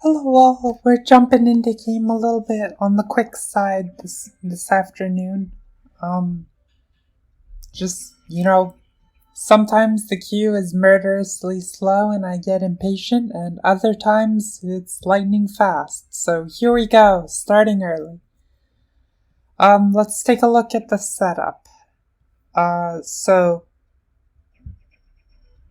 Hello all, we're jumping into game a little bit on the quick side this afternoon. Um, just, sometimes the queue is murderously slow and I get impatient, and other times it's lightning fast. So here we go, starting early. Let's take a look at the setup. So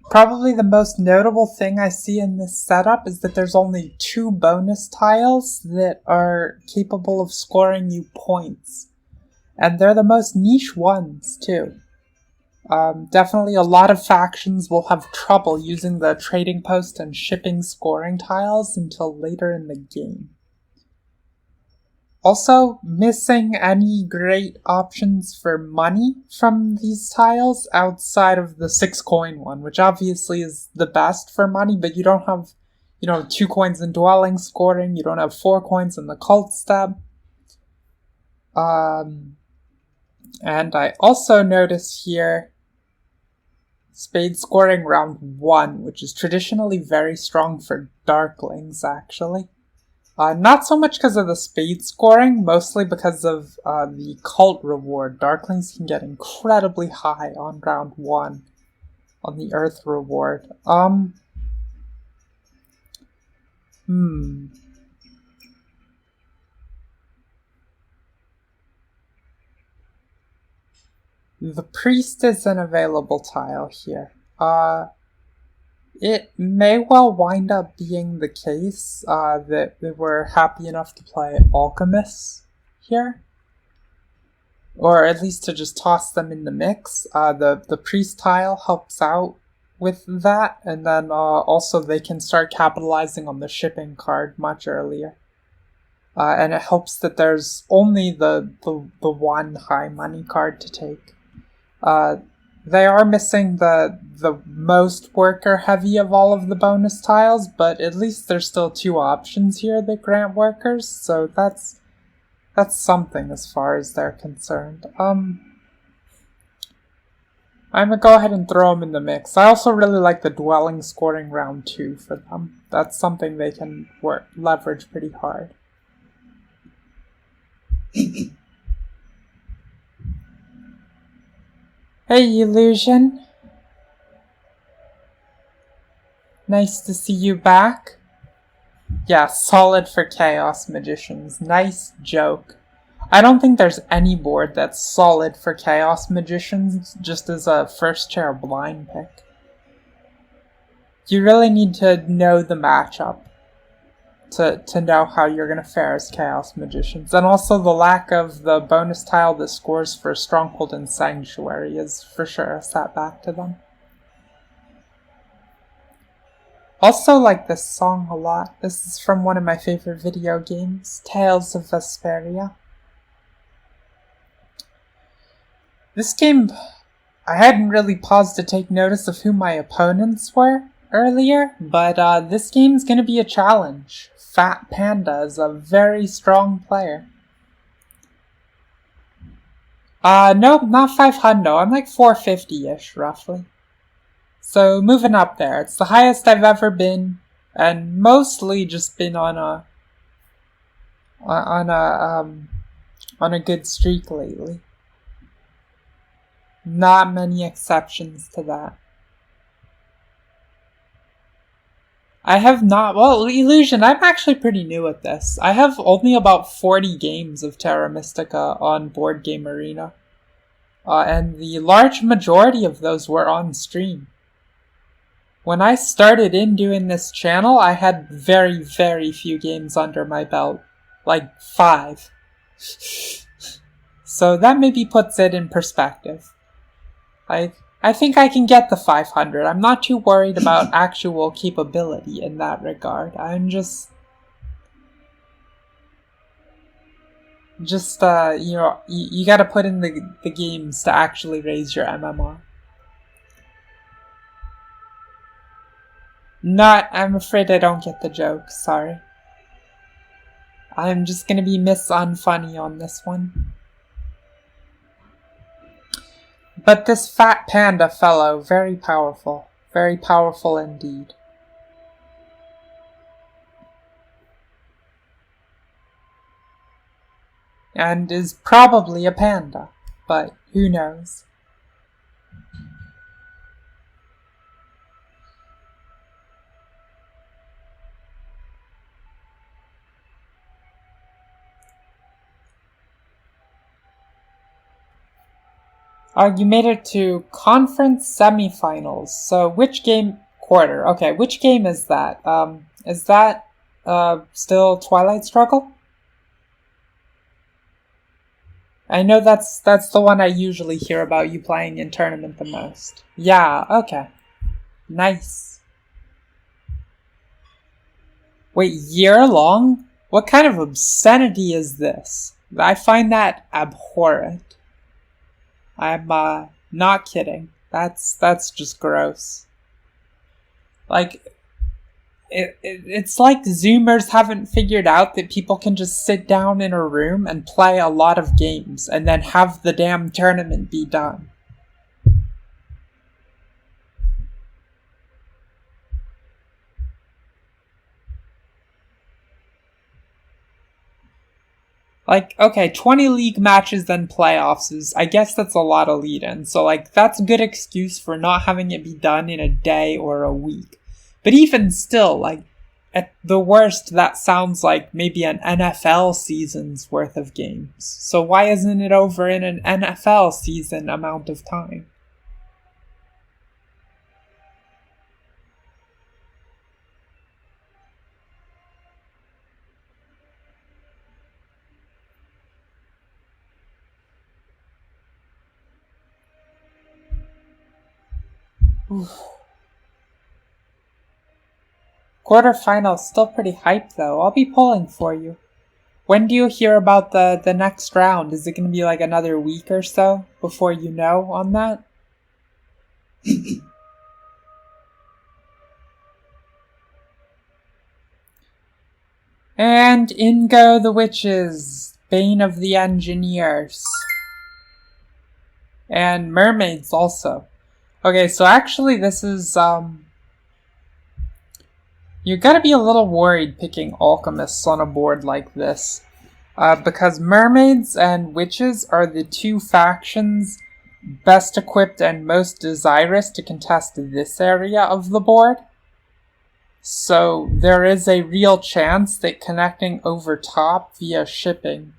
probably the most notable thing I see in this setup is that there's only 2 bonus tiles that are capable of scoring you points. And they're the most niche ones, too. Definitely a lot of factions will have trouble using the trading post and shipping scoring tiles until later in the game. Also, missing any great options for money from these tiles outside of the 6 coin one, which obviously is the best for money, but you don't have, 2 coins in dwelling scoring, you don't have 4 coins in the cult step. And I also notice here spade scoring round 1, which is traditionally very strong for darklings, actually. Not so much because of the spade scoring, mostly because of the cult reward. Darklings can get incredibly high on round 1 on the earth reward. The priest is an available tile here. It may well wind up being the case that we're happy enough to play alchemists here, or at least to just toss them in the mix. The priest tile helps out with that, and then also they can start capitalizing on the shipping card much earlier. And it helps that there's only the one high money card to take. They are missing the most worker heavy of all of the bonus tiles, but at least there's still 2 options here that grant workers, so that's something as far as they're concerned. I'm gonna go ahead and throw them in the mix. I also really like the dwelling scoring round 2 for them. That's something they can leverage pretty hard. Hey, Illusion. Nice to see you back. Yeah, solid for Chaos Magicians. Nice joke. I don't think there's any board that's solid for Chaos Magicians just as a first chair blind pick. You really need to know the matchup to know how you're going to fare as Chaos Magicians. And also the lack of the bonus tile that scores for Stronghold and Sanctuary is for sure a setback to them. Also like this song a lot. This is from one of my favorite video games, Tales of Vesperia. This game, I hadn't really paused to take notice of who my opponents were earlier, but this game's gonna be a challenge. Fat Panda is a very strong player. Nope, not 500. I'm like 450-ish, roughly. So moving up there. It's the highest I've ever been, and mostly just been on a good streak lately. Not many exceptions to that. I have not, well, Illusion, I'm actually pretty new at this. I have only about 40 games of Terra Mystica on Board Game Arena. And the large majority of those were on stream. When I started in doing this channel, I had very, very few games under my belt. Like 5. So that maybe puts it in perspective. I think I can get the 500. I'm not too worried about actual capability in that regard. I'm just you gotta put in the games to actually raise your MMR. I'm afraid I don't get the joke, sorry. I'm just gonna be Miss Unfunny on this one. But this fat panda fellow, very powerful indeed. and is probably a panda, but who knows? You made it to conference semifinals. So which game quarter? Okay, which game is that? Is that still Twilight Struggle? I know that's the one I usually hear about you playing in tournament the most. Yeah, okay. Nice. Wait, year long? What kind of obscenity is this? I find that abhorrent. I'm not kidding. That's just gross. Like it's like Zoomers haven't figured out that people can just sit down in a room and play a lot of games and then have the damn tournament be done. Like, okay, 20 league matches then playoffs is, I guess that's a lot of lead-in. So, like, that's a good excuse for not having it be done in a day or a week. But even still, like, at the worst, that sounds like maybe an NFL season's worth of games. So why isn't it over in an NFL season amount of time? Quarterfinals still pretty hyped though. I'll be pulling for you. When do you hear about the next round? Is it going to be like another week or so before you know on that? And in go the witches, bane of the engineers. And mermaids also. Okay, so actually this is, you gotta be a little worried picking alchemists on a board like this. Because mermaids and witches are the two factions best equipped and most desirous to contest this area of the board. So there is a real chance that connecting over top via shipping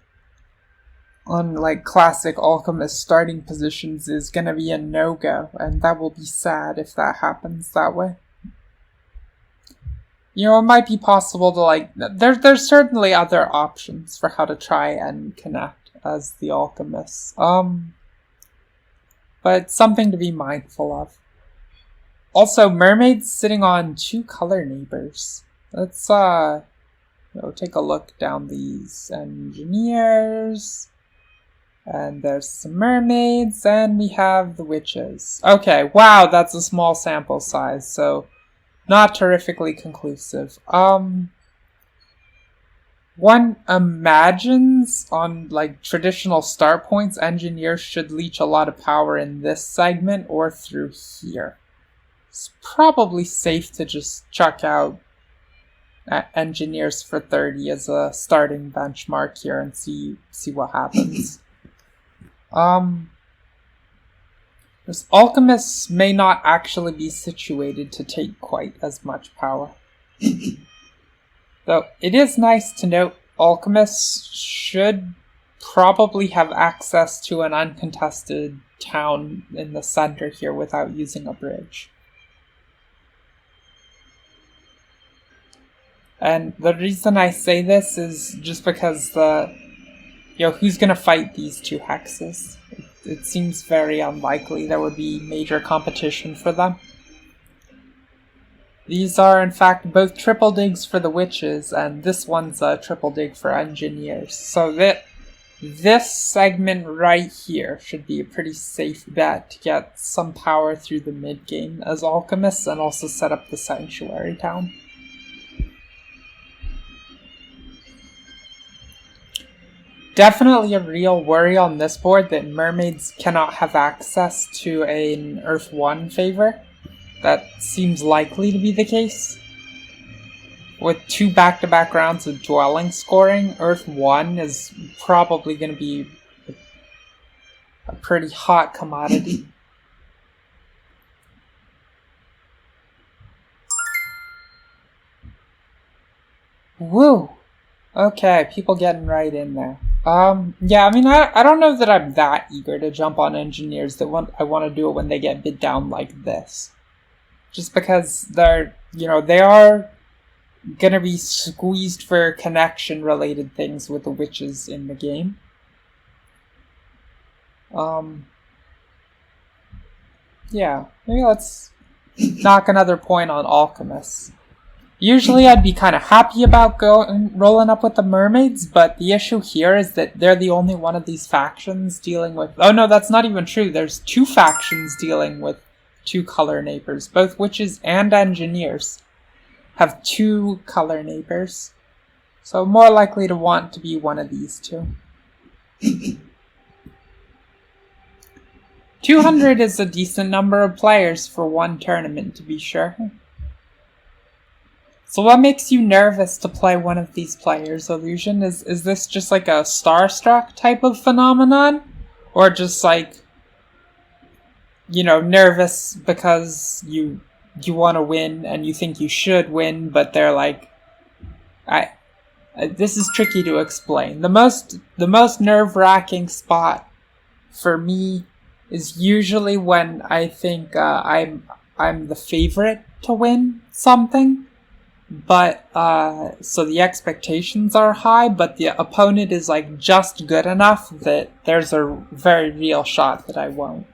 on like classic alchemist starting positions is gonna be a no-go, and that will be sad if that happens that way. You know, it might be possible to like, there's certainly other options for how to try and connect as the alchemists. But something to be mindful of. Also, mermaids sitting on 2 color neighbors. Let's take a look down these engineers. And there's some mermaids, and we have the witches. Okay, wow, that's a small sample size, so not terrifically conclusive. One imagines on like traditional start points, engineers should leech a lot of power in this segment or through here. It's probably safe to just chuck out engineers for 30 as a starting benchmark here and see what happens. Because alchemists may not actually be situated to take quite as much power. Though it is nice to note alchemists should probably have access to an uncontested town in the center here without using a bridge. And the reason I say this is just because who's gonna fight these 2 hexes? It seems very unlikely there would be major competition for them. These are in fact both triple digs for the witches, and this one's a triple dig for engineers. So this segment right here should be a pretty safe bet to get some power through the mid game as alchemists and also set up the sanctuary town. Definitely a real worry on this board that mermaids cannot have access to an Earth 1 favor. That seems likely to be the case. with 2 back-to-back rounds of dwelling scoring, Earth 1 is probably going to be a pretty hot commodity. Woo! Okay, people getting right in there. Yeah, I mean, I don't know that I'm that eager to jump on engineers that I want to do it when they get bid down like this. Just because they are gonna be squeezed for connection-related things with the witches in the game. Yeah, maybe let's knock another point on alchemists. Usually I'd be kind of happy about rolling up with the mermaids, but the issue here is that they're the only one of these factions dealing with... Oh no, that's not even true. There's 2 factions dealing with 2 color neighbors. Both witches and engineers have 2 color neighbors. So more likely to want to be one of these 2. 200 is a decent number of players for one tournament, to be sure. So what makes you nervous to play one of these players, Illusion? Is this just like a starstruck type of phenomenon? Or just like, nervous because you want to win and you think you should win, but they're like... this is tricky to explain. The most nerve-wracking spot for me is usually when I think I'm the favorite to win something. But, so the expectations are high, but the opponent is, like, just good enough that there's a very real shot that I won't.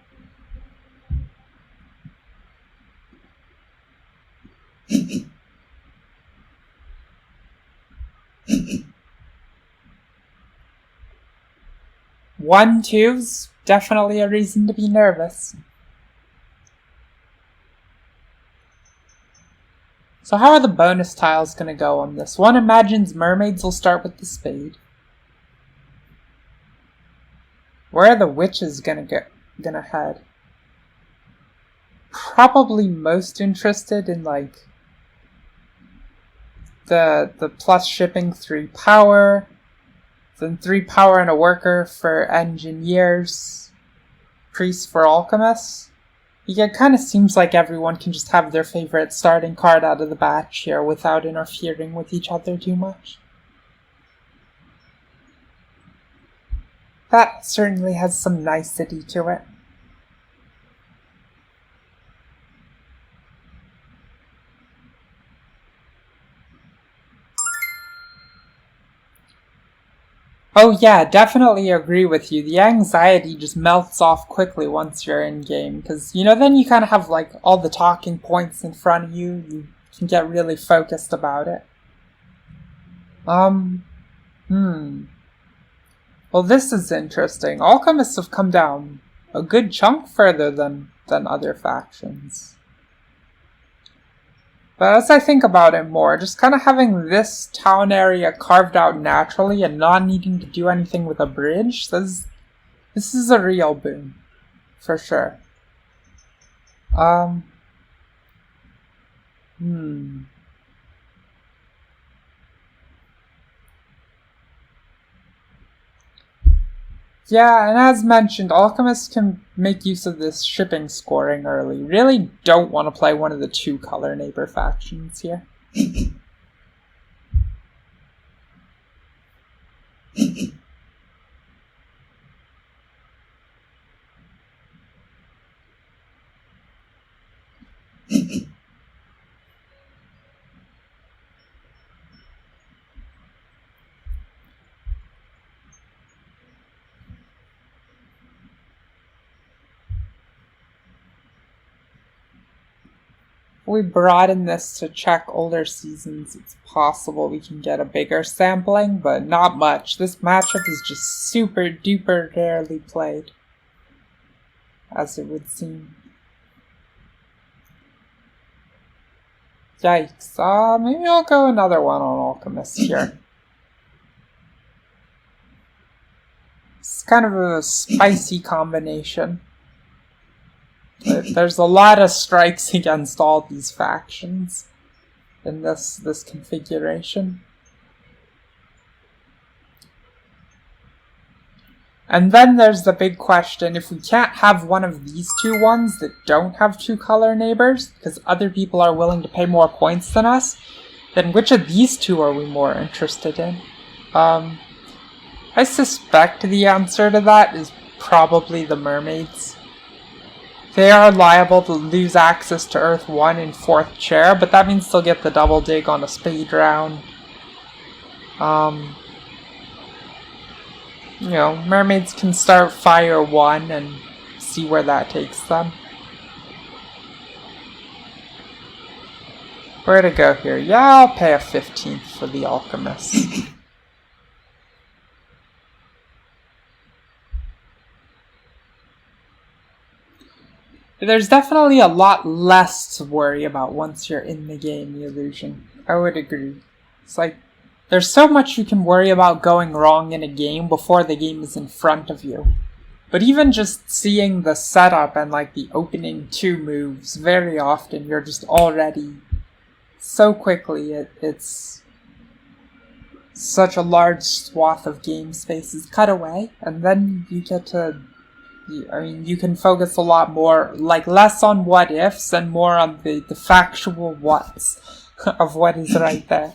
One, two's definitely a reason to be nervous. So how are the bonus tiles going to go on this? One imagines mermaids will start with the spade. Where are the witches gonna head? Probably most interested in like the plus shipping 3 power, then 3 power and a worker for engineers, priests for alchemists. It kind of seems like everyone can just have their favorite starting card out of the batch here without interfering with each other too much. That certainly has some nicety to it. Oh yeah, definitely agree with you. The anxiety just melts off quickly once you're in game, because, then you kind of have, like, all the talking points in front of you. You can get really focused about it. Well, this is interesting. Alchemists have come down a good chunk further than other factions. But as I think about it more, just kind of having this town area carved out naturally and not needing to do anything with a bridge, this is a real boon, for sure. Yeah, and as mentioned, alchemists can make use of this shipping scoring early. Really don't want to play one of the 2 color neighbor factions here. If we broaden this to check older seasons, it's possible we can get a bigger sampling, but not much. This matchup is just super duper rarely played, as it would seem. Yikes. Maybe I'll go another one on Alchemist here. It's kind of a spicy combination. There's a lot of strikes against all these factions. in this configuration. And then there's the big question, if we can't have one of these two ones that don't have two color neighbors, because other people are willing to pay more points than us, then which of these two are we more interested in? I suspect the answer to that is probably the mermaids. They are liable to lose access to Earth 1 in 4th chair, but that means they'll get the double dig on a speed round. You know, mermaids can start Fire 1 and see where that takes them. Where to go here? Yeah, I'll pay a 15th for the alchemist. There's definitely a lot less to worry about once you're in the game, the illusion. I would agree. It's like, there's so much you can worry about going wrong in a game before the game is in front of you. But even just seeing the setup and like the opening 2 moves, very often you're just already so quickly, it's such a large swath of game space is cut away, and then you get to, I mean, you can focus a lot more, like less on what ifs and more on the factual whats of what is right there.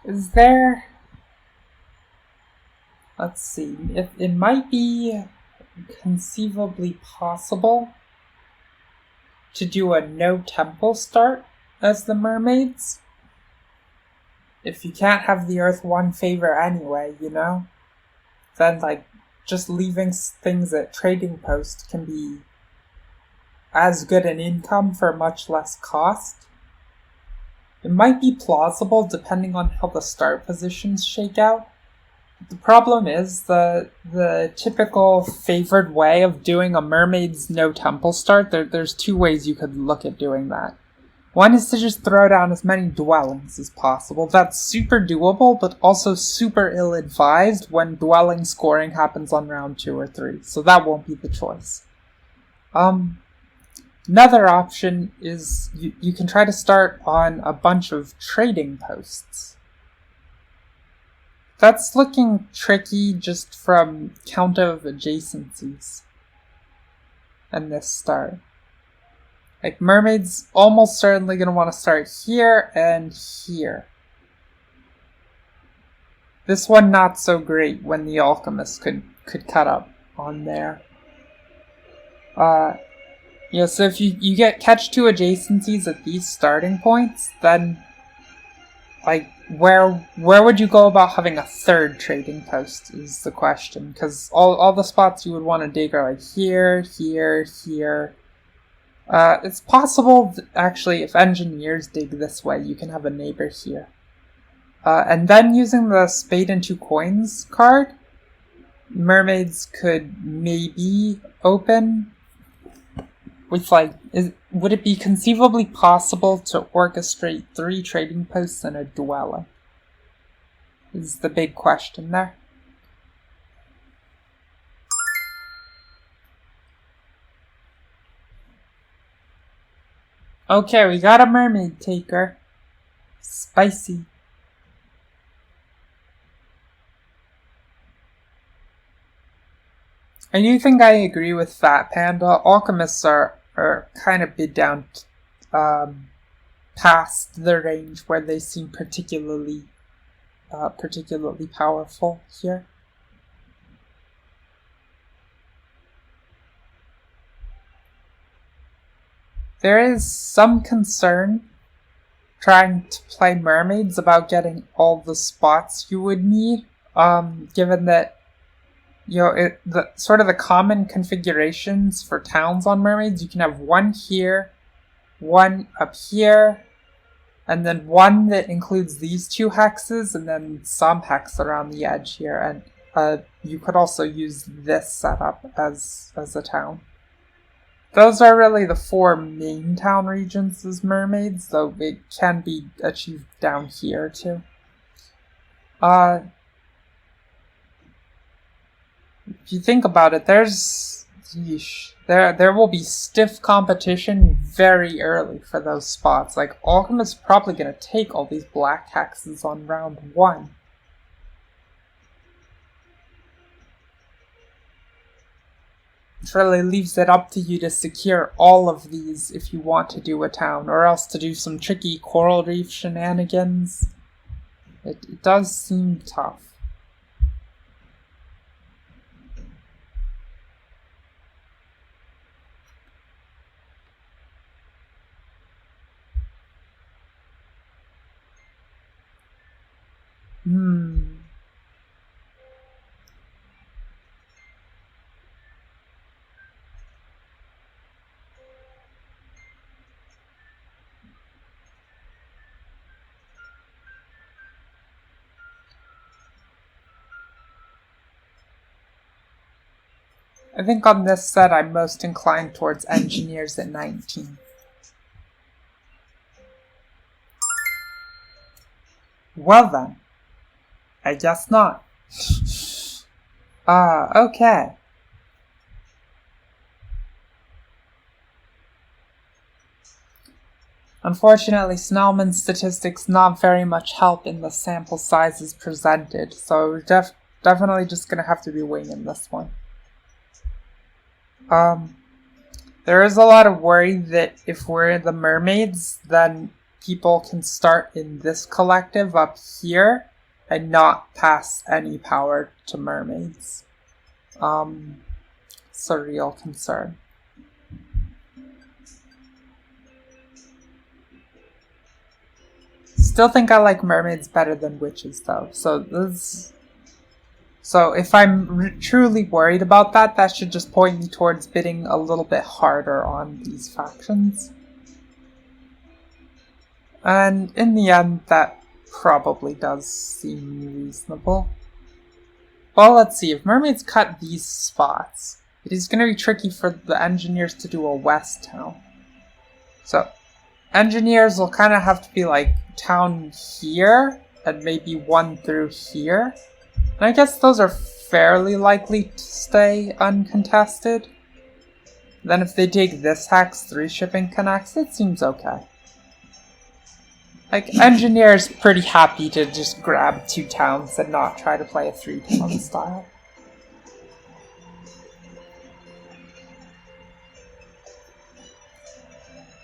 Is there... Let's see. It might be conceivably possible to do a no temple start as the mermaids. If you can't have the Earth 1 favor anyway, you know? Then, like, just leaving things at trading post can be as good an income for much less cost. It might be plausible depending on how the start positions shake out. The problem is the typical favored way of doing a mermaid's no temple start, there's 2 ways you could look at doing that. One is to just throw down as many dwellings as possible. That's super doable, but also super ill-advised when dwelling scoring happens on round 2 or 3, so that won't be the choice. Another option is you can try to start on a bunch of trading posts. That's looking tricky just from count of adjacencies and this start. Like, mermaid's almost certainly going to want to start here and here. This one not so great when the alchemist could cut up on there. Yeah, so if you catch 2 adjacencies at these starting points, then, like, where would you go about having a 3rd trading post is the question. Because all the spots you would want to dig are like here, here, here. It's possible, actually, if engineers dig this way, you can have a neighbor here. And then using the spade and 2 coins card, mermaids could maybe open with, like, would it be conceivably possible to orchestrate 3 trading posts and a dwelling? Is the big question there. Okay, we got a mermaid taker. Spicy. I do think I agree with Fat Panda. Alchemists are kind of bid down past the range where they seem particularly powerful here. There is some concern trying to play mermaids about getting all the spots you would need, given that, you know, the common configurations for towns on mermaids, you can have 1 here, one up here, and then one that includes these two hexes, and then some hex around the edge here. And you could also use this setup as a town. Those are really the 4 main town regions as mermaids, though it can be achieved down here too. If you think about it, there will be stiff competition very early for those spots. Like, Alchemist's probably going to take all these black hexes on round 1. It really leaves it up to you to secure all of these if you want to do a town, or else to do some tricky coral reef shenanigans. It does seem tough. I think on this set I'm most inclined towards engineers at 19. Well then, I guess not. Okay. Unfortunately, Snellman's statistics not very much help in the sample sizes presented, so we're definitely just gonna have to be winging this one. There is a lot of worry that if we're the mermaids, then people can start in this collective up here and not pass any power to mermaids. It's a real concern. Still think I like mermaids better than witches though, so if I'm truly worried about that, that should just point me towards bidding a little bit harder on these factions. And in the end, that probably does seem reasonable. Well, let's see. If mermaids cut these spots, it is going to be tricky for the engineers to do a west town. So, engineers will kind of have to be like town here, and maybe one through here. And I guess those are fairly likely to stay uncontested. Then if they take this hex, 3 shipping connects, it seems okay. Like, engineer's pretty happy to just grab 2 towns and not try to play a 3-town style.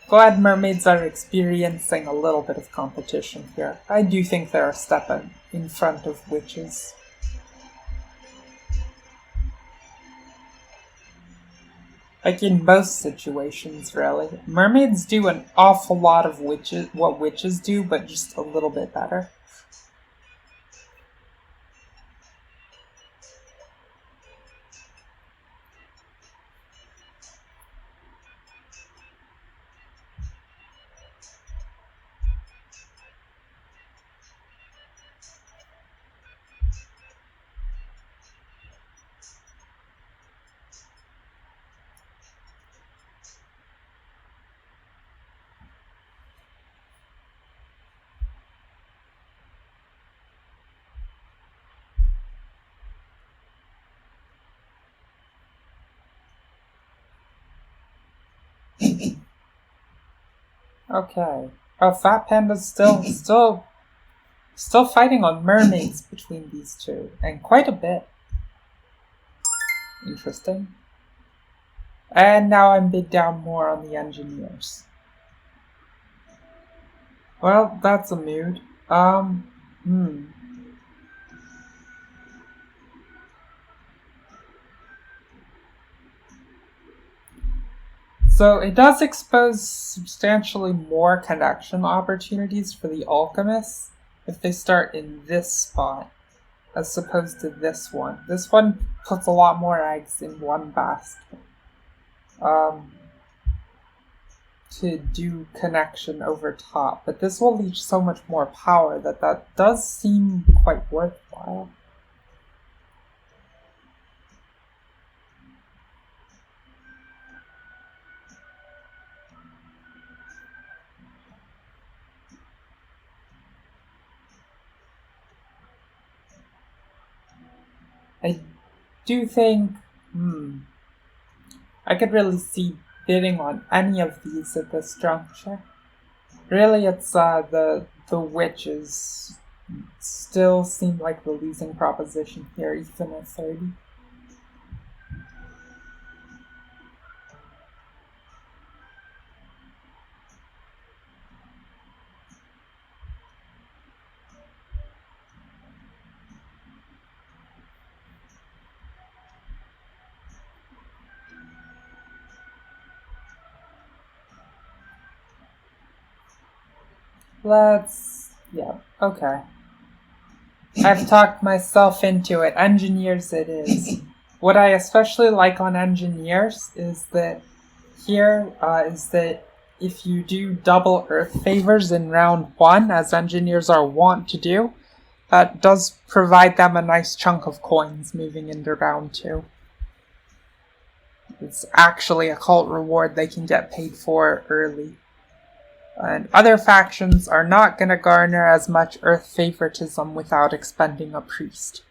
Glad mermaids are experiencing a little bit of competition here. I do think they're a step in front of witches. Like in most situations, really. Mermaids do an awful lot of what witches do, but just a little bit better. Okay. Oh, Fat Panda's still fighting on mermaids between these two, and quite a bit. Interesting. And now I'm bid down more on the engineers. Well, that's a mood. So it does expose substantially more connection opportunities for the alchemists if they start in this spot as opposed to this one. This one puts a lot more eggs in one basket. to do connection over top, but this will leech so much more power that does seem quite worthwhile. I do think, I could really see bidding on any of these at this juncture. Really, it's the witches still seem like the losing proposition here, even at 30. Yeah, okay. I've talked myself into it. Engineers it is. What I especially like on engineers is that if you do double earth favors in round 1, as engineers are wont to do, that does provide them a nice chunk of coins moving into round 2. It's actually a cult reward they can get paid for early. And other factions are not going to garner as much earth favoritism without expending a priest.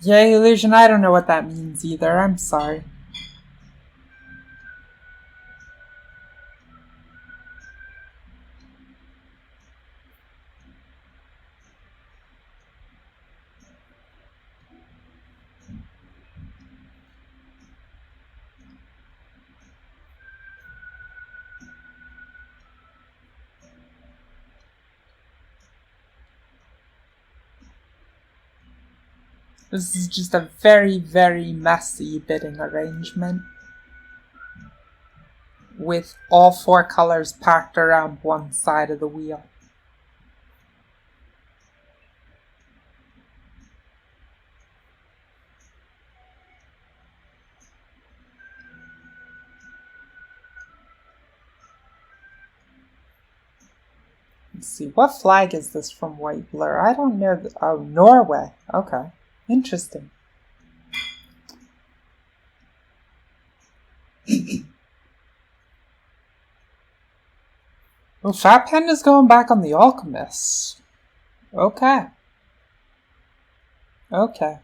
Yay, illusion, I don't know what that means either, I'm sorry. This is just a very, very messy bidding arrangement, with all 4 colors packed around one side of the wheel. Let's see, what flag is this from White Blur? I don't know. Oh, Norway. Okay. Interesting. Well, Fat Pen is going back on the Alchemists. Okay. Okay.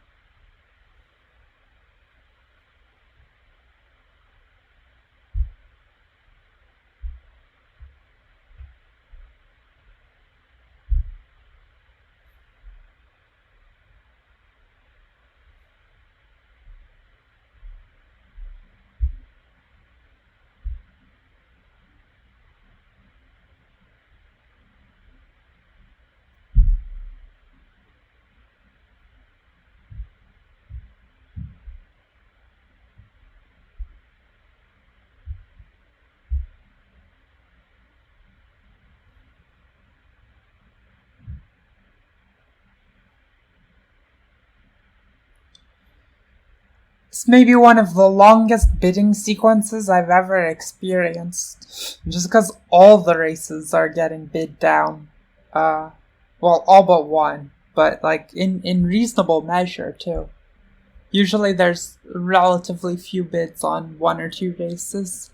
This may be one of the longest bidding sequences I've ever experienced. Just because all the races are getting bid down. Well, all but one, but like in reasonable measure too. Usually there's relatively few bids on 1 or 2 races.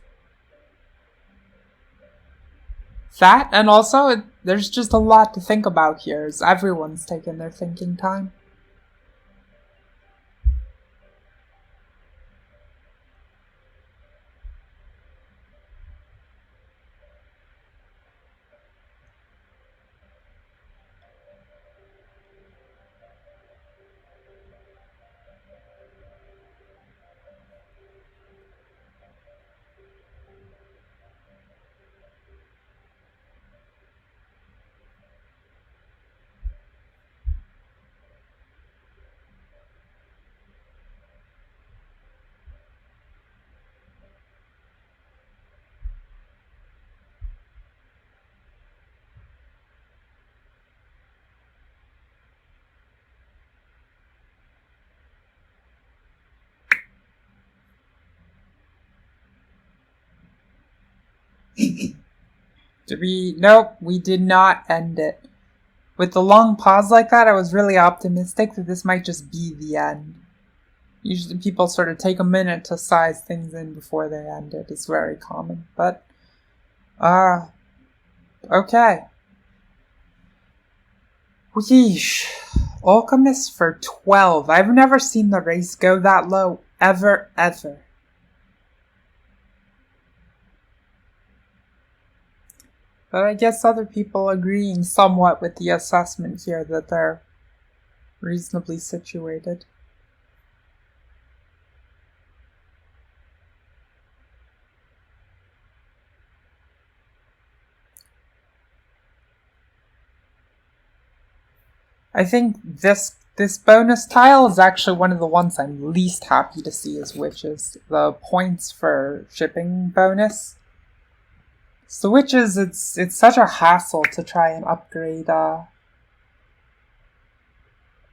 That, and also there's just a lot to think about here, as everyone's taking their thinking time. Did we? Nope, we did not end it. With the long pause like that, I was really optimistic that this might just be the end. Usually people sort of take a minute to size things in before they end it. It's very common. But, okay. Yeesh. Alchemist for 12. I've never seen the race go that low. Ever. But I guess other people agreeing somewhat with the assessment here that they're reasonably situated. I think this bonus tile is actually one of the ones I'm least happy to see as witches. The points for shipping bonus. So witches, it's such a hassle to try and upgrade.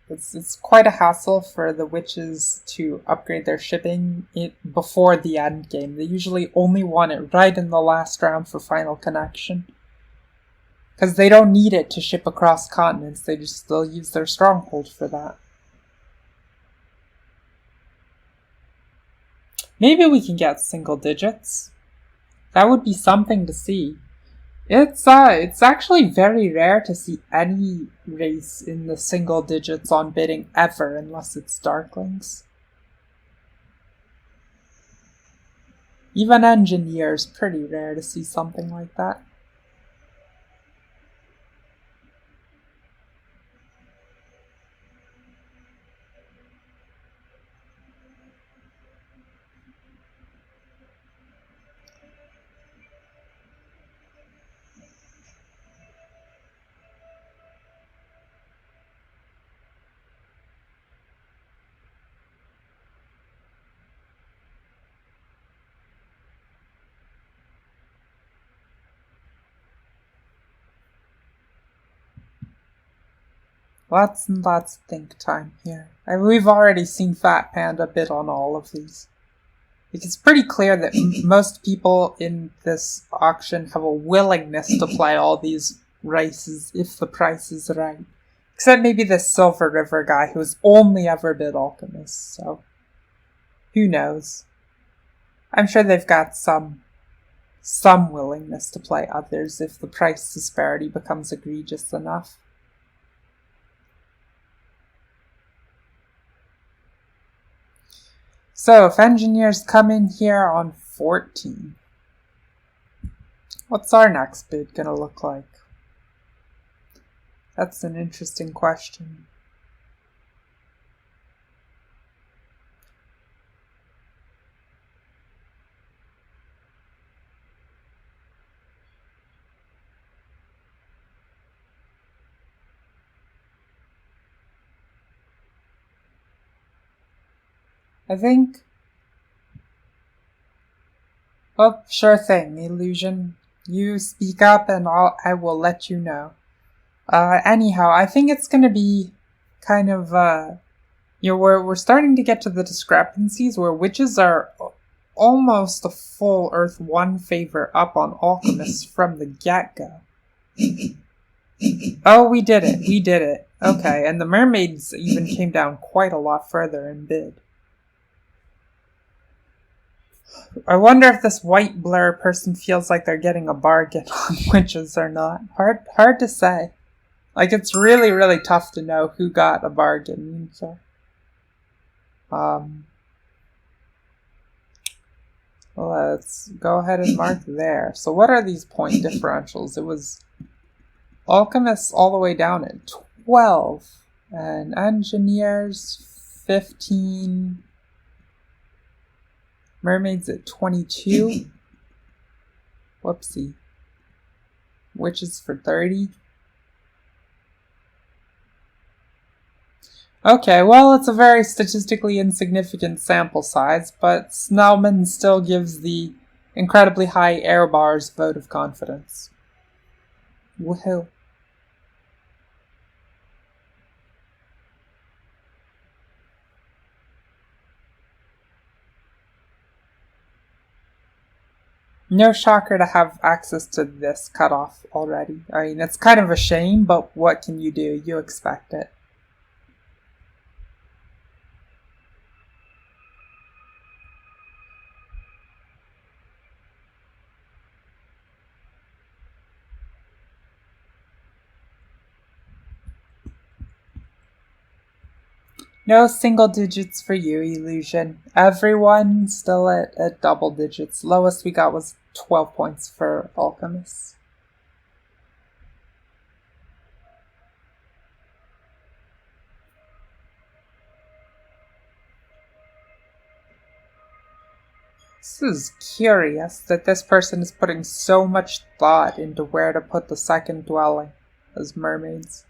It's quite a hassle for the witches to upgrade their shipping before the end game. They usually only want it right in the last round for final connection. Because they don't need it to ship across continents, they'll use their stronghold for that. Maybe we can get single digits. That would be something to see. It's actually very rare to see any race in the single digits on bidding ever, unless it's Darklings. Even Engineers, pretty rare to see something like that. Let's think time here. We've already seen Fat Panda bid on all of these. It's pretty clear that most people in this auction have a willingness to play all these races if the price is right. Except maybe this Silver River guy who's only ever bid Alchemist, so who knows? I'm sure they've got some willingness to play others if the price disparity becomes egregious enough. So, if engineers come in here on 14, what's our next bid gonna look like? That's an interesting question. I think... Oh, sure thing, Illusion. You speak up and I will let you know. Anyhow, I think it's gonna be kind of, we're starting to get to the discrepancies where witches are almost a full Earth 1 favor up on alchemists from the get-go. Oh, we did it. Okay, and the mermaids even came down quite a lot further in bid. I wonder if this white blur person feels like they're getting a bargain on witches or not. Hard to say. Like, it's really, really tough to know who got a bargain. So, let's go ahead and mark there. So what are these point differentials? It was alchemists all the way down at 12 and engineers 15, mermaids at 22. Whoopsie. Witches for 30. Okay, well, it's a very statistically insignificant sample size, but Snellman still gives the incredibly high air bars vote of confidence. Woohoo. No shocker to have access to this cut off already. I mean, it's kind of a shame, but what can you do? You expect it. No single digits for you, Illusion. Everyone still at double digits. Lowest we got was 12 points for Alchemist. This is curious that this person is putting so much thought into where to put the second dwelling as mermaids.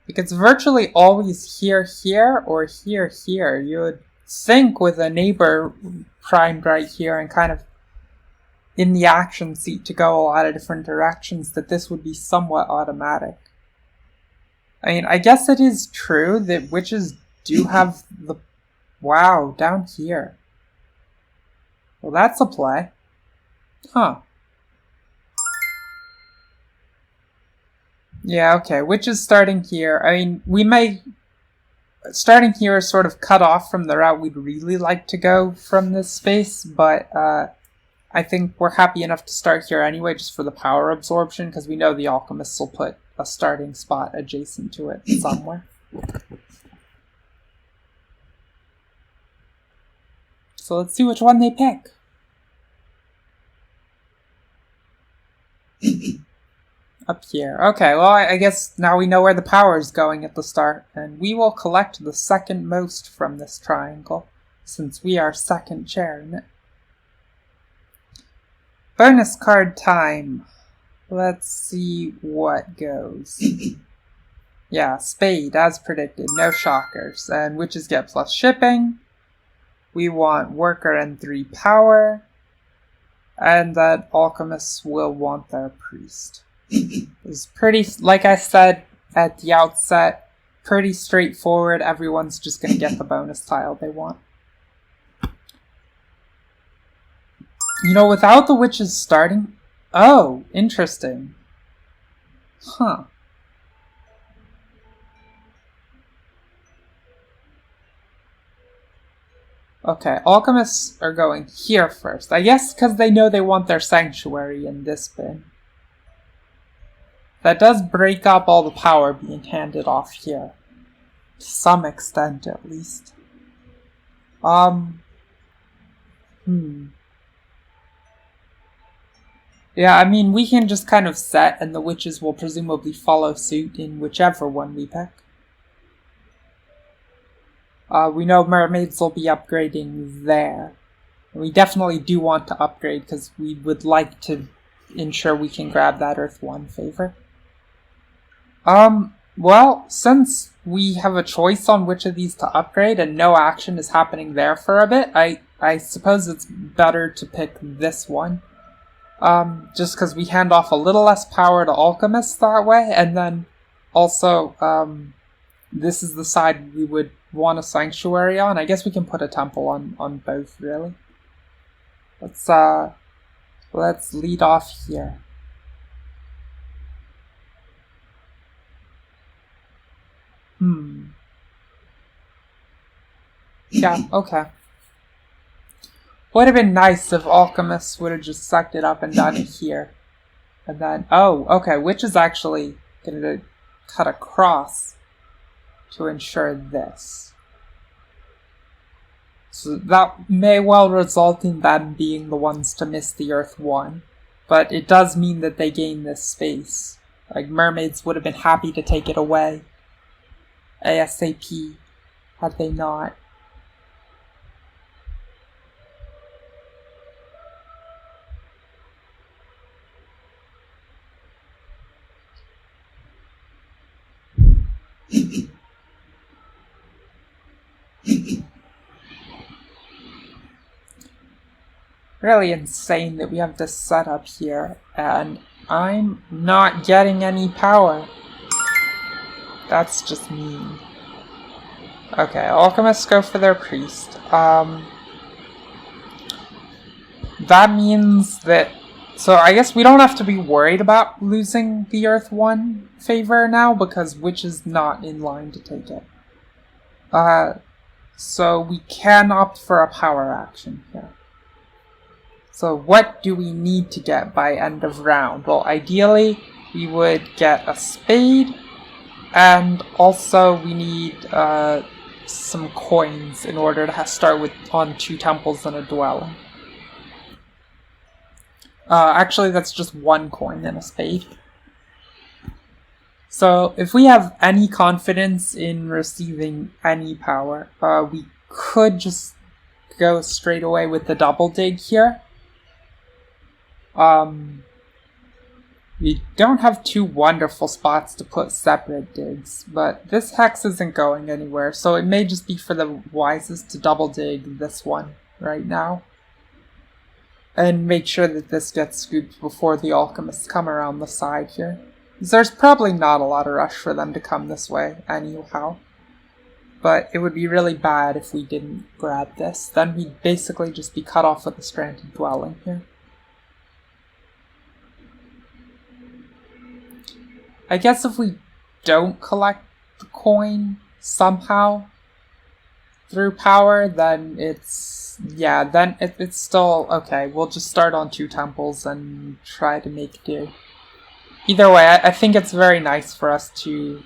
Like, it's virtually always here, or here. You would think with a neighbor primed right here and kind of in the action seat to go a lot of different directions that this would be somewhat automatic. I mean, I guess it is true that witches do have the... Wow, down here. Well, that's a play. Huh. Yeah, okay, which is starting here. I mean, we may... Starting here is sort of cut off from the route we'd really like to go from this space, but I think we're happy enough to start here anyway, just for the power absorption, because we know the alchemists will put a starting spot adjacent to it somewhere. So let's see which one they pick. Up here. Okay, well, I guess now we know where the power is going at the start, and we will collect the second most from this triangle, since we are second chair in it. Bonus card time. Let's see what goes. Yeah, spade, as predicted, no shockers, and witches get plus shipping. We want worker and 3 power, and that alchemists will want their priest. It's pretty, like I said at the outset, pretty straightforward. Everyone's just going to get the bonus tile they want. You know, without the witches starting... Oh, interesting. Huh. Okay, alchemists are going here first. I guess because they know they want their sanctuary in this bin. That does break up all the power being handed off here. To some extent, at least. Yeah, I mean, we can just kind of set, and the witches will presumably follow suit in whichever one we pick. We know mermaids will be upgrading there. We definitely do want to upgrade, because we would like to ensure we can grab that Earth 1 favor. Well, since we have a choice on which of these to upgrade and no action is happening there for a bit, I suppose it's better to pick this one. Just because we hand off a little less power to alchemists that way, and then also, this is the side we would want a sanctuary on. I guess we can put a temple on both, really. Let's lead off here. Yeah, okay. Would have been nice if alchemists would have just sucked it up and done it here. And then, oh, okay, which is actually going to cut across to ensure this. So that may well result in them being the ones to miss the Earth 1. But it does mean that they gain this space. Like, mermaids would have been happy to take it away ASAP had they not. Really insane that we have this setup here, and I'm not getting any power. That's just mean. Okay, alchemists go for their priest. That means that So I guess we don't have to be worried about losing the Earth 1 favor now, because Witch is not in line to take it. So we can opt for a power action here. So what do we need to get by end of round? Well, ideally, we would get a spade, and also we need some coins in order to start with on 2 temples and a dwelling. Actually, that's just 1 coin and a spade. So if we have any confidence in receiving any power, we could just go straight away with the double dig here. We don't have 2 wonderful spots to put separate digs, but this hex isn't going anywhere, so it may just be for the wisest to double dig this one right now. And make sure that this gets scooped before the alchemists come around the side here. There's probably not a lot of rush for them to come this way anyhow. But it would be really bad if we didn't grab this. Then we'd basically just be cut off with a stranded dwelling here. I guess if we don't collect the coin somehow through power, then it's still okay. We'll just start on 2 temples and try to make do. Either way, I think it's very nice for us to...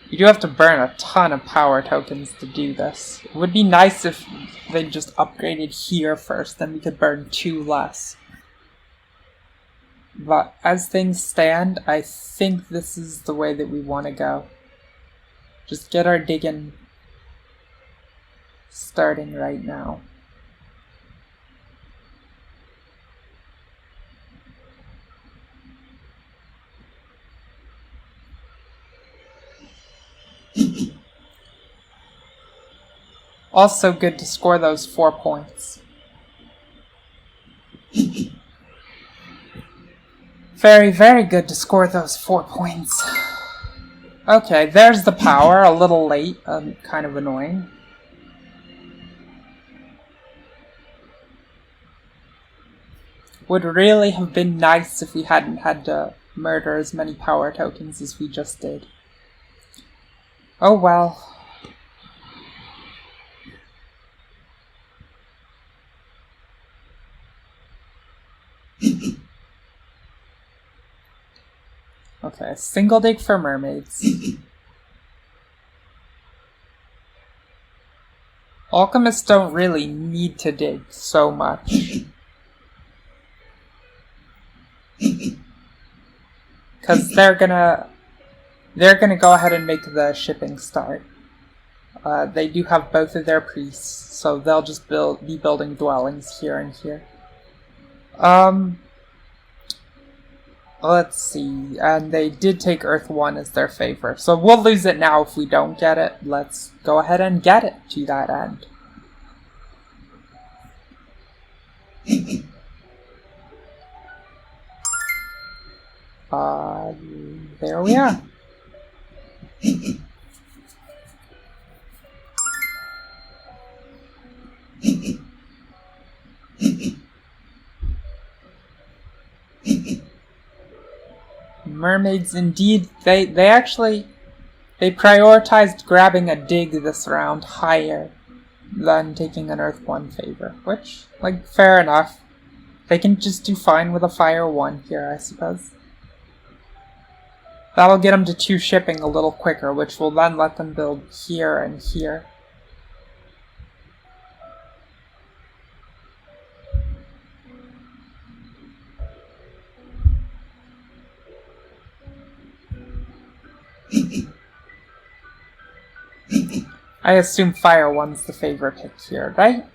You do have to burn a ton of power tokens to do this. It would be nice if they just upgraded here first, then we could burn 2 less. But as things stand, I think this is the way that we want to go. Just get our digging starting right now. Also good to score those 4 points. Very, very good to score those 4 points. Okay, there's the power, a little late, kind of annoying. Would really have been nice if we hadn't had to murder as many power tokens as we just did. Oh well. Okay, single dig for mermaids. Alchemists don't really need to dig so much. Because they're gonna go ahead and make the shipping start. They do have both of their priests, so they'll just be building dwellings here and here. Let's see, and they did take Earth 1 as their favor, so we'll lose it now if we don't get it. Let's go ahead and get it to that end. There we are. Mermaids indeed, they prioritized grabbing a dig this round higher than taking an Earth 1 favor, which, like, fair enough. They can just do fine with a Fire 1 here, I suppose. That'll get them to 2 shipping a little quicker, which will then let them build here and here. I assume Fire 1's the favorite pick here, right?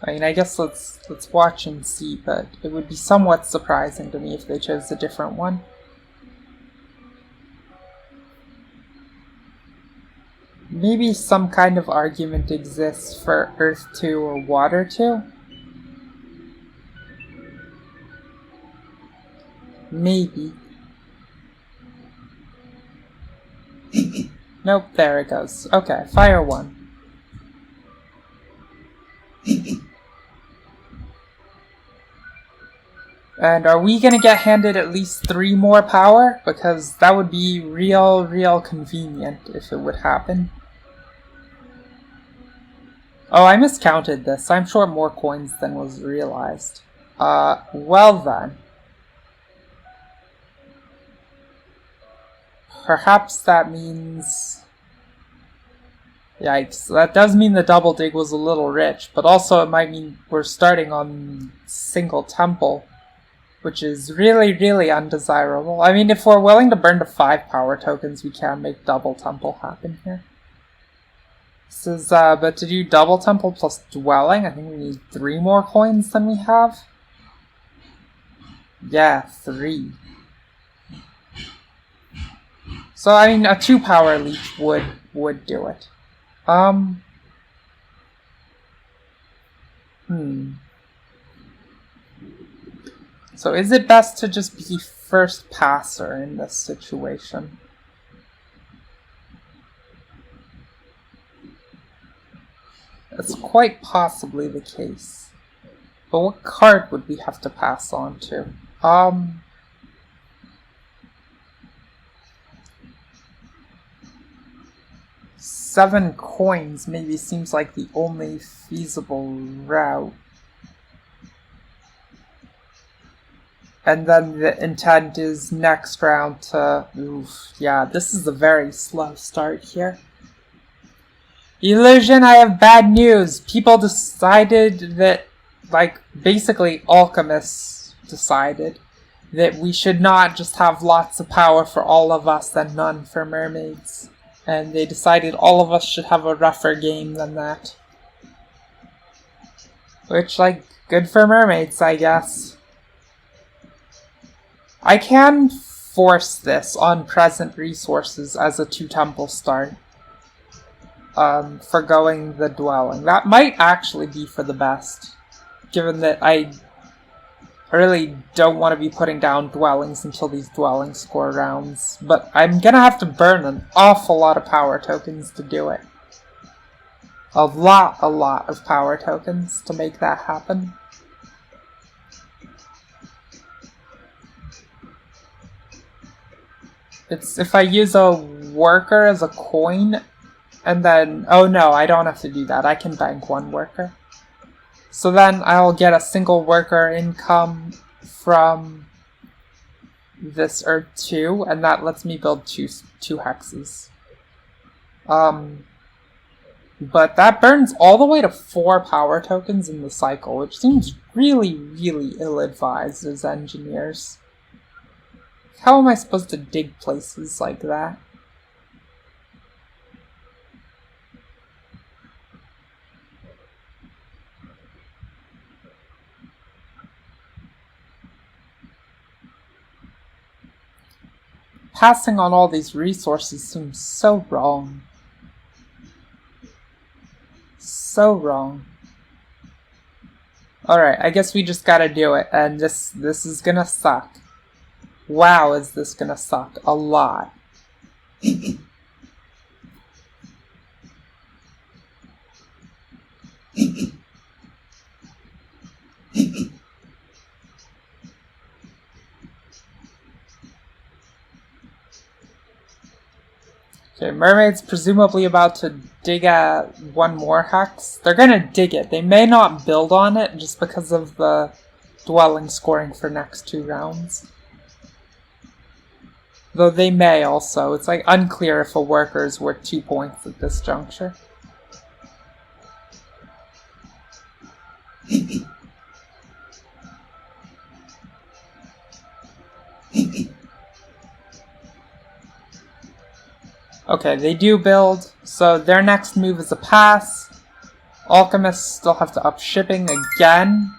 I mean, I guess let's watch and see, but it would be somewhat surprising to me if they chose a different one. Maybe some kind of argument exists for Earth 2 or Water 2? Maybe. Nope, there it goes. Okay, Fire 1. And are we gonna get handed at least 3 more power? Because that would be real convenient if it would happen. Oh, I miscounted this. I'm short more coins than was realized. Well then. Perhaps that means... Yikes. That does mean the double dig was a little rich, but also it might mean we're starting on single temple, which is really undesirable. I mean, if we're willing to burn to 5 power tokens, we can make double temple happen here. This is, but to do double temple plus dwelling, I think we need 3 more coins than we have. Yeah, 3. So, I mean, a 2 power leech would do it. So is it best to just be first passer in this situation? That's quite possibly the case. But what card would we have to pass on to? 7 coins maybe seems like the only feasible route. And then the intent is next round to... Oof, yeah, this is a very slow start here. Illusion, I have bad news. People decided that, like, basically alchemists decided that we should not just have lots of power for all of us and none for mermaids. And they decided all of us should have a rougher game than that. Which, like, good for mermaids, I guess. I can force this on present resources as a 2-temple start. Forgoing the dwelling. That might actually be for the best. Given that I really don't want to be putting down dwellings until these dwelling score rounds. But I'm gonna have to burn an awful lot of power tokens to do it. A lot of power tokens to make that happen. It's if I use a worker as a coin, and then... Oh no, I don't have to do that. I can bank 1 worker. So then I'll get a single worker income from this Earth 2, and that lets me build two hexes. But that burns all the way to 4 power tokens in the cycle, which seems really ill-advised as engineers. How am I supposed to dig places like that? Passing on all these resources seems so wrong. So wrong. Alright, I guess we just gotta do it, and this is gonna suck. Wow, is this gonna suck a lot. Okay, mermaid's presumably about to dig at 1 more hex. They're gonna dig it. They may not build on it just because of the dwelling scoring for next 2 rounds. Though they may also. It's like unclear if a worker is worth 2 points at this juncture. Okay, they do build, so their next move is a pass. Alchemists still have to up shipping again.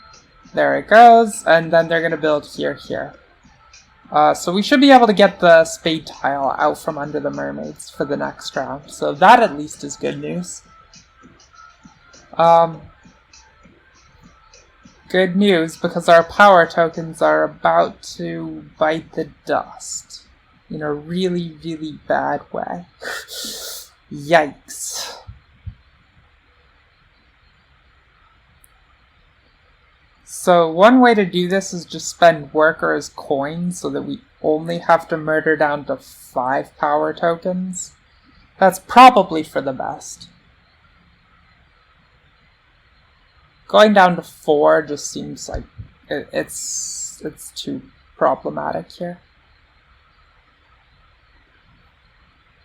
There it goes, and then they're gonna build here. So we should be able to get the spade tile out from under the mermaids for the next round. So that at least is good news. Good news, because our power tokens are about to bite the dust. In a really bad way. Yikes. So one way to do this is just spend workers' coins so that we only have to murder down to 5 power tokens. That's probably for the best. Going down to 4 just seems like it's too problematic here.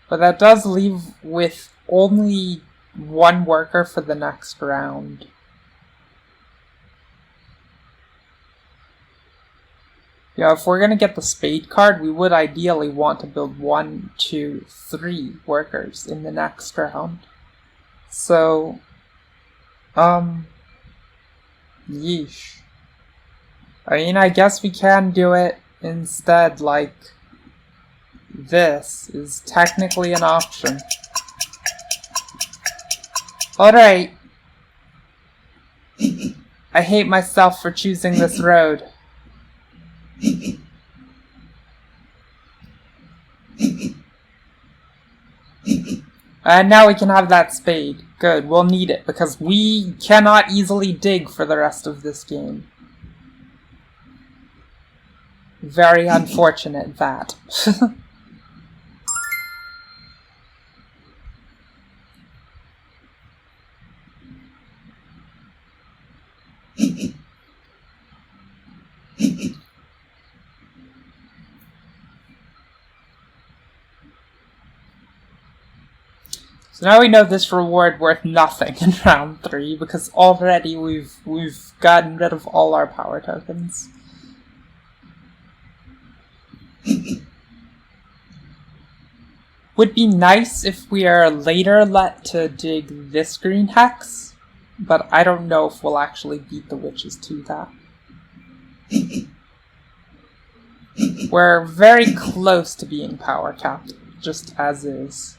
But that does leave with only 1 worker for the next round. Yeah, if we're gonna get the spade card, we would ideally want to build 1, 2, 3 workers in the next round. So, yeesh. I mean, I guess we can do it instead, like, this is technically an option. Alright. I hate myself for choosing this road. And now we can have that spade. Good, we'll need it, because we cannot easily dig for the rest of this game. Very unfortunate, that. So now we know this reward worth nothing in round 3, because already we've gotten rid of all our power tokens. Would be nice if we are later let to dig this green hex, but I don't know if we'll actually beat the witches to that. We're very close to being power capped, just as is.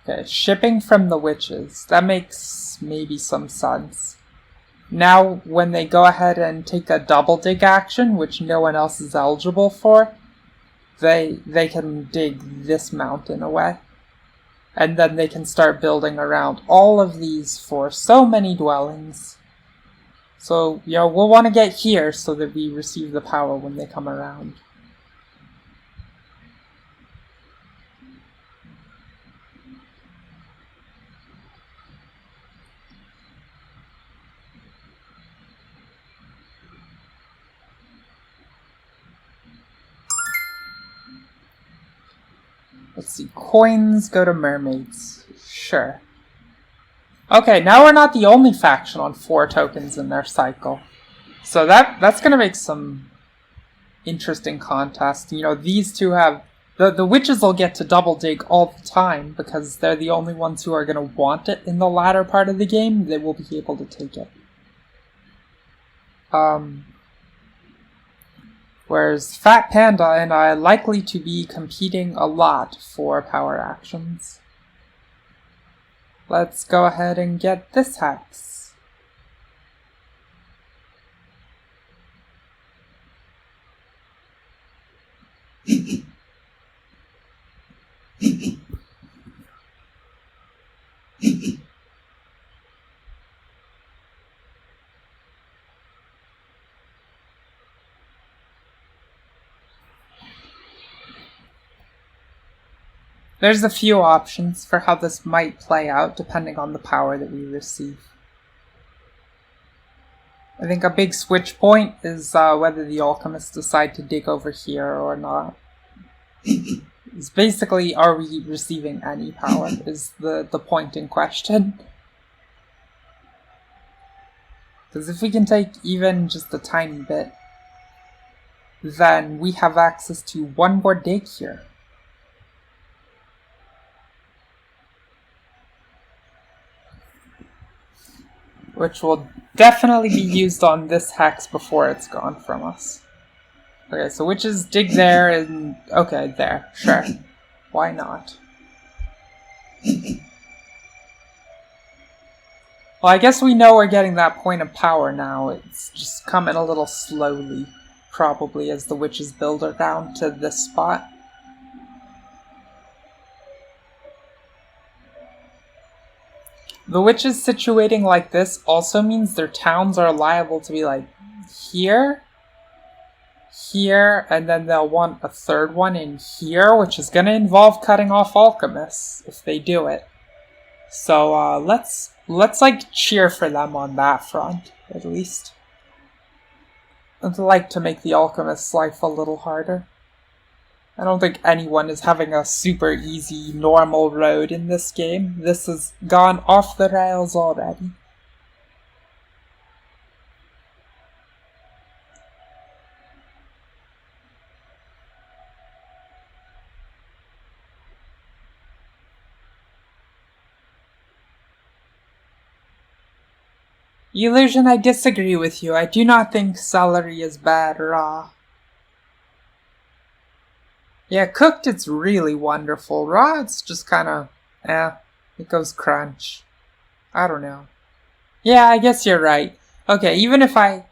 Okay, shipping from the witches. That makes maybe some sense. Now, when they go ahead and take a double dig action, which no one else is eligible for, they can dig this mountain away. And then they can start building around all of these for so many dwellings. So, you know, we'll want to get here so that we receive the power when they come around. Let's see, coins go to mermaids. Sure. Okay, now we're not the only faction on 4 tokens in their cycle. So that's gonna make some interesting contests. You know, these two have... The witches will get to double dig all the time because they're the only ones who are gonna want it in the latter part of the game. They will be able to take it. Whereas Fat Panda and I are likely to be competing a lot for power actions. Let's go ahead and get this hex. There's a few options for how this might play out depending on the power that we receive. I think a big switch point is whether the alchemists decide to dig over here or not. It's basically, are we receiving any power is the point in question. Because if we can take even just a tiny bit, then we have access to 1 more dig here. Which will definitely be used on this hex before it's gone from us. Okay, so witches dig there and... Okay, there. Sure. Why not? Well, I guess we know we're getting that point of power now. It's just coming a little slowly, probably, as the witches build around to this spot. The witches situating like this also means their towns are liable to be like here, here, and then they'll want a third one in here, which is going to involve cutting off alchemists if they do it. So let's like cheer for them on that front, at least. I'd like to make the alchemist's life a little harder. I don't think anyone is having a super easy, normal road in this game. This has gone off the rails already. Illusion, I disagree with you. I do not think celery is bad raw. Yeah, cooked it's really wonderful. Raw it's just kinda, it goes crunch. I don't know. Yeah, I guess you're right. Okay, even if I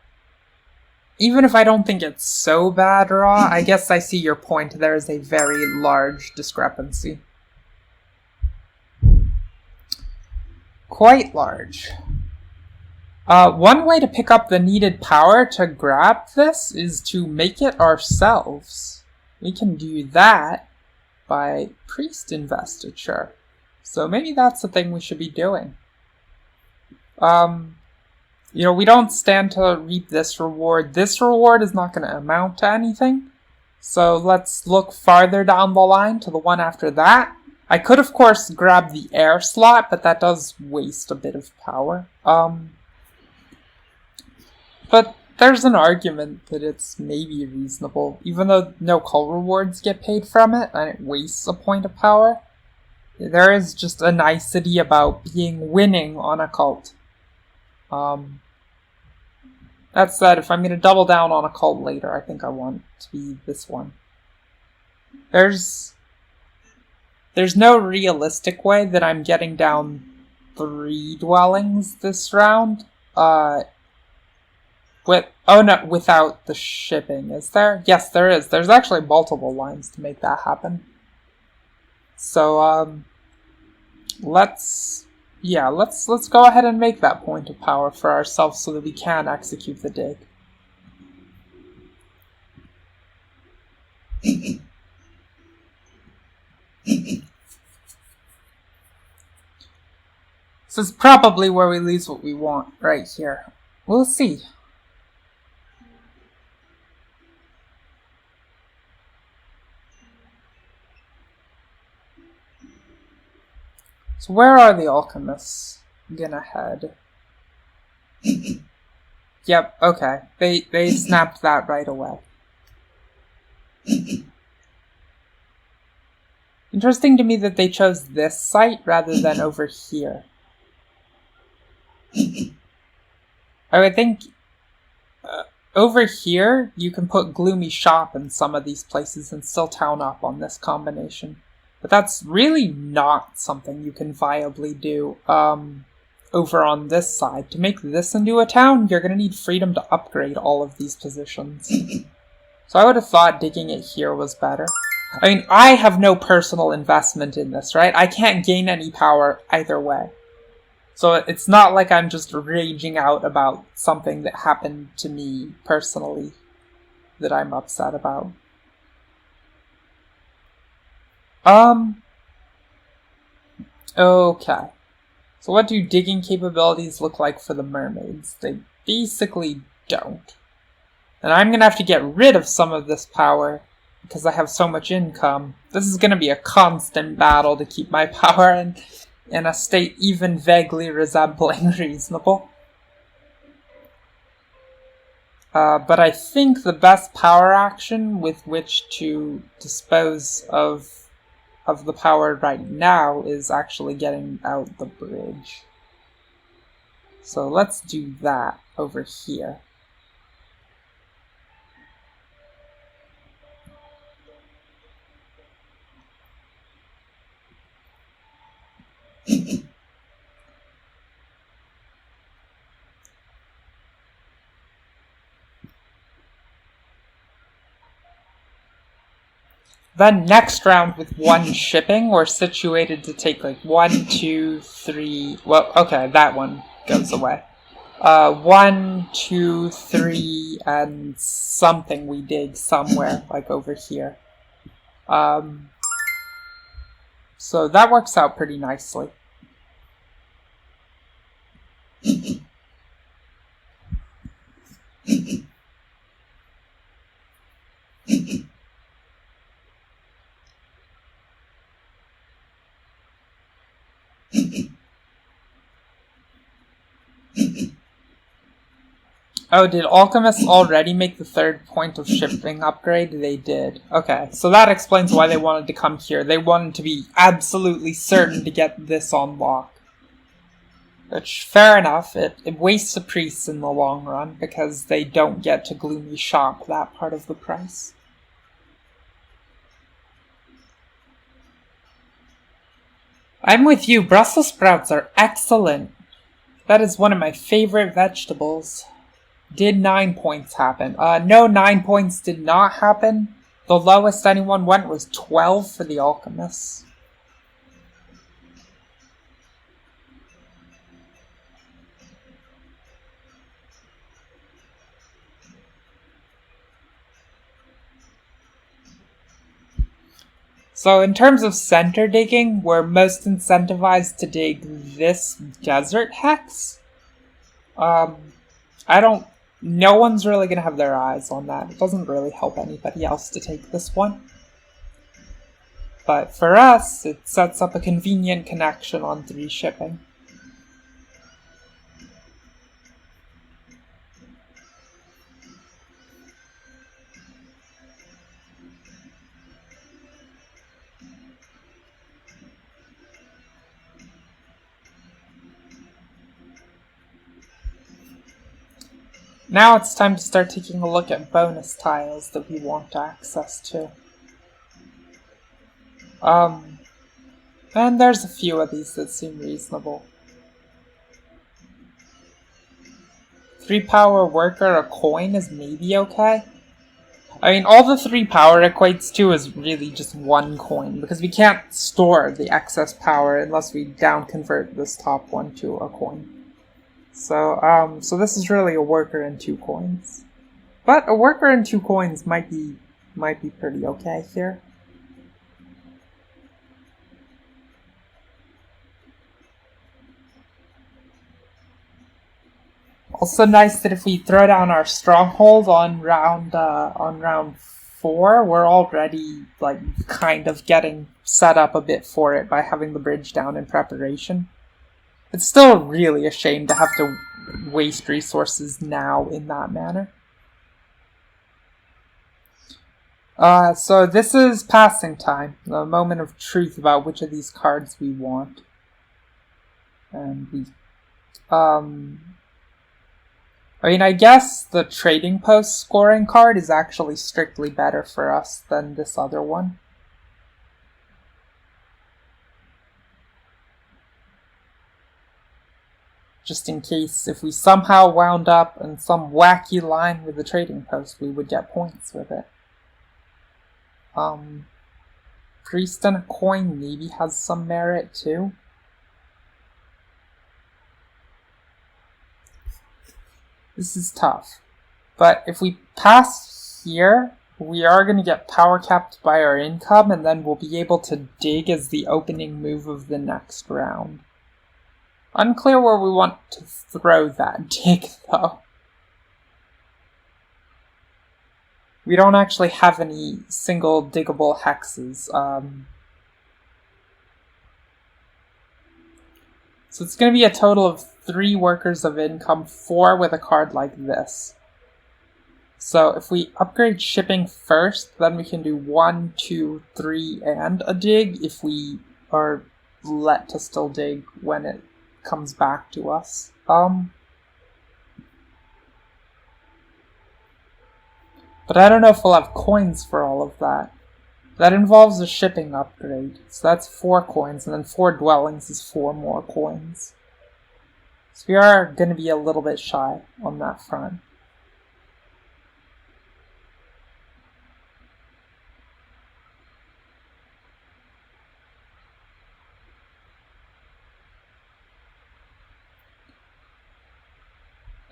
don't think it's so bad raw, I guess I see your point. There is a very large discrepancy. Quite large. One way to pick up the needed power to grab this is to make it ourselves. We can do that by priest investiture. So maybe that's the thing we should be doing. We don't stand to reap this reward. This reward is not going to amount to anything. So let's look farther down the line to the one after that. I could, of course, grab the air slot, but that does waste a bit of power. But there's an argument that it's maybe reasonable, even though no cult rewards get paid from it, and it wastes a point of power. There is just a nicety about being winning on a cult. That said, if I'm going to double down on a cult later, I think I want to be this one. There's no realistic way that I'm getting down 3 dwellings this round. Without the shipping, is there? Yes, there is. There's actually multiple lines to make that happen. So, let's go ahead and make that point of power for ourselves so that we can execute the dig. This is probably where we lose what we want, right here. We'll see. So where are the alchemists gonna head? Yep, okay. They snapped that right away. Interesting to me that they chose this site rather than over here. I would think over here you can put Gloomy Shop in some of these places and still town up on this combination. But that's really not something you can viably do over on this side. To make this into a town, you're going to need freedom to upgrade all of these positions. So I would have thought digging it here was better. I mean, I have no personal investment in this, right? I can't gain any power either way. So it's not like I'm just raging out about something that happened to me personally that I'm upset about. Okay. So what do digging capabilities look like for the mermaids? They basically don't. And I'm gonna have to get rid of some of this power because I have so much income. This is gonna be a constant battle to keep my power in a state even vaguely resembling reasonable. But I think the best power action with which to dispose of the power right now is actually getting out the bridge. So let's do that over here. Then next round with 1 shipping, we're situated to take like 1, 2, 3. Well, okay, that one goes away. 1, 2, 3, and something we dig somewhere, like over here. So that works out pretty nicely. Oh, did alchemists already make the 3rd point of shipping upgrade? They did. Okay, so that explains why they wanted to come here. They wanted to be absolutely certain to get this on lock. Which, fair enough, it wastes the priests in the long run, because they don't get to gloomy shop that part of the price. I'm with you, Brussels sprouts are excellent. That is one of my favorite vegetables. Did 9 points happen? No, 9 points did not happen. The lowest anyone went was 12 for the alchemists. So in terms of center digging, we're most incentivized to dig this desert hex. No one's really going to have their eyes on that. It doesn't really help anybody else to take this one. But for us, it sets up a convenient connection on 3 shipping. Now it's time to start taking a look at bonus tiles that we want access to. And there's a few of these that seem reasonable. 3 power worker, a coin is maybe okay. I mean, all the 3 power equates to is really just 1 coin, because we can't store the excess power unless we down convert this top one to a coin. So this is really a worker and 2 coins. But a worker and 2 coins might be pretty okay here. Also nice that if we throw down our stronghold on round 4, we're already like kind of getting set up a bit for it by having the bridge down in preparation. It's still really a shame to have to waste resources now in that manner. So this is passing time, the moment of truth about which of these cards we want. And we, I mean, I guess the trading post scoring card is actually strictly better for us than this other one. Just in case if we somehow wound up in some wacky line with the trading post, we would get points with it. Priest and a coin maybe has some merit too. This is tough. But if we pass here, we are going to get power capped by our income, and then we'll be able to dig as the opening move of the next round. Unclear where we want to throw that dig, though. We don't actually have any single diggable hexes. So it's going to be a total of 3 workers of income, 4 with a card like this. So if we upgrade shipping first, then we can do 1, 2, 3, and a dig if we are let to still dig when it comes back to us. But I don't know if we'll have coins for all of that. That involves a shipping upgrade. So that's 4 coins, and then 4 dwellings is 4 more coins. So we are going to be a little bit shy on that front.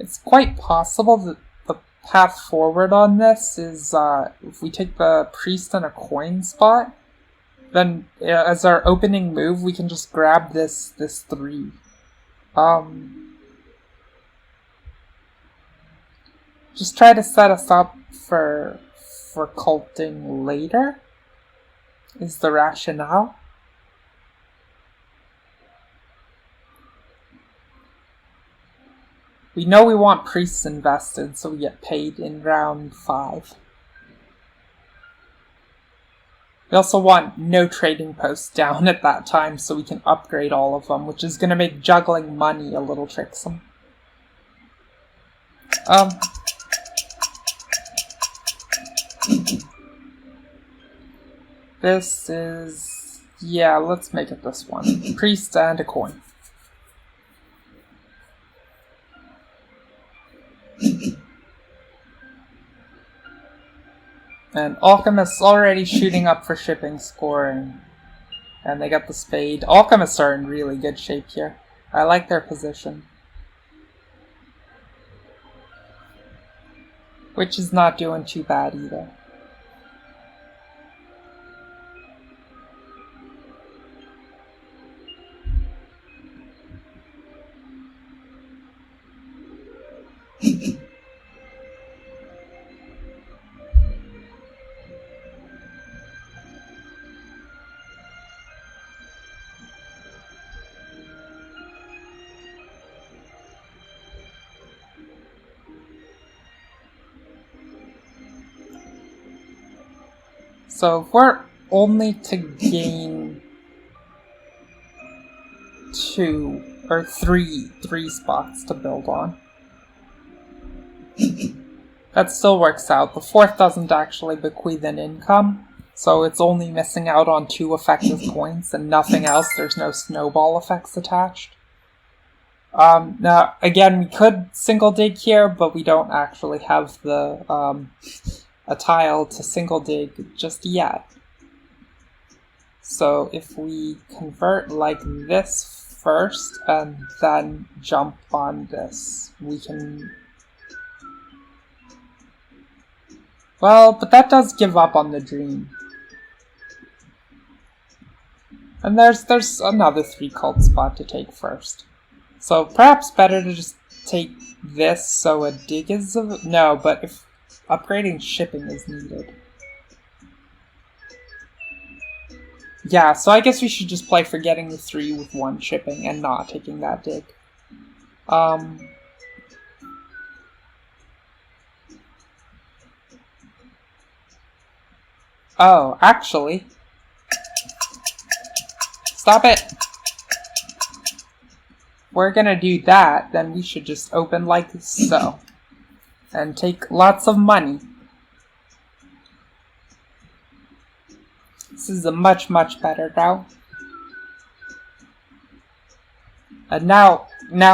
It's quite possible that the path forward on this is if we take the priest and a coin spot, then as our opening move we can just grab this 3. Just try to set us up for culting later, is the rationale. We know we want priests invested, so we get paid in round 5. We also want no trading posts down at that time, so we can upgrade all of them, which is going to make juggling money a little tricksome. This is... yeah, let's make it this one. Priest and a coin. And Alchemist's already shooting up for shipping scoring. And they got the spade. Alchemists are in really good shape here. I like their position. Which is not doing too bad either. So if we're only to gain 2 or 3 spots to build on, that still works out. The 4th doesn't actually bequeath an income, so it's only missing out on 2 effective points and nothing else. There's no snowball effects attached. Now, again, we could single dig here, but we don't actually have the a tile to single dig just yet. So if we convert like this first and then jump on this, we can... well, but that does give up on the dream. And there's another 3 cult spot to take first. So perhaps better to just take this so a dig is... no, but if upgrading shipping is needed. Yeah, so I guess we should just play for getting the 3 with 1 shipping and not taking that dig. Oh, actually... stop it! We're gonna do that, then we should just open like so. And take lots of money. This is a much better route. And now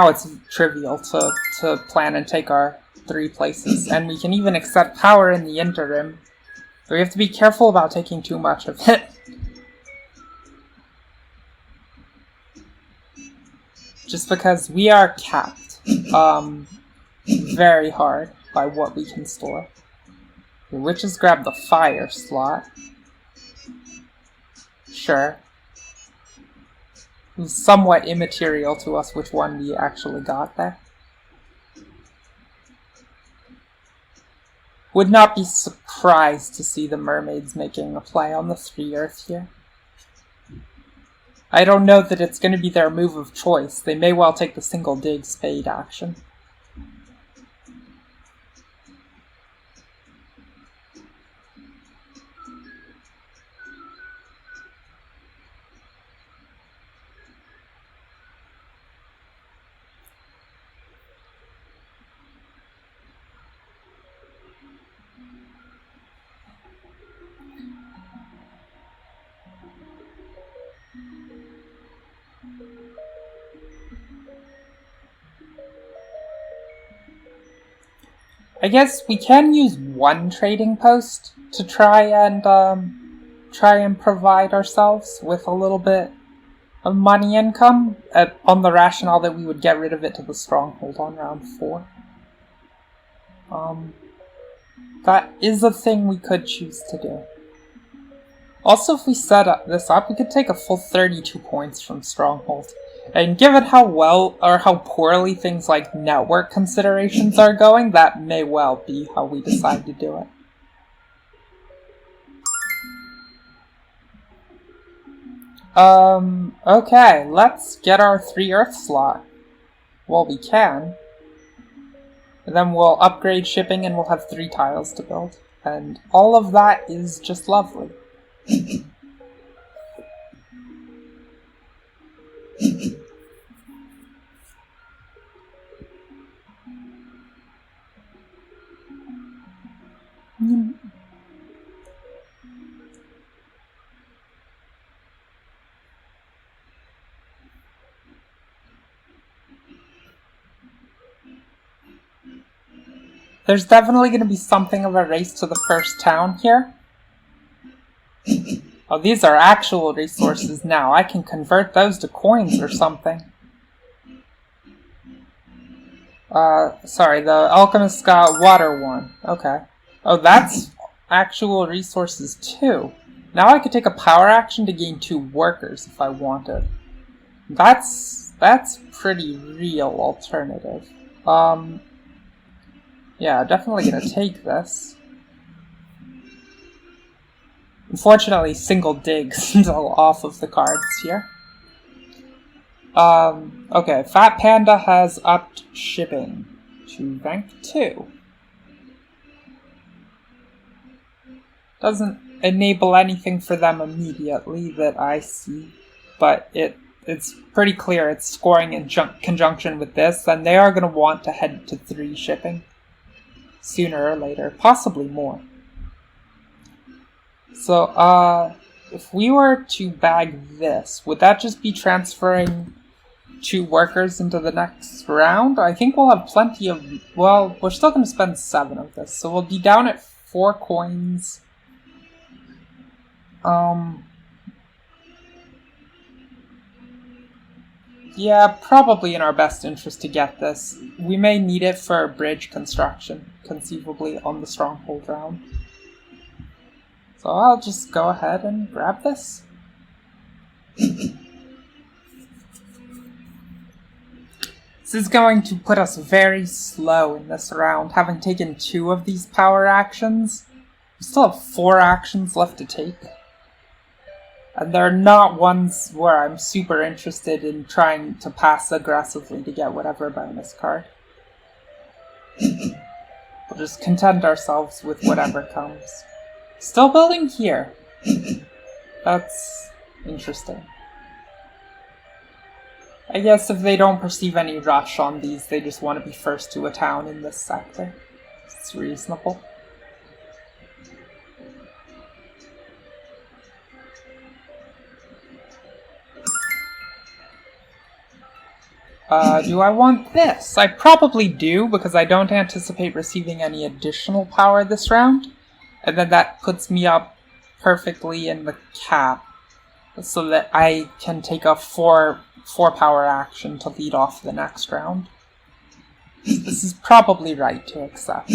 it's trivial to plan and take our 3 places. And we can even accept power in the interim. But we have to be careful about taking too much of it. Just because we are capped. Very hard by what we can store. The witches grab the fire slot. Sure. It was somewhat immaterial to us which one we actually got there. Would not be surprised to see the mermaids making a play on the 3 earth here. I don't know that it's going to be their move of choice. They may well take the single dig spade action. I guess we can use 1 trading post to try and provide ourselves with a little bit of money income on the rationale that we would get rid of it to the stronghold on round 4. That is a thing we could choose to do. Also, if we set this up, we could take a full 32 points from Stronghold. And given how well or how poorly things like network considerations are going, that may well be how we decide to do it. Okay, let's get our 3 Earth slot. Well, we can. And then we'll upgrade shipping and we'll have 3 tiles to build. And all of that is just lovely. There's definitely going to be something of a race to the first town here. Oh, these are actual resources now. I can convert those to coins or something. Sorry, the alchemist got water one. Okay. Oh, that's actual resources too. Now I could take a power action to gain 2 workers if I wanted. That's pretty real alternative. Yeah, definitely gonna take this. Unfortunately, single digs all off of the cards here. Okay, Fat Panda has upped shipping to rank 2. Doesn't enable anything for them immediately that I see, but it's pretty clear it's scoring in conjunction with this, and they are going to want to head to 3 shipping sooner or later, possibly more. So, if we were to bag this, would that just be transferring 2 workers into the next round? I think we'll have plenty of... Well, we're still going to spend 7 of this, so we'll be down at 4 coins. Yeah, probably in our best interest to get this. We may need it for bridge construction, conceivably, on the Stronghold round. So I'll just go ahead and grab this. This is going to put us very slow in this round, having taken 2 of these power actions. We still have 4 actions left to take. And they're not ones where I'm super interested in trying to pass aggressively to get whatever bonus card. We'll just content ourselves with whatever comes. Still building here. That's interesting. I guess if they don't perceive any rush on these, they just want to be first to a town in this sector. It's reasonable. Do I want this? I probably do, because I don't anticipate receiving any additional power this round. And then that puts me up perfectly in the cap, so that I can take a 4 power action to lead off the next round. This is probably right to accept.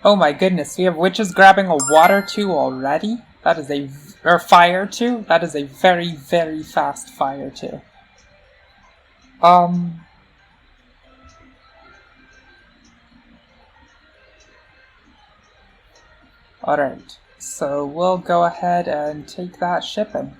Oh my goodness, we have witches grabbing a water 2 already? That is or fire 2? That is a very, very fast fire 2. Alright, so we'll go ahead and take that shipping.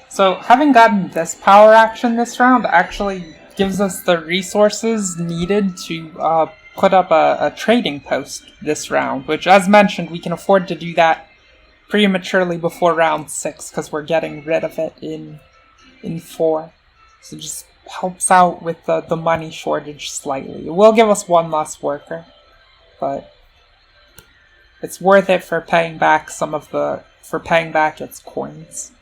So, having gotten this power action this round actually gives us the resources needed to put up a trading post this round, which, as mentioned, we can afford to do that prematurely before round 6, because we're getting rid of it in 4. So it just helps out with the money shortage slightly. It will give us 1 less worker, but it's worth it for paying back its coins.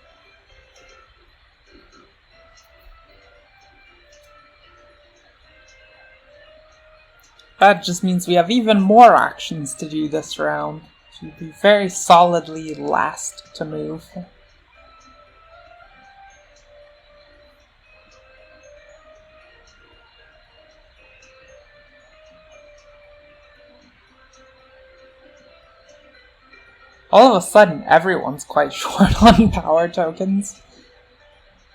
That just means we have even more actions to do this round. She'd be very solidly last to move. All of a sudden, everyone's quite short on power tokens.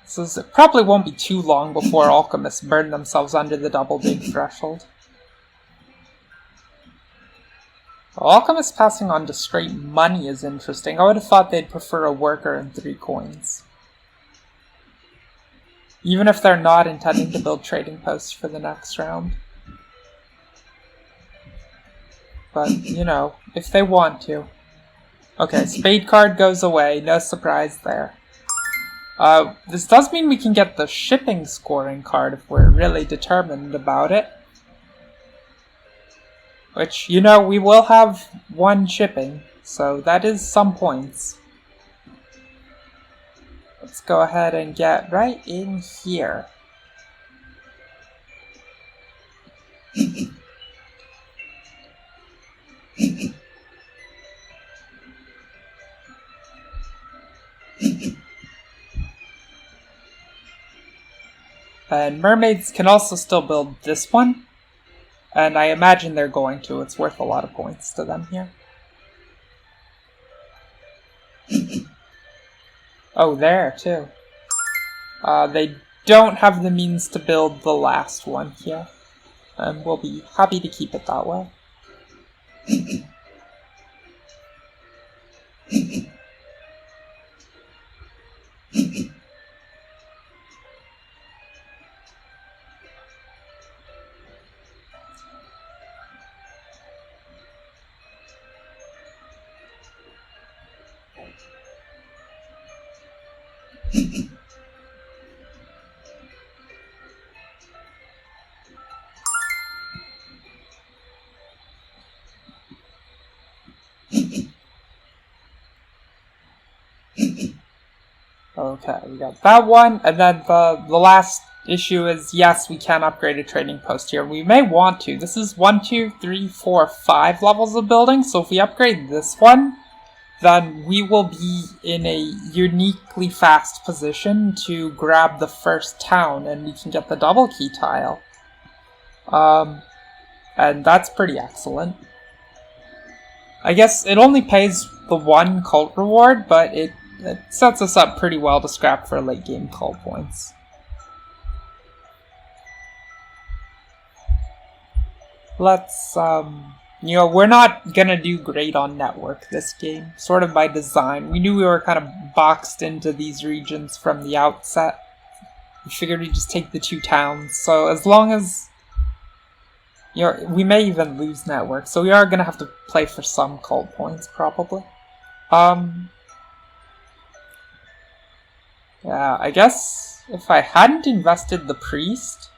So it probably won't be too long before alchemists burn themselves under the double dig threshold. Alchemists passing on to straight money is interesting. I would have thought they'd prefer a worker and 3 coins. Even if they're not intending to build trading posts for the next round. But, you know, if they want to. Okay, spade card goes away, no surprise there. This does mean we can get the shipping scoring card if we're really determined about it. Which, you know, we will have 1 shipping, so that is some points. Let's go ahead and get right in here. And mermaids can also still build this one. And I imagine they're going to. It's worth a lot of points to them here. Oh, there, too. They don't have the means to build the last one here. And we'll be happy to keep it that way. Okay, we got that one, and then the last issue is, yes, we can upgrade a trading post here. We may want to. This is 1, 2, 3, 4, 5 levels of building, so if we upgrade this one, then we will be in a uniquely fast position to grab the first town, and we can get the double key tile. And that's pretty excellent. I guess it only pays the 1 cult reward, but it sets us up pretty well to scrap for late game cult points. Let's, you know, we're not gonna do great on network this game, sort of by design. We knew we were kind of boxed into these regions from the outset. We figured we'd just take the 2 towns, so as long as, you know, we may even lose network, so we are gonna have to play for some cult points, probably. Yeah, I guess if I hadn't invested the priest,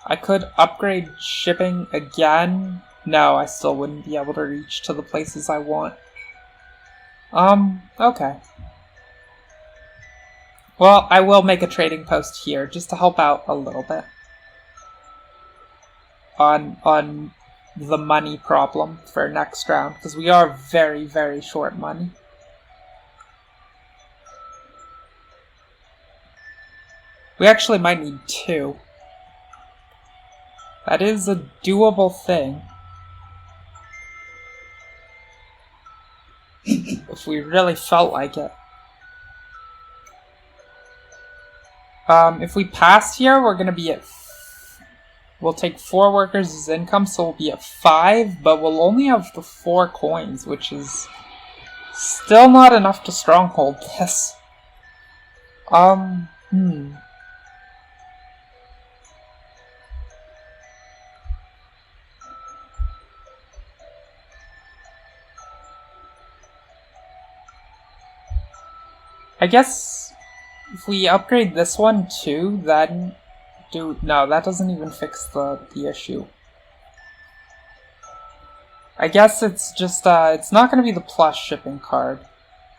I could upgrade shipping again. No, I still wouldn't be able to reach to the places I want. Okay. Well, I will make a trading post here, just to help out a little bit. On the money problem for next round, because we are very, very short money. We actually might need 2. That is a doable thing. If we really felt like it. If we pass here, we're gonna be at... We'll take 4 workers as income, so we'll be at 5, but we'll only have the 4 coins, which is still not enough to stronghold this. I guess if we upgrade this one too, then no, that doesn't even fix the issue. I guess it's just it's not going to be the plus shipping card.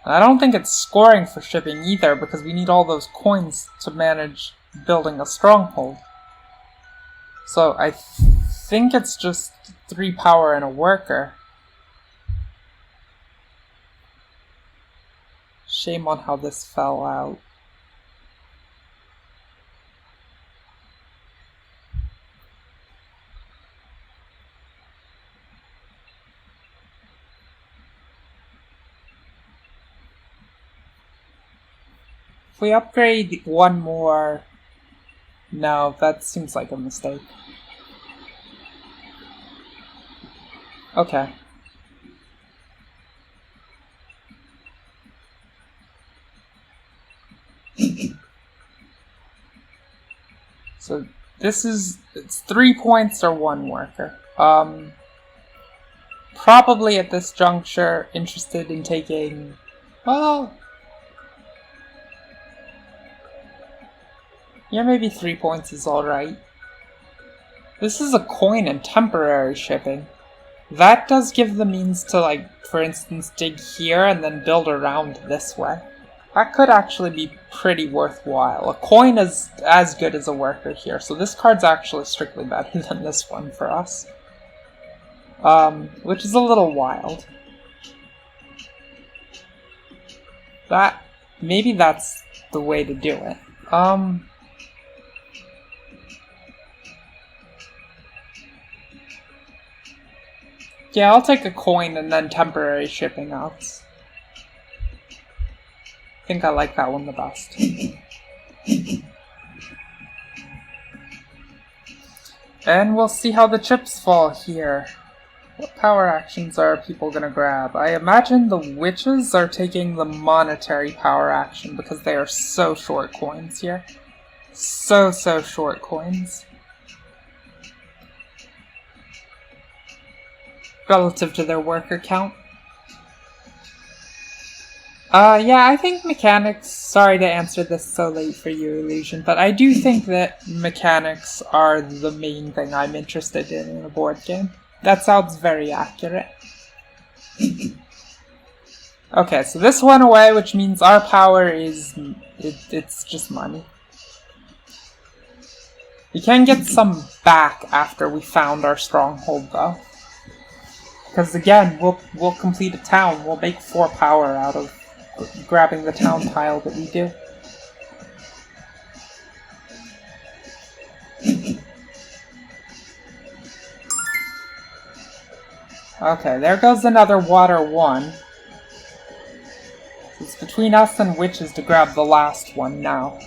And I don't think it's scoring for shipping either, because we need all those coins to manage building a stronghold. So I think it's just 3 power and a worker. Shame on how this fell out. If we upgrade one more... No, that seems like a mistake. Okay. So this is... It's 3 points or 1 worker. Probably at this juncture interested in taking... Well... Yeah, maybe 3 points is alright. This is a coin and temporary shipping. That does give the means to, like, for instance, dig here and then build around this way. That could actually be pretty worthwhile. A coin is as good as a worker here, so this card's actually strictly better than this one for us. Which is a little wild. Maybe that's the way to do it. Yeah, I'll take a coin and then temporary shipping outs. I think I like that one the best. And we'll see how the chips fall here. What power actions are people gonna grab? I imagine the witches are taking the monetary power action because they are so short coins here. So short coins. Relative to their worker count. Yeah, I think mechanics... Sorry to answer this so late for you, Illusion, but I do think that mechanics are the main thing I'm interested in a board game. That sounds very accurate. Okay, so this went away, which means our power is... It's just money. We can get some back after we found our stronghold, though. Because again, we'll complete a town. We'll make 4 power out of grabbing the town tile that we do. Okay, there goes another water 1. It's between us and witches to grab the last one now.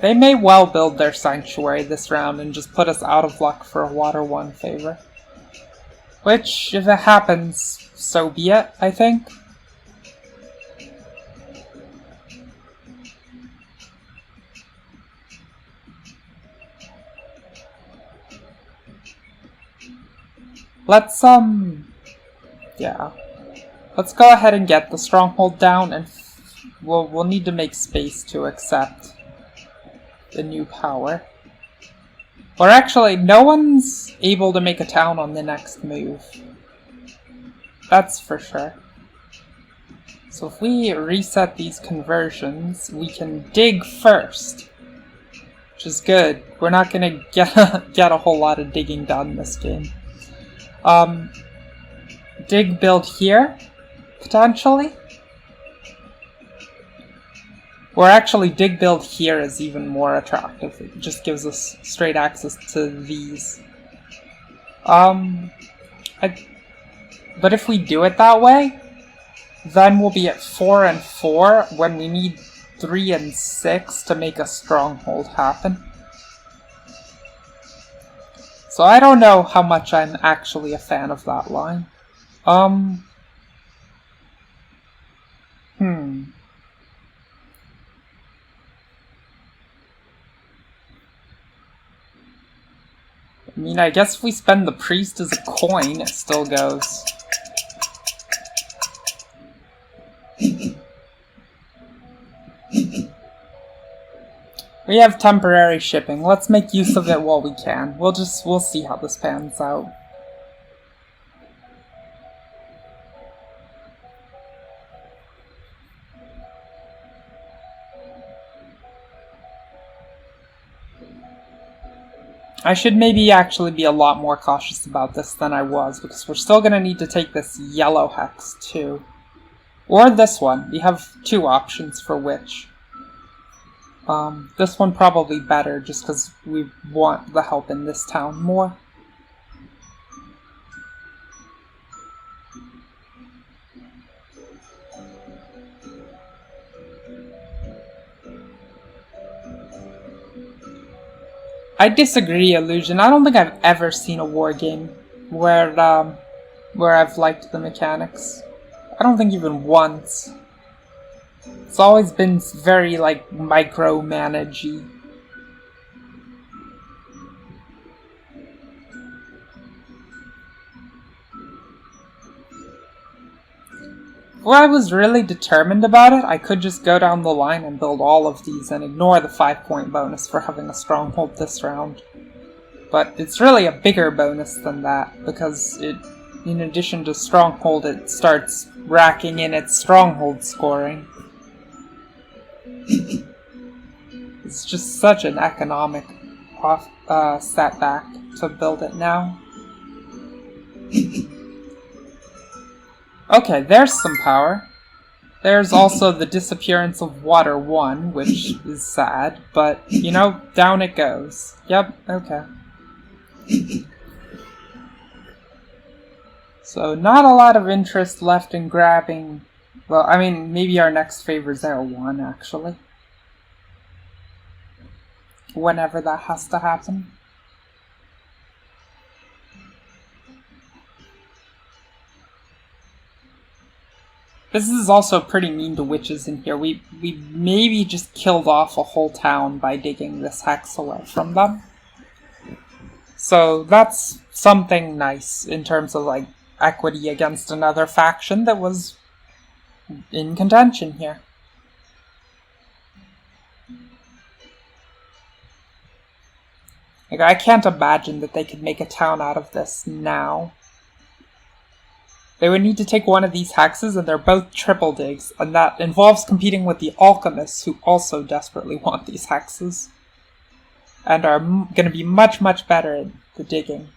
They may well build their sanctuary this round and just put us out of luck for a water 1 favor. Which, if it happens, so be it, I think. Let's, yeah. Let's go ahead and get the stronghold down, and we'll need to make space to accept the new power. Or actually, no one's able to make a town on the next move. That's for sure. So if we reset these conversions, we can dig first. Which is good. We're not gonna get a whole lot of digging done this game. Dig build here, potentially. Or actually, dig build here is even more attractive. It just gives us straight access to these. But if we do it that way, then we'll be at 4 and 4 when we need 3 and 6 to make a stronghold happen. So I don't know how much I'm actually a fan of that line. I mean, I guess if we spend the priest as a coin, it still goes. We have temporary shipping. Let's make use of it while we can. We'll see how this pans out. I should maybe actually be a lot more cautious about this than I was, because we're still going to need to take this yellow hex too. Or this one. We have two options for which. This one probably better, just because we want the help in this town more. I disagree, Illusion. I don't think I've ever seen a war game where I've liked the mechanics. I don't think even once. It's always been very, like, micromanagey. If I was really determined about it, I could just go down the line and build all of these and ignore the 5-point bonus for having a stronghold this round. But it's really a bigger bonus than that, because in addition to stronghold, it starts racking in its stronghold scoring. It's just such an economic setback to build it now. Okay, there's some power. There's also the disappearance of Water 1, which is sad, but, you know, down it goes. Yep, okay. So, not a lot of interest left in grabbing... Well, I mean, maybe our next favor is L1, actually. Whenever that has to happen. This is also pretty mean to witches in here. We maybe just killed off a whole town by digging this hex away from them. So that's something nice in terms of, like, equity against another faction that was in contention here. Like, I can't imagine that they could make a town out of this now. They would need to take one of these hexes, and they're both triple digs, and that involves competing with the alchemists, who also desperately want these hexes, and are going to be much, much better at the digging.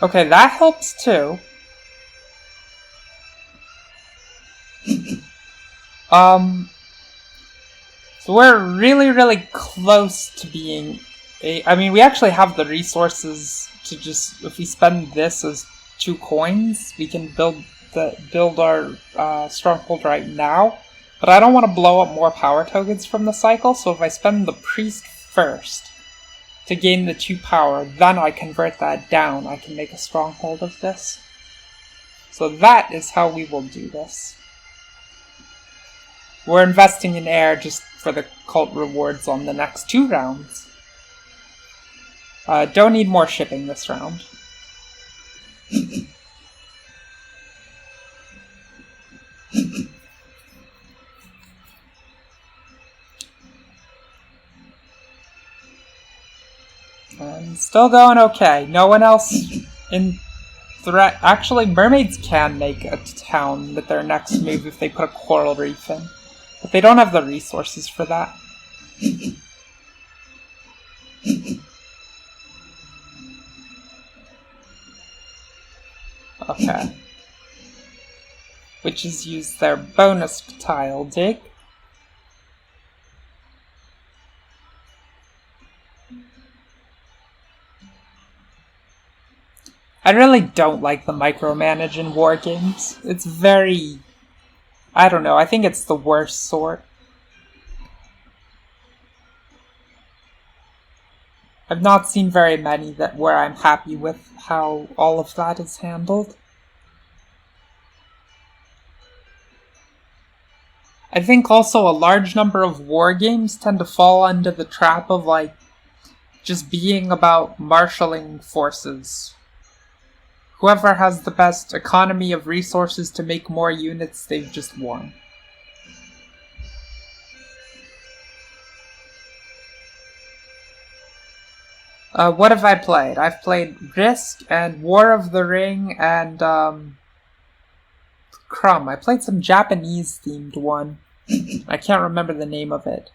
Okay, that helps too. So we're really, really close to being I mean, we actually have the resources to just, if we spend this as 2 coins, we can build our stronghold right now. But I don't want to blow up more power tokens from the cycle, so if I spend the priest first to gain the 2 power, then I convert that down, I can make a stronghold of this. So that is how we will do this. We're investing in air just for the cult rewards on the next 2 rounds. Don't need more shipping this round. And still going okay. No one else in threat. Actually, mermaids can make a town with their next move if they put a coral reef in. But they don't have the resources for that. Okay. Witches use their bonus tile dig. I really don't like the micromanage in war games. It's very... I don't know, I think it's the worst sort. I've not seen very many where I'm happy with how all of that is handled. I think also a large number of war games tend to fall under the trap of, like, just being about marshalling forces. Whoever has the best economy of resources to make more units, they've just won. What have I played? I've played Risk and War of the Ring and Crumb. I played some Japanese-themed one. I can't remember the name of it.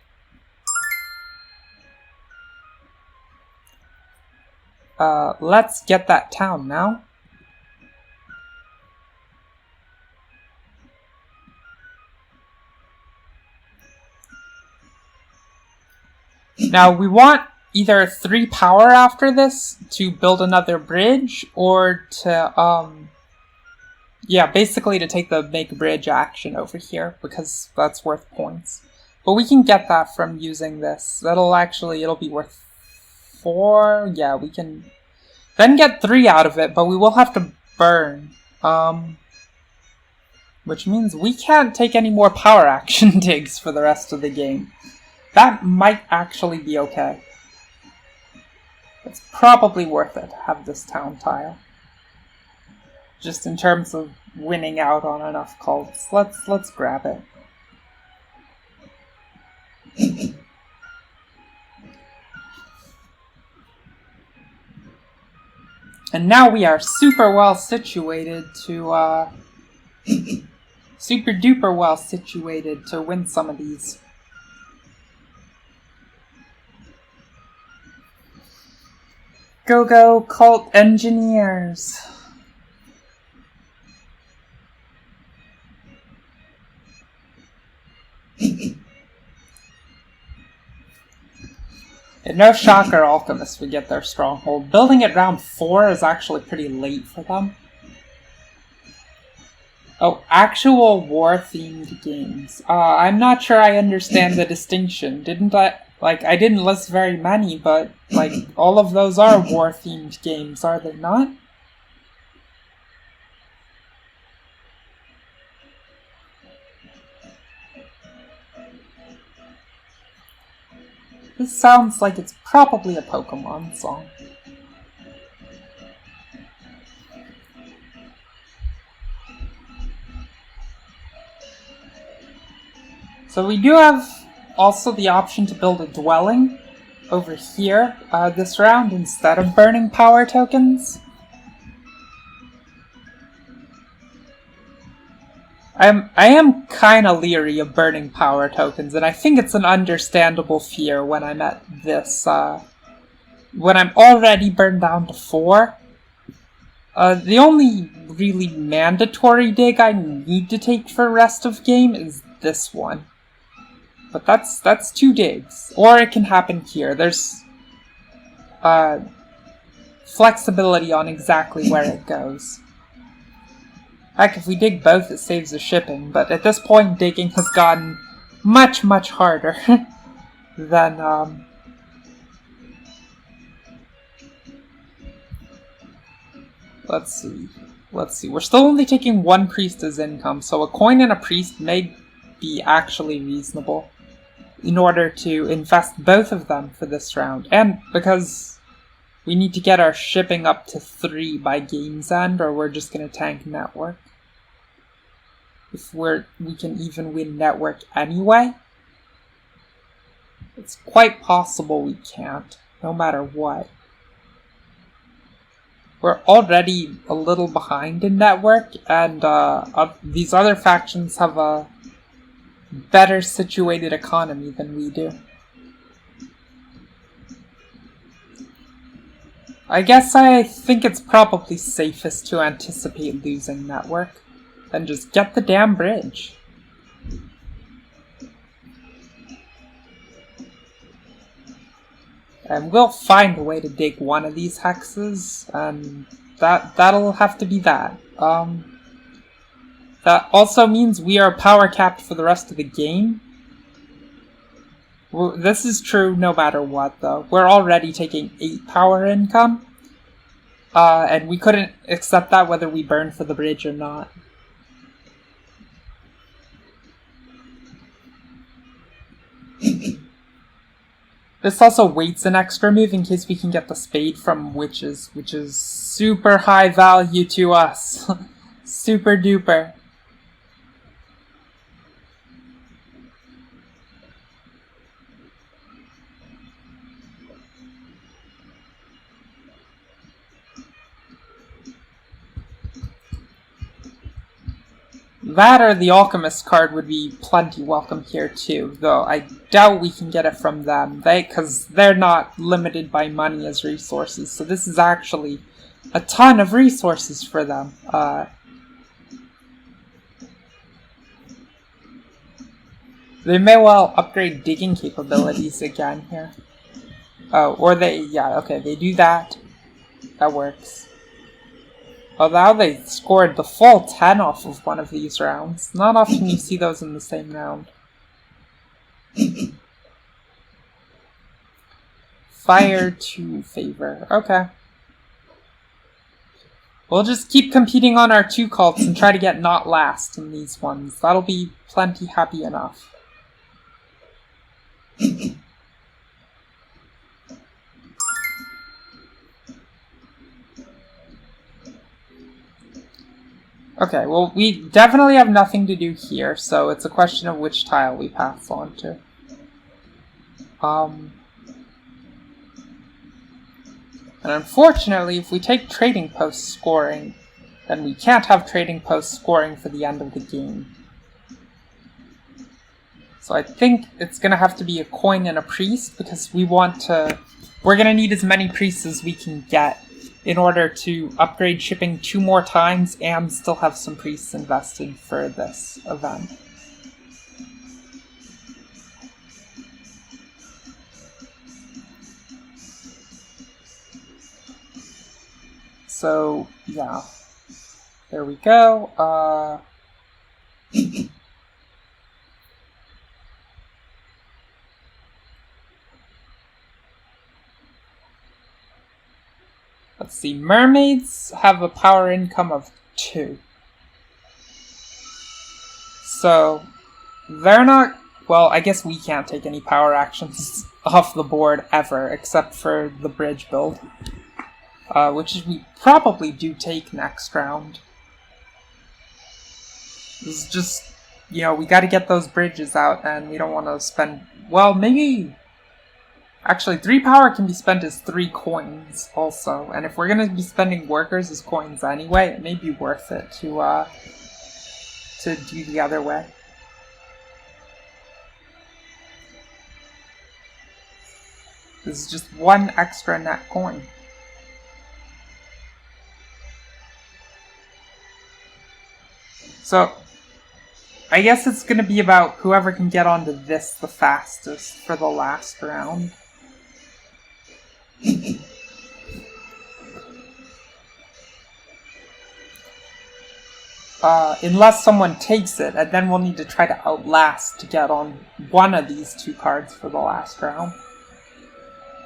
Let's get that town now. Now we want either 3 power after this to build another bridge, or to, yeah, basically to take the make bridge action over here, because that's worth points. But we can get that from using this. It'll be worth 4. Yeah, we can then get 3 out of it, but we will have to burn. Which means we can't take any more power action digs for the rest of the game. That might actually be okay. It's probably worth it to have this town tile. Just in terms of winning out on enough cults. Let's grab it. And now we are super well situated to super duper well situated to win some of these. Go go cult engineers. And no shocker alchemists would get their stronghold. Building it round 4 is actually pretty late for them. Oh, actual war-themed games. I'm not sure I understand the distinction. I didn't list very many, but, all of those are war-themed games, are they not? This sounds like it's probably a Pokemon song. So we do have also the option to build a dwelling over here this round instead of burning power tokens. I am kind of leery of burning power tokens, and I think it's an understandable fear when I'm at this, when I'm already burned down to 4. The only really mandatory dig I need to take for rest of game is this one. But that's 2 digs. Or it can happen here. There's, flexibility on exactly where it goes. Heck, if we dig both, it saves the shipping, but at this point, digging has gotten much, much harder than, Let's see. We're still only taking 1 priest as income, so a coin and a priest may be actually reasonable in order to invest both of them for this round. And because we need to get our shipping up to 3 by game's end, or we're just going to tank network. If we can even win network anyway, it's quite possible we can't, no matter what. We're already a little behind in network, and these other factions have a better situated economy than we do. I guess I think it's probably safest to anticipate losing network and just get the damn bridge. And we'll find a way to dig one of these hexes, and that'll have to be that. That also means we are power capped for the rest of the game. This is true no matter what, though. We're already taking 8 power income, and we couldn't accept that whether we burn for the bridge or not. This also waits an extra move in case we can get the spade from witches, which is super high value to us. Super duper. That or the Alchemist card would be plenty welcome here too, though I doubt we can get it from them, because they're not limited by money as resources, so this is actually a ton of resources for them. They may well upgrade digging capabilities again here. Oh, or they, yeah, okay, they do that. That works. Oh, now they scored the full 10 off of one of these rounds. Not often you see those in the same round. Fire to favor. Okay. We'll just keep competing on our 2 cults and try to get not last in these ones. That'll be plenty happy enough. Okay, well, we definitely have nothing to do here, so it's a question of which tile we pass on to. And unfortunately, if we take trading post scoring, then we can't have trading post scoring for the end of the game. So I think it's going to have to be a coin and a priest, because we're going to need as many priests as we can get in order to upgrade shipping 2 more times and still have some priests invested for this event. So, yeah. There we go. Let's see, mermaids have a power income of 2. So, they're not... Well, I guess we can't take any power actions off the board ever, except for the bridge build. Which we probably do take next round. This is just, we gotta get those bridges out, and we don't want to spend... Well, maybe... Actually, 3 power can be spent as 3 coins, also. And if we're going to be spending workers as coins anyway, it may be worth it to do the other way. This is just 1 extra net coin. So, I guess it's going to be about whoever can get onto this the fastest for the last round. Unless someone takes it, and then we'll need to try to outlast to get on one of these 2 cards for the last round.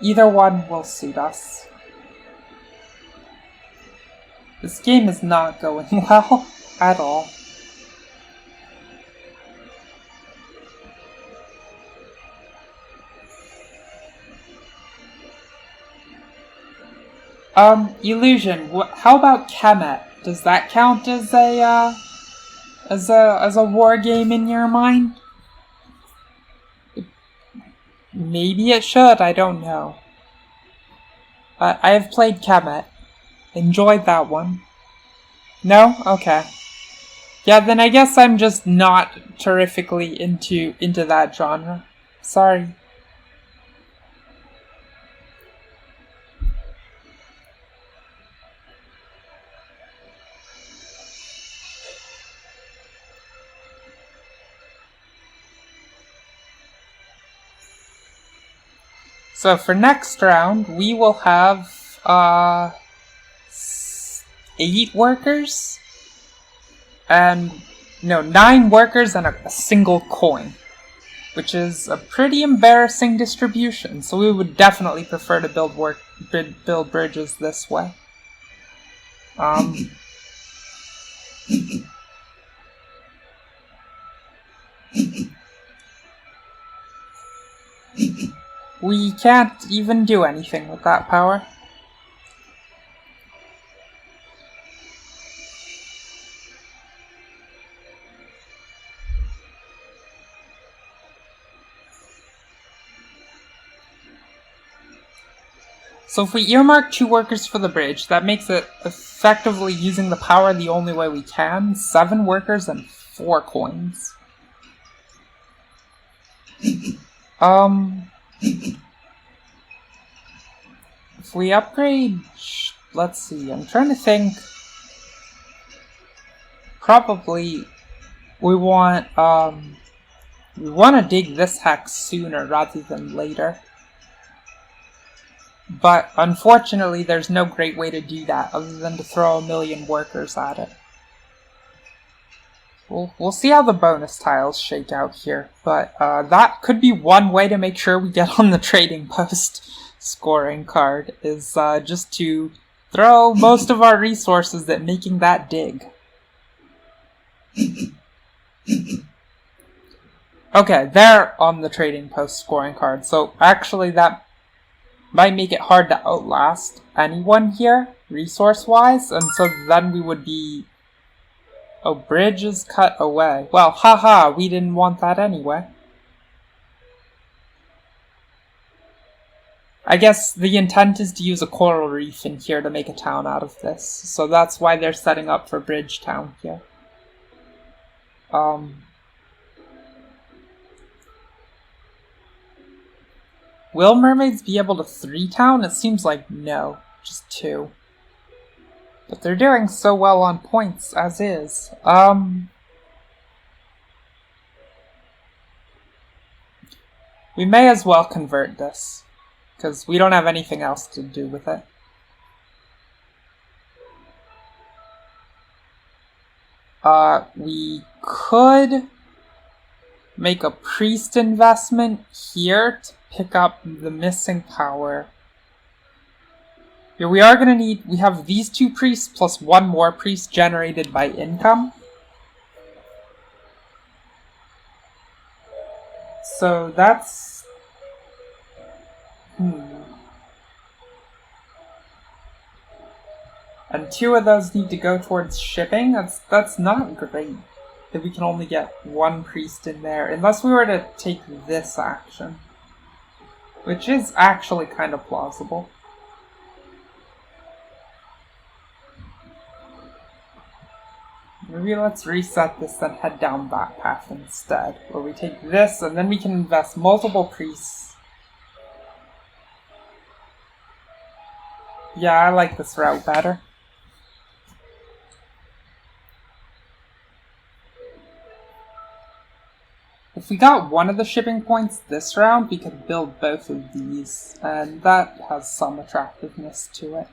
Either one will suit us. This game is not going well at all. Illusion. How about Kemet? Does that count as a war game in your mind? Maybe it should. I don't know. I have played Kemet. Enjoyed that one. No? Okay. Yeah, then I guess I'm just not terrifically into that genre. Sorry. So for next round, we will have 8 workers, and 9 workers and a single coin, which is a pretty embarrassing distribution. So we would definitely prefer to build bridges this way. We can't even do anything with that power. So if we earmark 2 workers for the bridge, that makes it effectively using the power the only way we can. 7 workers and 4 coins. If we upgrade... Let's see, I'm trying to think... Probably we want to dig this hex sooner rather than later. But unfortunately, there's no great way to do that other than to throw 1,000,000 workers at it. We'll see how the bonus tiles shake out here, but that could be one way to make sure we get on the trading post scoring card, is just to throw most of our resources at making that dig. Okay, they're on the trading post scoring card, so actually that might make it hard to outlast anyone here, resource-wise, and so then we would be... Oh, bridge is cut away. Well, haha, we didn't want that anyway. I guess the intent is to use a coral reef in here to make a town out of this, so that's why they're setting up for Bridge Town here. Will mermaids be able to 3-town? It seems like no, just 2. But they're doing so well on points as is. We may as well convert this, because we don't have anything else to do with it. We could make a priest investment here to pick up the missing power. Here we are gonna need, we have these 2 priests plus 1 more priest generated by income. So that's... And 2 of those need to go towards shipping. That's not great that we can only get 1 priest in there, unless we were to take this action, which is actually kind of plausible. Maybe let's reset this and head down that path instead, where we take this and then we can invest multiple priests. Yeah, I like this route better. If we got one of the shipping points this round, we could build both of these, and that has some attractiveness to it.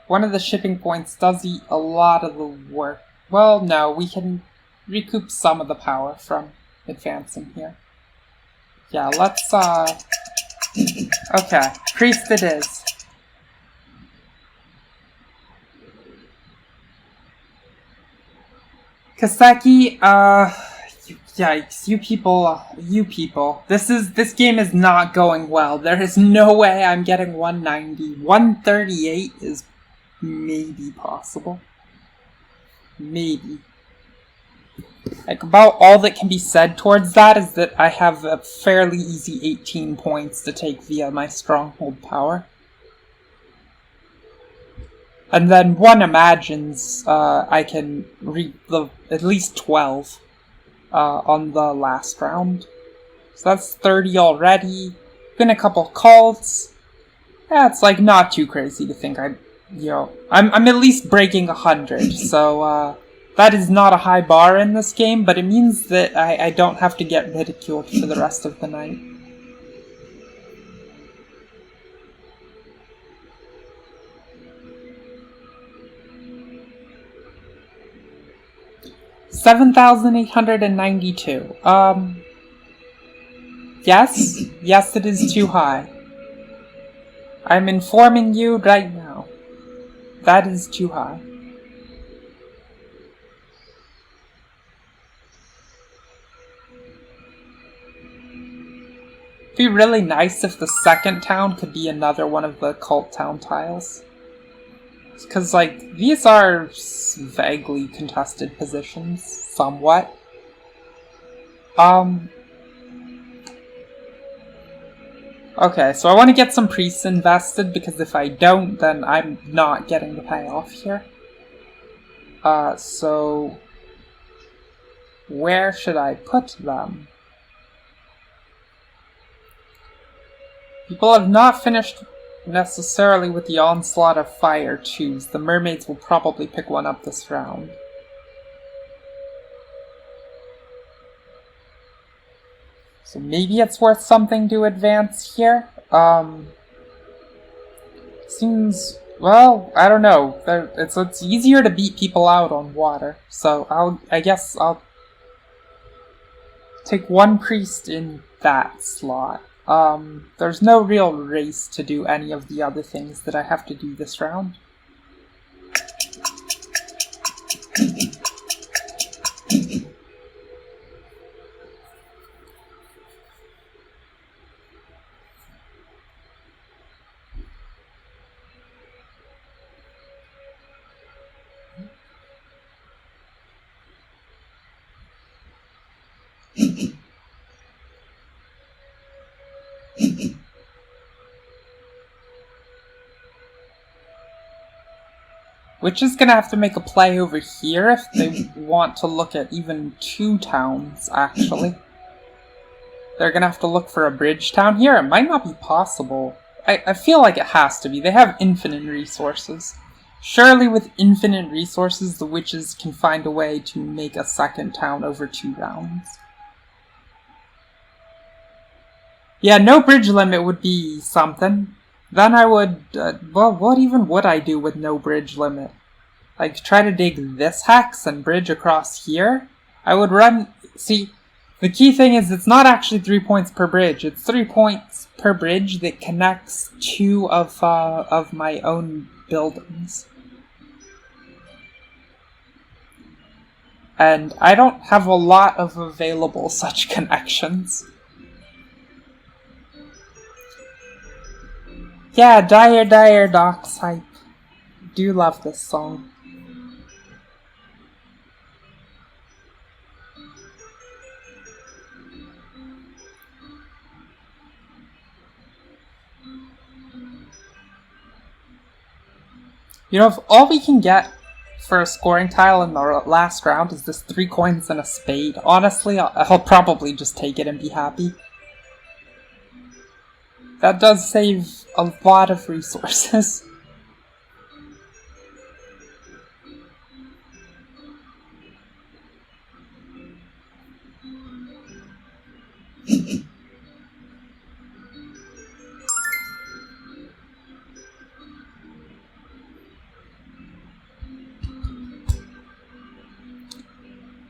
One of the shipping points does eat a lot of the work. Well, no, we can recoup some of the power from advancing here. Yeah, let's, okay, priest it is. Kaseki, yikes, you people. This game is not going well. There is no way I'm getting 190. 138 is maybe possible. Maybe. Like, about all that can be said towards that is that I have a fairly easy 18 points to take via my stronghold power. And then one imagines I can reap at least 12 on the last round. So that's 30 already. Been a couple cults. Yeah, it's like not too crazy to think I'm at least breaking 100. So that is not a high bar in this game, but it means that I don't have to get ridiculed for the rest of the night. $7,892. Yes, it is too high. I'm informing you right now. That is too high. It'd be really nice if the second town could be another one of the cult town tiles. Because, like, these are vaguely contested positions, somewhat. Okay, so I want to get some priests invested, because if I don't, then I'm not getting the payoff here. So... where should I put them? People have not finished necessarily with the onslaught of fire twos. The mermaids will probably pick one up this round. So maybe it's worth something to advance here. Seems, well, I don't know. It's easier to beat people out on water. So I guess I'll take one priest in that slot. There's no real race to do any of the other things that I have to do this round. Which is gonna have to make a play over here if they want to look at even 2 towns, actually. They're gonna have to look for a bridge town here. It might not be possible. I feel like it has to be. They have infinite resources. Surely with infinite resources, the witches can find a way to make a second town over 2 rounds. Yeah, no bridge limit would be something. Then I would, well, what even would I do with no bridge limit? Like, try to dig this hex and bridge across here? I would run, see, the key thing is it's not actually 3 points per bridge, it's 3 points per bridge that connects 2 of my own buildings. And I don't have a lot of available such connections. Yeah, Dire Dire Docks hype. Do love this song. You know, if all we can get for a scoring tile in the last round is this 3 coins and a spade, honestly, I'll probably just take it and be happy. That does save a lot of resources.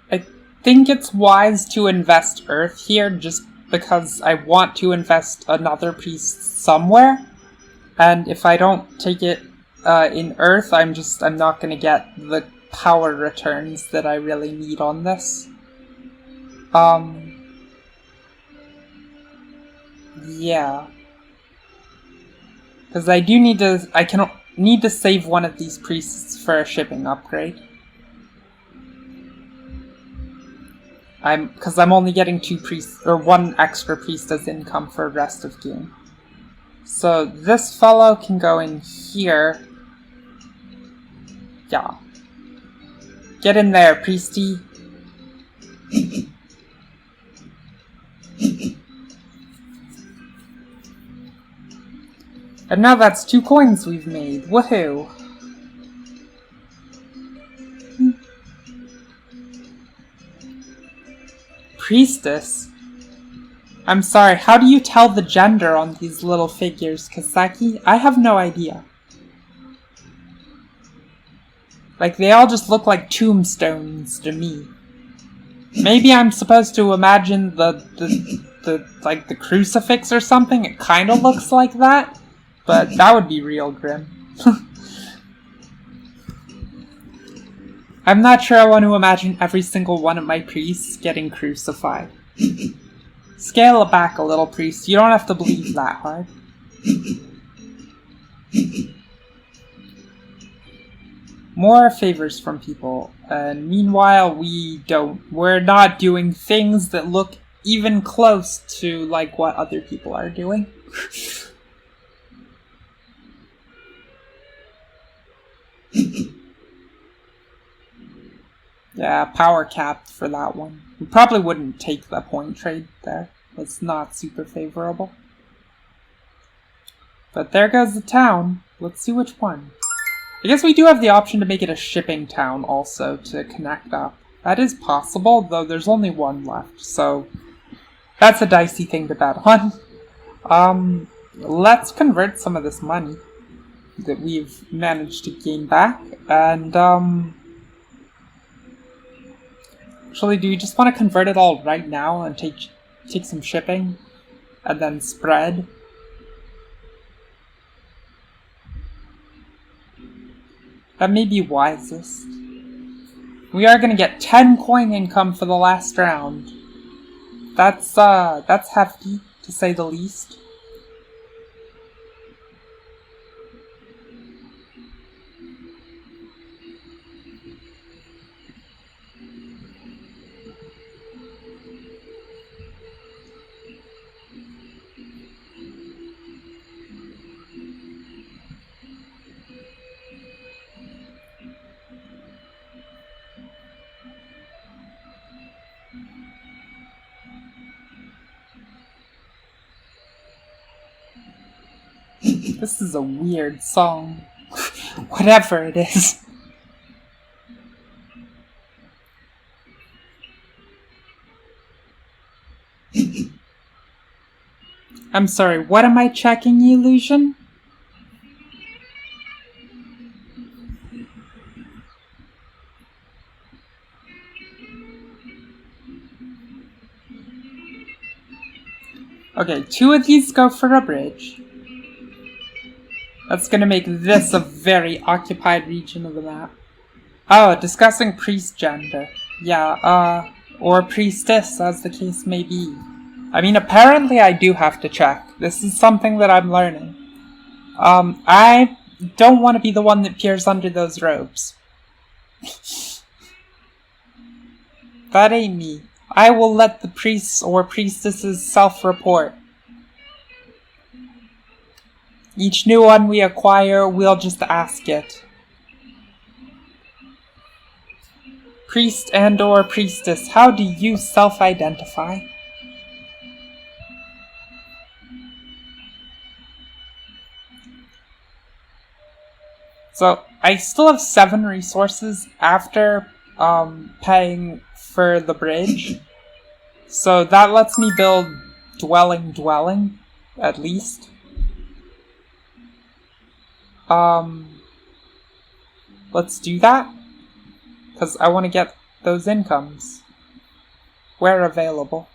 I think it's wise to invest Earth here just because I want to invest another priest somewhere, and if I don't take it in Earth, I'm not gonna get the power returns that I really need on this. Yeah. Because I need to save one of these priests for a shipping upgrade. Because I'm only getting 2 priests, or 1 extra priest as income for the rest of game. So this fellow can go in here. Yeah. Get in there, priesty. And now that's 2 coins we've made. Woohoo! Priestess? I'm sorry, how do you tell the gender on these little figures, Kaseki? I have no idea. Like, they all just look like tombstones to me. Maybe I'm supposed to imagine the crucifix or something? It kinda looks like that, but that would be real grim. I'm not sure I want to imagine every single one of my priests getting crucified. Scale it back a little, priest. You don't have to believe that hard. More favors from people, and meanwhile we're not doing things that look even close to like what other people are doing. Yeah, power capped for that one. We probably wouldn't take the point trade there. It's not super favorable. But there goes the town. Let's see which one. I guess we do have the option to make it a shipping town also to connect up. That is possible, though there's only 1 left, so That's a dicey thing to bet on. Let's convert some of this money that we've managed to gain back, and, actually, do you just want to convert it all right now and take some shipping, and then spread? That may be wisest. We are gonna get 10 coin income for the last round. That's hefty, to say the least. This is a weird song. Whatever it is. I'm sorry, what am I checking, Illusion? Okay, 2 of these go for a bridge. That's gonna make this a very occupied region of the map. Oh, discussing priest gender. Yeah, or priestess, as the case may be. I mean, apparently I do have to check. This is something that I'm learning. I don't want to be the one that peers under those robes. That ain't me. I will let the priests or priestesses self-report. Each new one we acquire, we'll just ask it. Priest and or priestess, how do you self-identify? So, I still have 7 resources after paying for the bridge. So that lets me build dwelling, at least. Let's do that, because I want to get those incomes where available.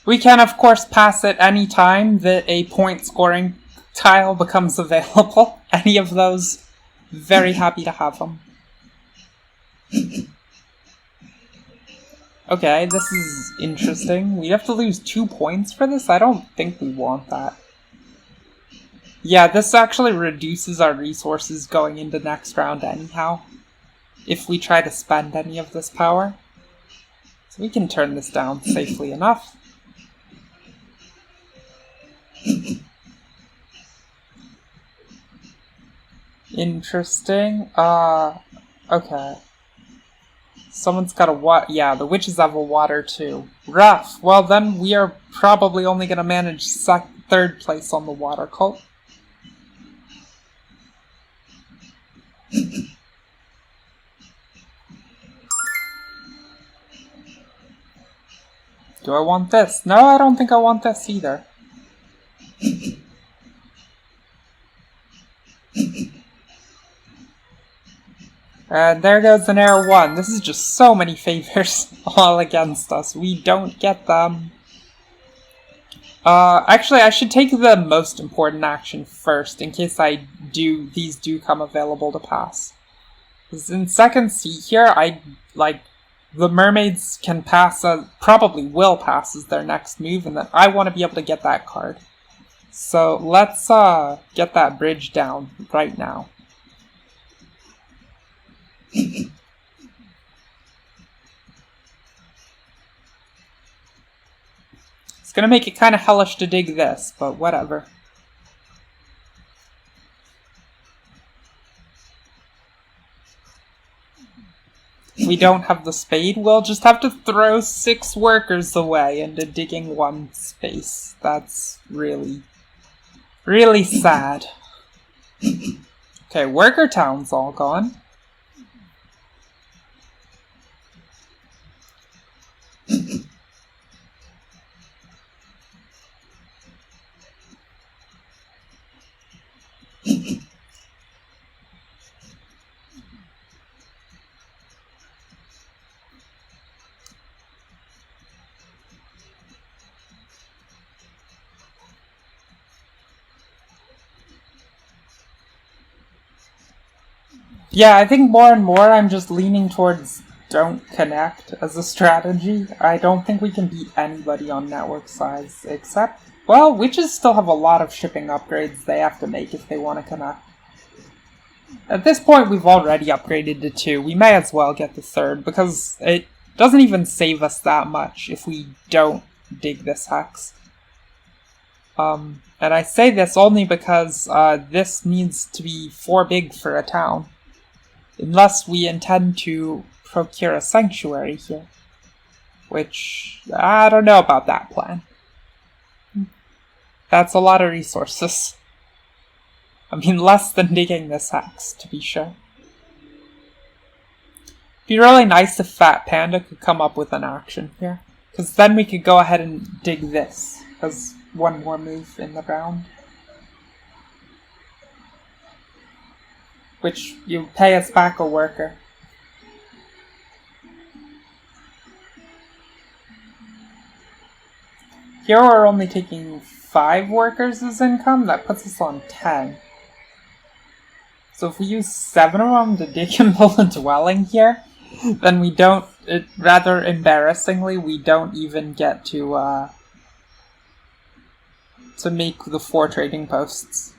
We can, of course, pass at any time that a point scoring tile becomes available. Any of those, very happy to have them. Okay, this is interesting. We have to lose 2 points for this? I don't think we want that. Yeah, this actually reduces our resources going into next round anyhow, if we try to spend any of this power. So we can turn this down safely enough. Interesting. Okay. Someone's got a water. Yeah, the witches have a water too. Rough. Well, then we are probably only going to manage 3rd place on the water cult. Do I want this? No, I don't think I want this either. And there goes an Air 1. This is just so many favors all against us. We don't get them. Actually, I should take the most important action first, in case these do come available to pass. Because in second seat here, the mermaids can pass, probably will pass as their next move, and then I want to be able to get that card. So let's, get that bridge down right now. It's gonna make it kind of hellish to dig this, but whatever. We don't have the spade, we'll just have to throw 6 workers away into digging 1 space. That's really Really sad. Okay, worker town's all gone. Yeah, I think more and more I'm just leaning towards don't connect as a strategy. I don't think we can beat anybody on network size, except, well, witches still have a lot of shipping upgrades they have to make if they want to connect. At this point, we've already upgraded to 2. We may as well get the 3rd, because it doesn't even save us that much if we don't dig this hex. And I say this only because this needs to be 4 big for a town. Unless we intend to procure a sanctuary here. Which, I don't know about that plan. That's a lot of resources. I mean, less than digging this hex, to be sure. It'd be really nice if Fat Panda could come up with an action here. Because then we could go ahead and dig this as one more move in the round. Which, you pay us back a worker. Here we're only taking 5 workers as income, that puts us on 10. So if we use 7 of them to dig and build a dwelling here, then we don't, rather embarrassingly, we don't even get to make the 4 trading posts.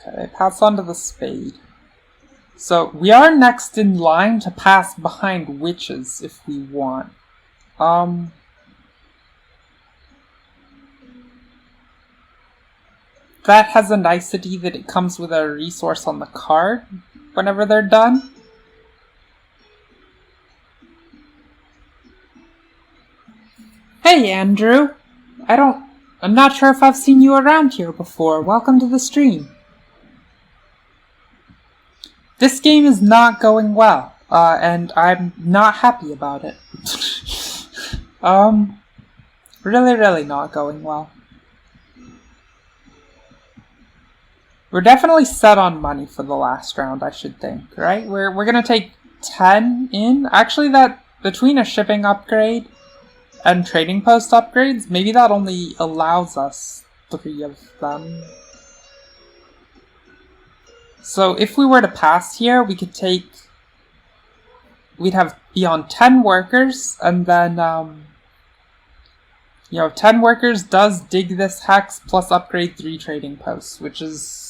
Okay, pass on to the spade. So, we are next in line to pass behind witches if we want. That has a nicety that it comes with a resource on the card whenever they're done. Hey, Andrew! I'm not sure if I've seen you around here before. Welcome to the stream. This game is not going well, and I'm not happy about it. Really not going well. We're definitely set on money for the last round, I should think, right? We're gonna take 10 in. Actually, that between a shipping upgrade and trading post upgrades, maybe that only allows us 3 of them. So if we were to pass here, we could take... We'd be on 10 workers, and then, 10 workers does dig this hex plus upgrade 3 trading posts, which is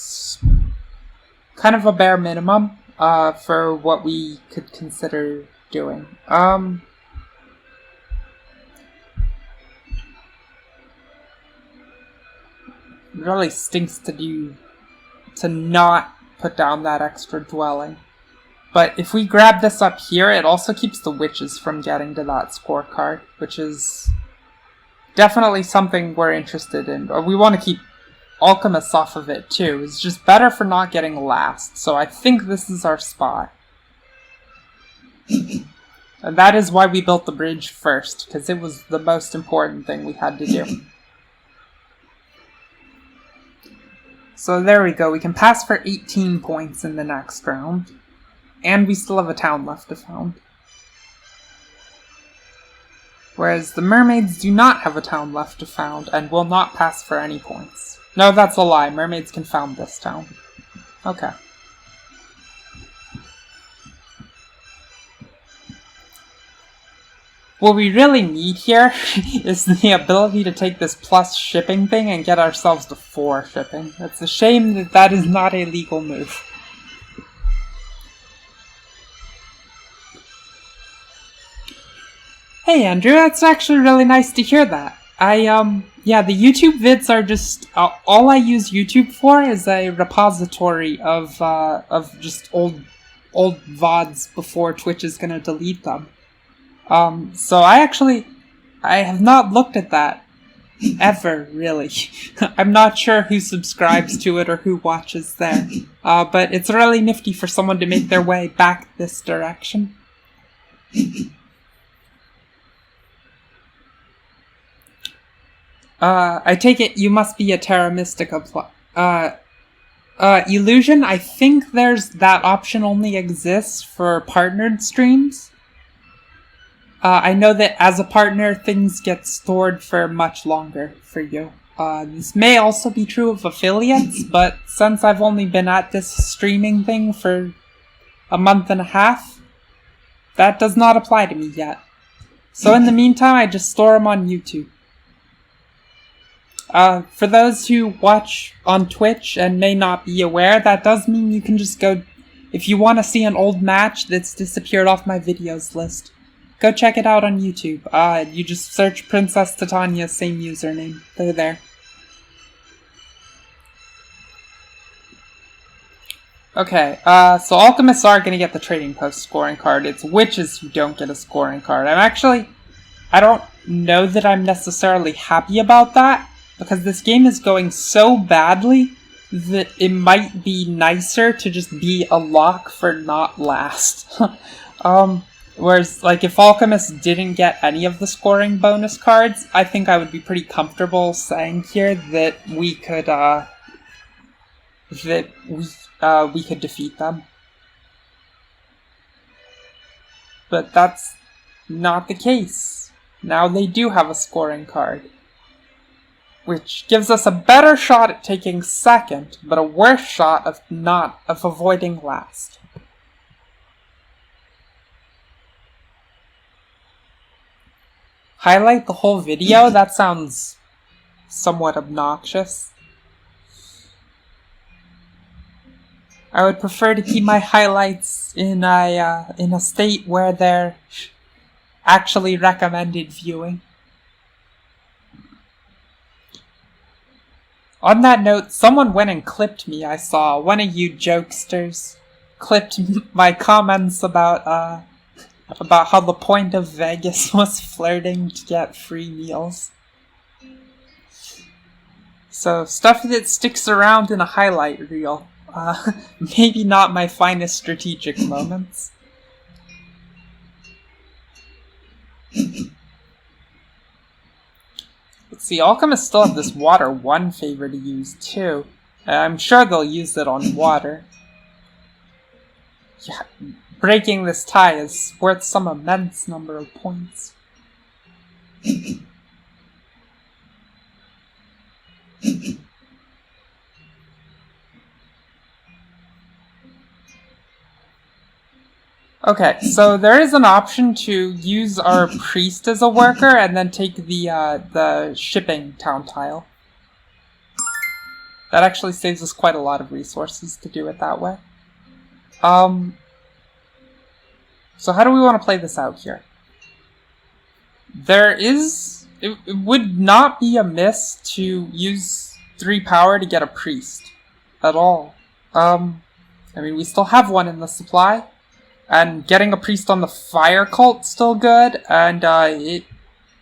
kind of a bare minimum for what we could consider doing. Really stinks to not put down that extra dwelling. But if we grab this up here, it also keeps the witches from getting to that scorecard, which is definitely something we're interested in. But we want to keep alchemists off of it too. It's just better for not getting last. So I think this is our spot. And that is why we built the bridge first, because it was the most important thing we had to do. So there we go, we can pass for 18 points in the next round. And we still have a town left to found. Whereas the mermaids do not have a town left to found and will not pass for any points. No, that's a lie, mermaids can found this town. Okay. What we really need here is the ability to take this plus shipping thing and get ourselves to 4 shipping. It's a shame that that is not a legal move. Hey Andrew, that's actually really nice to hear that. Yeah, the YouTube vids are just, all I use YouTube for is a repository of just old VODs before Twitch is gonna delete them. So I have not looked at that ever, really. I'm not sure who subscribes to it or who watches there. But it's really nifty for someone to make their way back this direction. I take it you must be a Terra Mystica Illusion, I think there's that option only exists for partnered streams. I know that as a partner, things get stored for much longer for you. This may also be true of affiliates, but since I've only been at this streaming thing for a month and a half, that does not apply to me yet. So in the meantime, I just store them on YouTube. For those who watch on Twitch and may not be aware, that does mean you can just go, if you want to see an old match that's disappeared off my videos list, go check it out on YouTube. You just search Princess Titania, same username. They're there. Okay, so alchemists are gonna get the trading post scoring card. It's witches who don't get a scoring card. I don't know that I'm necessarily happy about that, because this game is going so badly that it might be nicer to just be a lock for not last. Whereas, like, if Alchemists didn't get any of the scoring bonus cards, I think I would be pretty comfortable saying here that we could defeat them. But that's not the case. Now they do have a scoring card, which gives us a better shot at taking second, but a worse shot of avoiding last. Highlight the whole video? That sounds somewhat obnoxious. I would prefer to keep my highlights in a state where they're actually recommended viewing. On that note, someone went and clipped me, I saw. One of you jokesters clipped my comments about how the point of Vegas was flirting to get free meals. So, stuff that sticks around in a highlight reel. Maybe not my finest strategic moments. Let's see, Alchemists still have this water 1 favor to use too. I'm sure they'll use it on water. Yeah, breaking this tie is worth some immense number of points. Okay, so there is an option to use our priest as a worker and then take the shipping town tile. That actually saves us quite a lot of resources to do it that way. So how do we want to play this out here? It would not be amiss to use 3 power to get a priest at all. I mean, we still have one in the supply. And getting a priest on the fire cult's still good, and it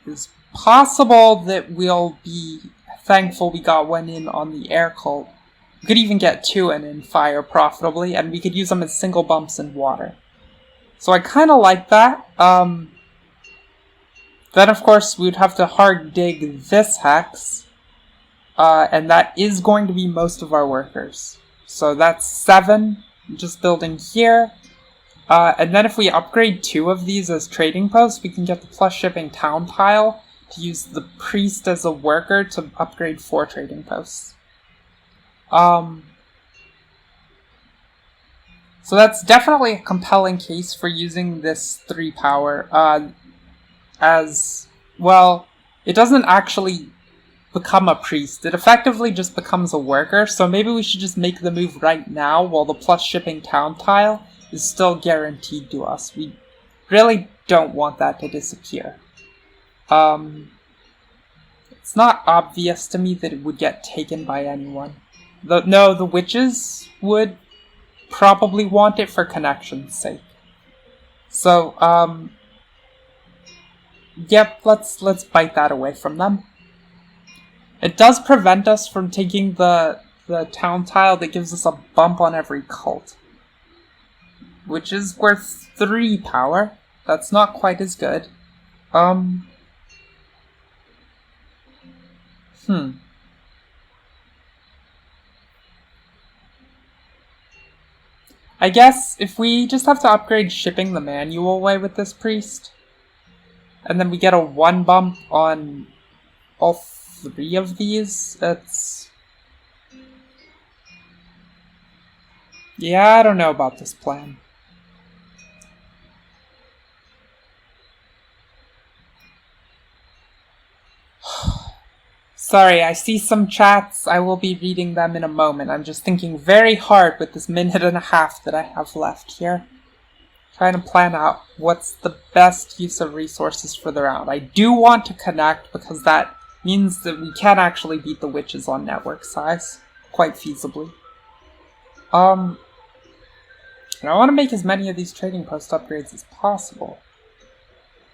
is possible that we'll be thankful we got one in on the air cult. We could even get 2 in fire profitably, and we could use them as single bumps in water. So I kind of like that. Then of course we'd have to hard dig this hex, and that is going to be most of our workers. So that's 7, just building here. And then if we upgrade 2 of these as trading posts, we can get the plus shipping town tile to use the priest as a worker to upgrade 4 trading posts. So that's definitely a compelling case for using this 3 power, as, well, it doesn't actually become a priest. It effectively just becomes a worker, so maybe we should just make the move right now while the plus shipping town tile is still guaranteed to us. We really don't want that to disappear. It's not obvious to me that it would get taken by anyone. No, the witches would probably want it for connection's sake. So, yep, let's bite that away from them. It does prevent us from taking the town tile that gives us a bump on every cult, which is worth 3 power. That's not quite as good. I guess if we just have to upgrade shipping the manual way with this priest, and then we get a 1 bump on all 3 of these, it's... yeah, I don't know about this plan. Sorry, I see some chats. I will be reading them in a moment. I'm just thinking very hard with this minute and a half that I have left here. Trying to plan out what's the best use of resources for the round. I do want to connect because that means that we can actually beat the witches on network size. Quite feasibly. And I want to make as many of these trading post upgrades as possible.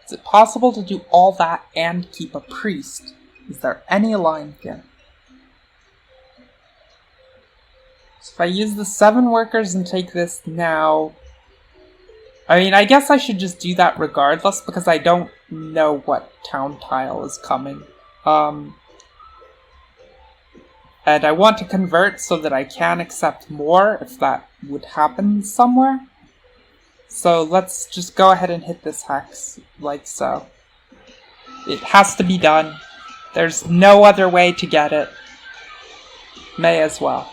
Is it possible to do all that and keep a priest? Is there any line here? So if I use the 7 workers and take this now... I mean, I guess I should just do that regardless because I don't know what town tile is coming. And I want to convert so that I can accept more if that would happen somewhere. So let's just go ahead and hit this hex, like so. It has to be done. There's no other way to get it. May as well.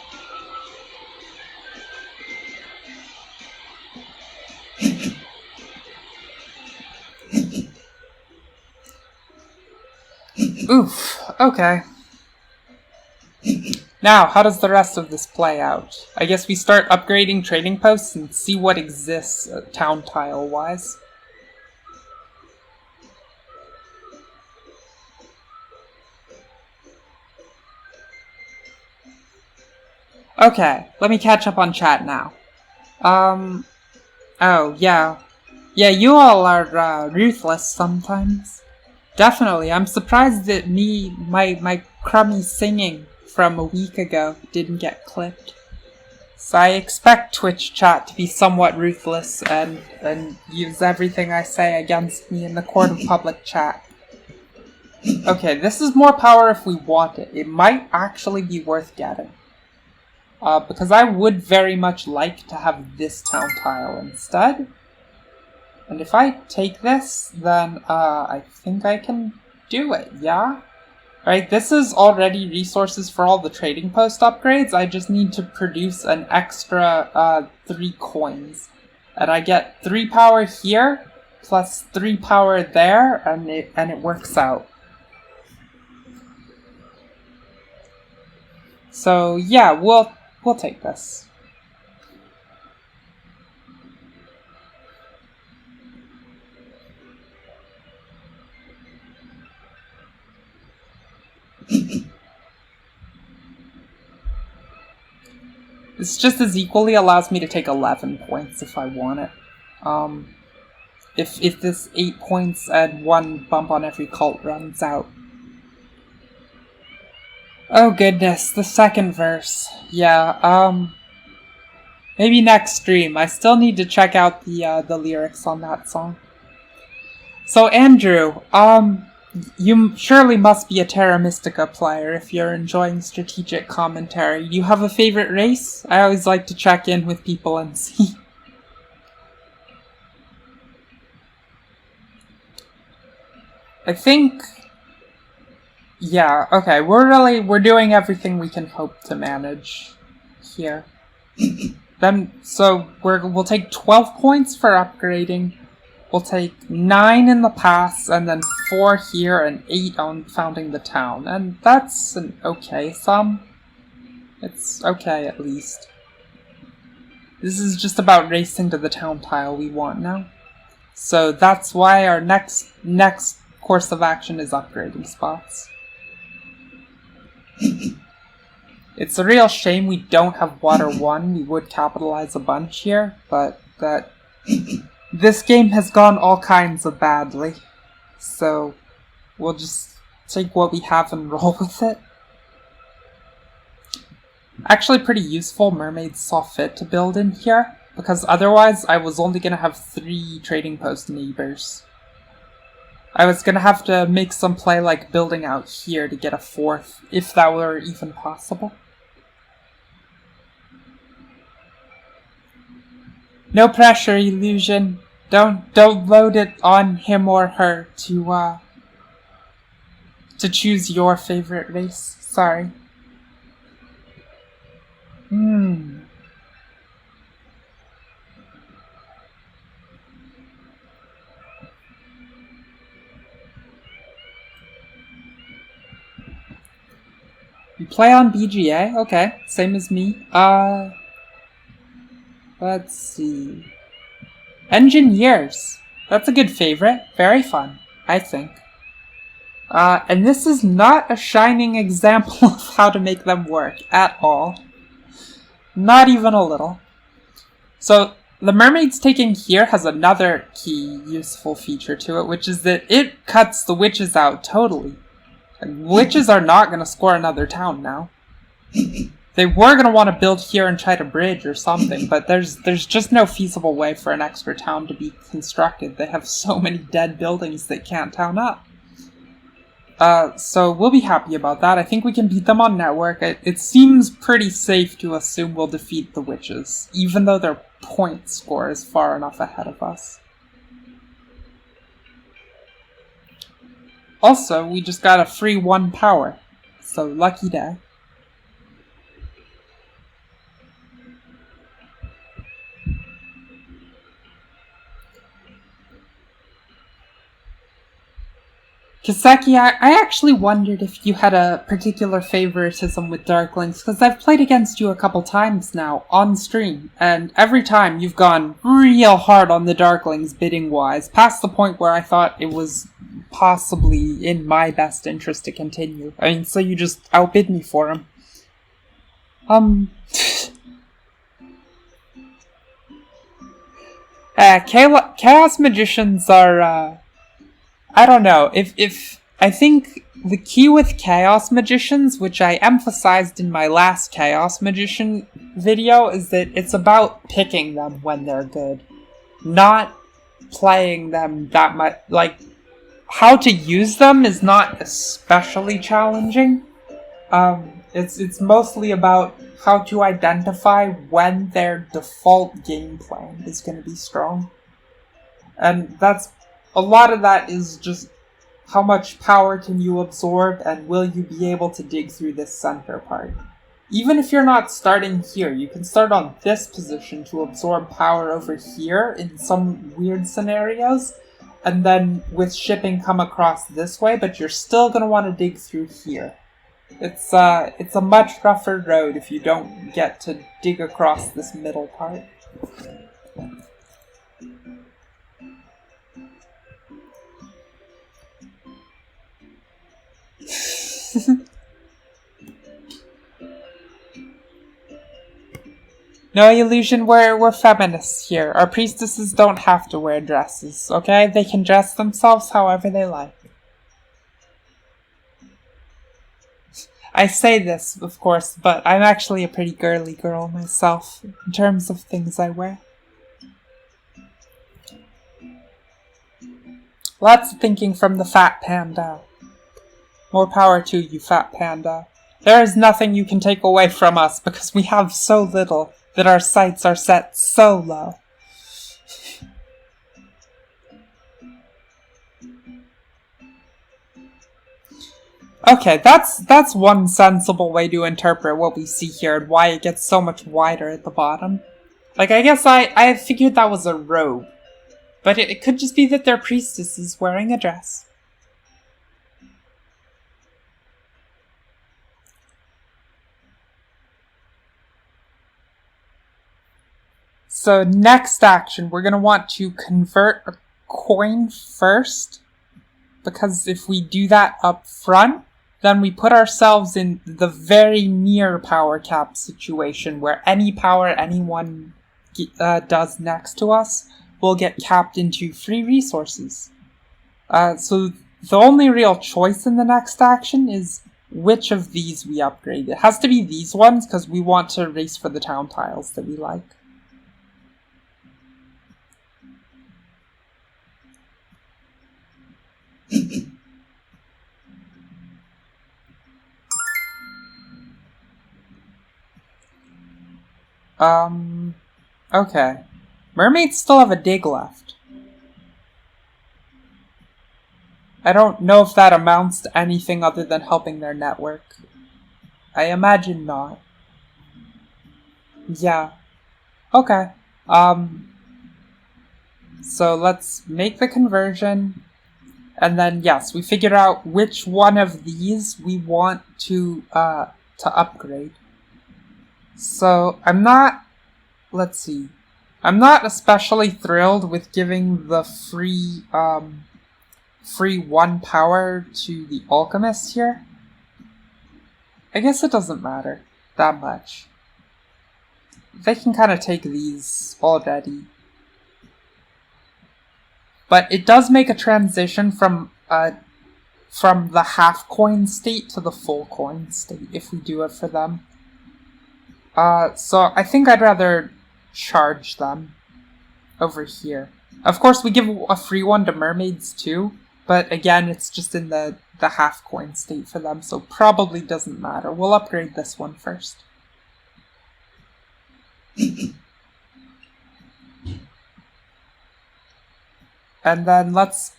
Oof, okay. Now, how does the rest of this play out? I guess we start upgrading trading posts and see what exists town tile-wise. Okay, let me catch up on chat now. Oh, yeah. Yeah, you all are, ruthless sometimes. Definitely, I'm surprised that my crummy singing from a week ago didn't get clipped. So I expect Twitch chat to be somewhat ruthless and use everything I say against me in the court of public chat. Okay, this is more power if we want it. It might actually be worth getting. Because I would very much like to have this town tile instead. And if I take this, then I think I can do it, yeah? Right, this is already resources for all the trading post upgrades. I just need to produce an extra 3 coins. And I get 3 power here, plus 3 power there, and it works out. So yeah, we'll take this. This just as equally allows me to take 11 points if I want it. If this 8 points and 1 bump on every cult runs out. Oh goodness, the second verse. Yeah, maybe next stream. I still need to check out the lyrics on that song. So Andrew, you surely must be a Terra Mystica player if you're enjoying strategic commentary. Do you have a favorite race? I always like to check in with people and see. I think... yeah, okay, we're doing everything we can hope to manage here. Then, so we'll take 12 points for upgrading. We'll take 9 in the pass, and then 4 here, and 8 on founding the town. And that's an okay sum. It's okay, at least. This is just about racing to the town tile we want now. So that's why our next course of action is upgrading spots. It's a real shame we don't have Water 1. We would capitalize a bunch here, but this game has gone all kinds of badly. So we'll just take what we have and roll with it. Actually pretty useful Mermaids saw fit to build in here, because otherwise I was only going to have 3 trading post neighbors. I was going to have to make some play like building out here to get a 4th, if that were even possible. No pressure, Illusion. Don't load it on him or her to choose your favorite race. Sorry. You play on BGA? Okay, same as me. Let's see. Engineers. That's a good favorite. Very fun, I think. And this is not a shining example of how to make them work at all. Not even a little. So, the Mermaids taking here has another key useful feature to it, which is that it cuts the witches out totally. And witches are not going to score another town now. They were going to want to build here and try to bridge or something, but there's just no feasible way for an extra town to be constructed. They have so many dead buildings they can't town up. So we'll be happy about that. I think we can beat them on network. It seems pretty safe to assume we'll defeat the witches, even though their point score is far enough ahead of us. Also, we just got a free 1 power, so lucky day. Kiseki, I actually wondered if you had a particular favoritism with Darklings, because I've played against you a couple times now, on stream, and every time you've gone real hard on the Darklings bidding-wise, past the point where I thought it was possibly in my best interest to continue. I mean, so you just outbid me for him. Chaos Magicians are, I don't know, if I think the key with Chaos Magicians, which I emphasized in my last Chaos Magician video, is that it's about picking them when they're good. Not playing them that much, like, how to use them is not especially challenging. It's mostly about how to identify when their default game plan is going to be strong. And a lot of that is just how much power can you absorb and will you be able to dig through this center part. Even if you're not starting here, you can start on this position to absorb power over here in some weird scenarios, and then with shipping come across this way, but you're still going to want to dig through here. It's a much rougher road if you don't get to dig across this middle part. No illusion, we're feminists here. Our priestesses don't have to wear dresses, okay? They can dress themselves however they like. I say this, of course, but I'm actually a pretty girly girl myself, in terms of things I wear. Lots of thinking from the fat panda. More power to you, fat panda. There is nothing you can take away from us because we have so little that our sights are set so low. Okay, that's one sensible way to interpret what we see here and why it gets so much wider at the bottom. Like, I guess I figured that was a robe. But it could just be that their priestess is wearing a dress. So next action, we're going to want to convert a coin first. because if we do that up front, then we put ourselves in the very near power cap situation where any power anyone does next to us will get capped into free resources. So the only real choice in the next action is which of these we upgrade. It has to be these ones because we want to race for the town tiles that we like. Okay. Mermaids still have a dig left. I don't know if that amounts to anything other than helping their network. I imagine not. Yeah. Okay. So let's make the conversion. And then, yes, we figure out which one of these we want to upgrade. So let's see. I'm not especially thrilled with giving the free 1 power to the alchemist here. I guess it doesn't matter that much. They can kind of take these already. But it does make a transition from the half coin state to the full coin state if we do it for them. So I think I'd rather charge them over here. Of course, we give a free one to mermaids too, but again, it's just in the half coin state for them, so probably doesn't matter. We'll upgrade this one first. And then let's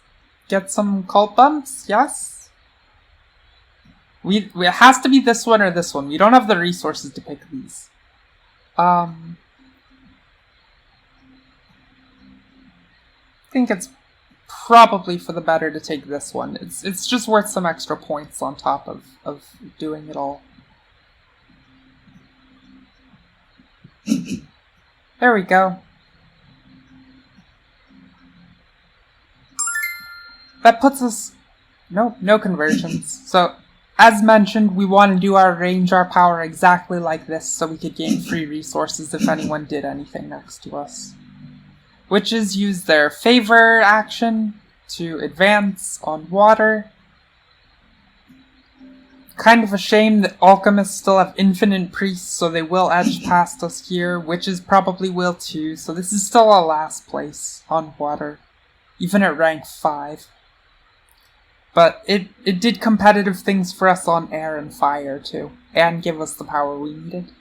get some cult bumps, yes? It has to be this one or this one. We don't have the resources to pick these. I think it's probably for the better to take this one. It's just worth some extra points on top of doing it all. There we go. That puts us... No conversions. So, as mentioned, we want to do our power exactly like this so we could gain free resources if anyone did anything next to us. Which is use their favor action to advance on water. Kind of a shame that alchemists still have infinite priests, so they will edge past us here. Witches probably will too, so this is still a last place on water, even at rank 5. But it did competitive things for us on air and fire too, and give us the power we needed.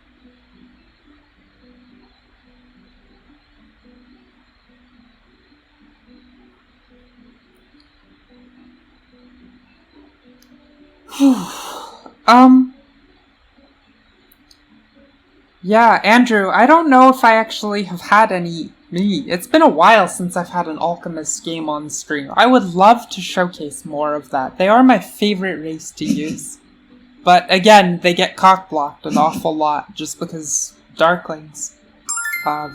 Yeah, Andrew, I don't know if I actually have had it's been a while since I've had an alchemist game on stream. I would love to showcase more of that. They are my favorite race to use. But again, they get cock-blocked an awful lot just because Darklings.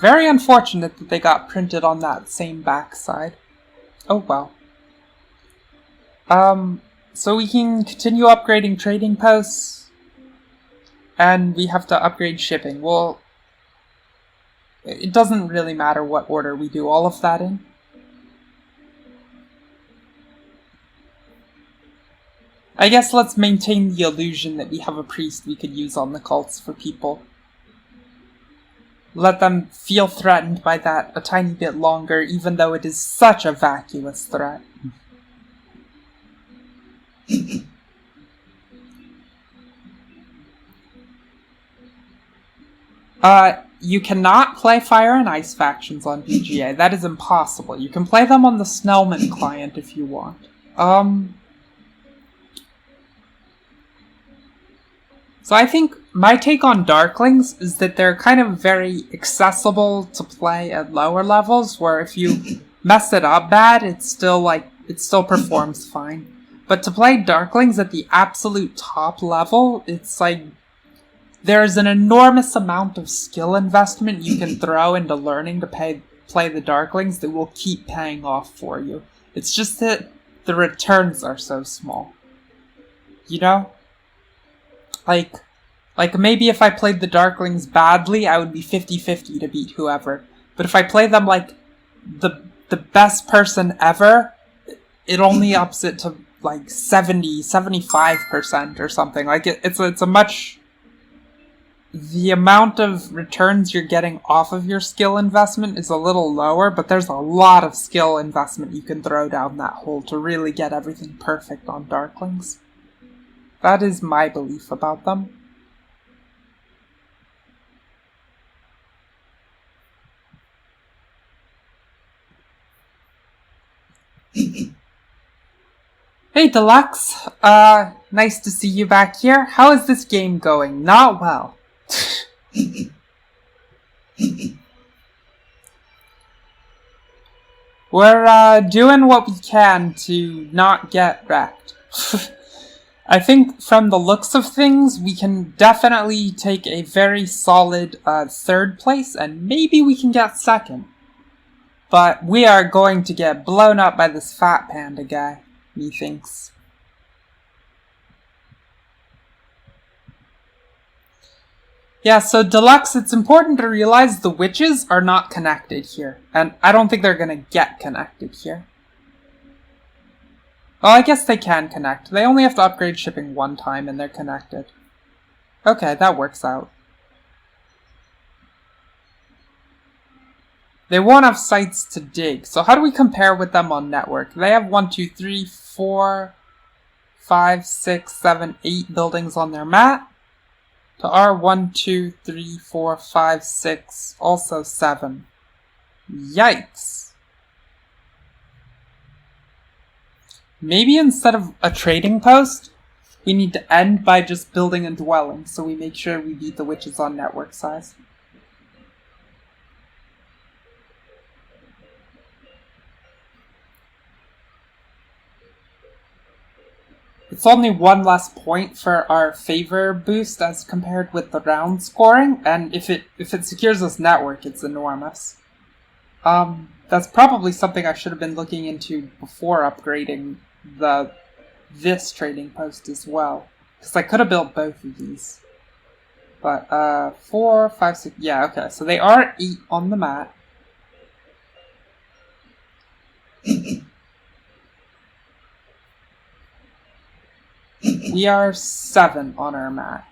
Very unfortunate that they got printed on that same backside. Oh well. So we can continue upgrading trading posts. And we have to upgrade shipping. Well, it doesn't really matter what order we do all of that in. I guess let's maintain the illusion that we have a priest we could use on the cults for people. Let them feel threatened by that a tiny bit longer, even though it is such a vacuous threat. You cannot play Fire and Ice factions on BGA. That is impossible. You can play them on the Snellman client if you want. So I think my take on Darklings is that they're kind of very accessible to play at lower levels, where if you mess it up bad, it still performs fine. But to play Darklings at the absolute top level, it's like there's an enormous amount of skill investment you can throw into learning to play the Darklings that will keep paying off for you. It's just that the returns are so small. You know? Like maybe if I played the Darklings badly, I would be 50-50 to beat whoever. But if I play them like the best person ever, it only ups it to like 75% or something. Like it's a much... The amount of returns you're getting off of your skill investment is a little lower, but there's a lot of skill investment you can throw down that hole to really get everything perfect on Darklings. That is my belief about them. Hey Deluxe, nice to see you back here. How is this game going? Not well. We're doing what we can to not get wrecked. I think from the looks of things, we can definitely take a very solid third place, and maybe we can get second. But we are going to get blown up by this fat panda guy, methinks. Yeah, so Deluxe, it's important to realize the witches are not connected here. And I don't think they're gonna get connected here. Well, I guess they can connect. They only have to upgrade shipping one time and they're connected. Okay, that works out. They won't have sites to dig, so how do we compare with them on network? They have 1, 2, 3, 4, 5, 6, 7, 8 buildings on their map. To our 1, 2, 3, 4, 5, 6, also 7. Yikes. Maybe instead of a trading post, we need to end by just building a dwelling, so we make sure we beat the witches on network size. It's only one less point for our favor boost as compared with the round scoring, and if it secures this network, it's enormous. That's probably something I should have been looking into before upgrading this trading post as well, because I could have built both of these. But 4, 5, 6, yeah, okay. So they are 8 on the mat. We are 7 on our mat.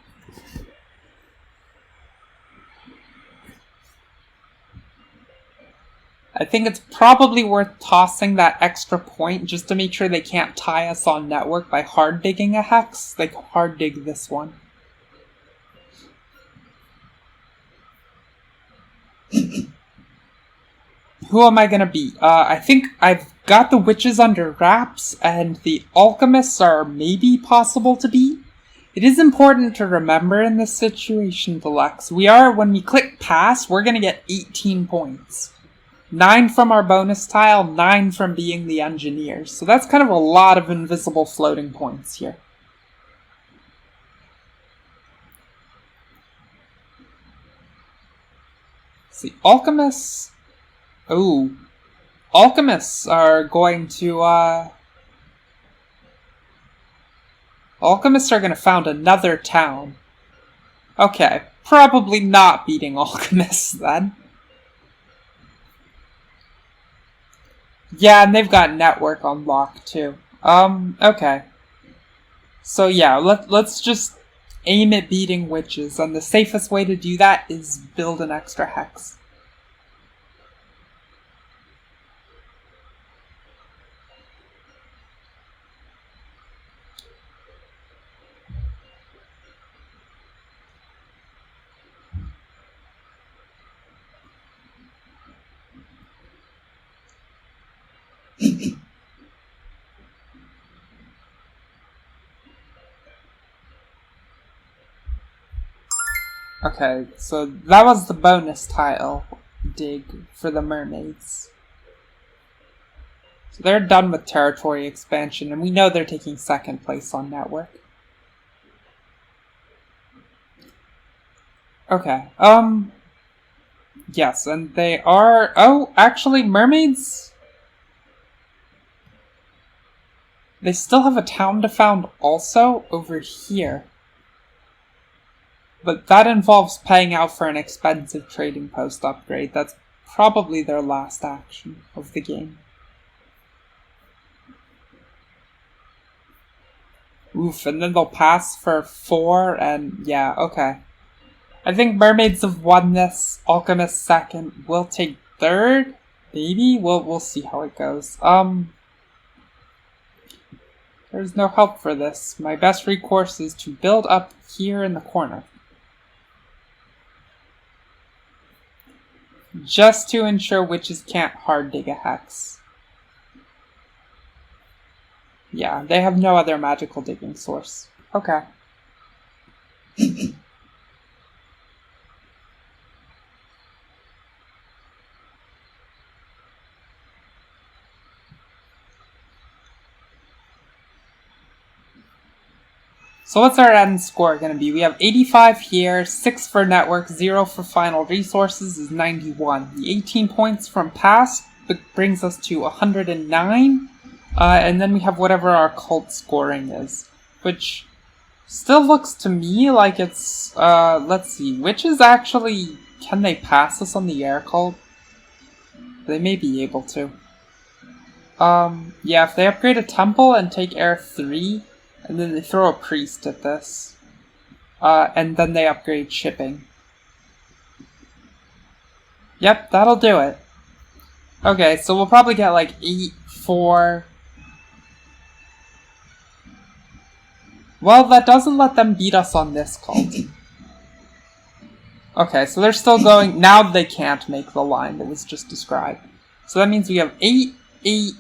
I think it's probably worth tossing that extra point just to make sure they can't tie us on network by hard digging a hex. They can hard dig this one. Who am I gonna beat? I think I've got the witches under wraps, and the alchemists are maybe possible to beat. It is important to remember in this situation, Deluxe, when we click pass, we're gonna get 18 points. 9 from our bonus tile, 9 from being the engineers. So that's kind of a lot of invisible floating points here. See, alchemists... Oh. Alchemists are going to, Alchemists are going to found another town. Okay, probably not beating alchemists then. Yeah, and they've got network on lock too. Okay. So yeah, let's just aim at beating witches, and the safest way to do that is build an extra hex. Okay, so that was the bonus tile dig for the mermaids. So they're done with territory expansion, and we know they're taking second place on network. Okay, yes, and they are... Oh, actually, mermaids... They still have a town to found also over here. But that involves paying out for an expensive trading post upgrade. That's probably their last action of the game. Oof, and then they'll pass for 4 and yeah, okay. I think Mermaids have won this. Alchemist second. We'll take third. Maybe? We'll see how it goes. There's no help for this. My best recourse is to build up here in the corner. Just to ensure witches can't hard dig a hex. Yeah, they have no other magical digging source. Okay. So what's our end score going to be? We have 85 here, 6 for network, 0 for final resources is 91. The 18 points from past brings us to 109. And then we have whatever our cult scoring is, which still looks to me like it's, let's see, witches actually, can they pass us on the air cult? They may be able to. Yeah, if they upgrade a temple and take air 3, and then they throw a priest at this, and then they upgrade shipping. Yep, that'll do it. Okay, so we'll probably get like 8, 4... Well, that doesn't let them beat us on this cult. Okay, so they're still going... Now they can't make the line that was just described. So that means we have 8, 8...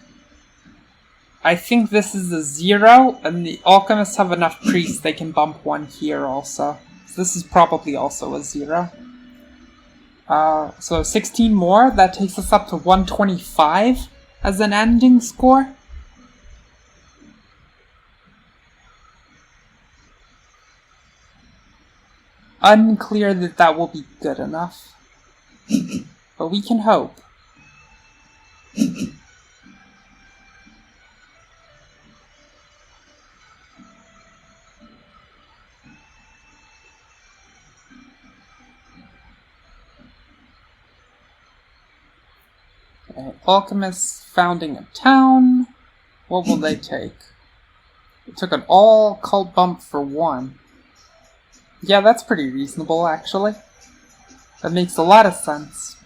I think this is a 0, and the alchemists have enough priests they can bump 1 here also. So this is probably also a 0. So 16 more, that takes us up to 125 as an ending score. Unclear that that will be good enough. But we can hope. Alchemists founding a town. What will they take? It took an all cult bump for 1. Yeah, that's pretty reasonable, actually. That makes a lot of sense.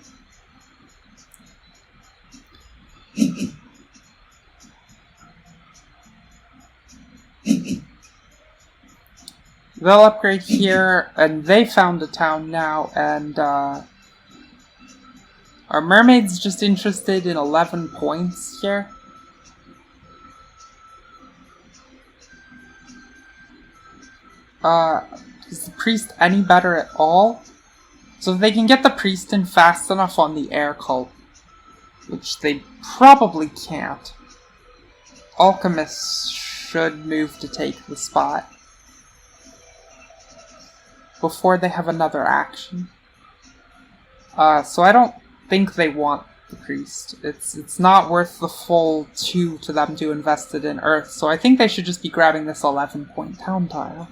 They'll upgrade here, and they found a town now, and, are mermaids just interested in 11 points here? Is the priest any better at all? So if they can get the priest in fast enough on the air cult, which they probably can't, alchemists should move to take the spot before they have another action. So I don't think they want the priest. It's not worth the full 2 to them to invest it in Earth, so I think they should just be grabbing this 11-point town tile.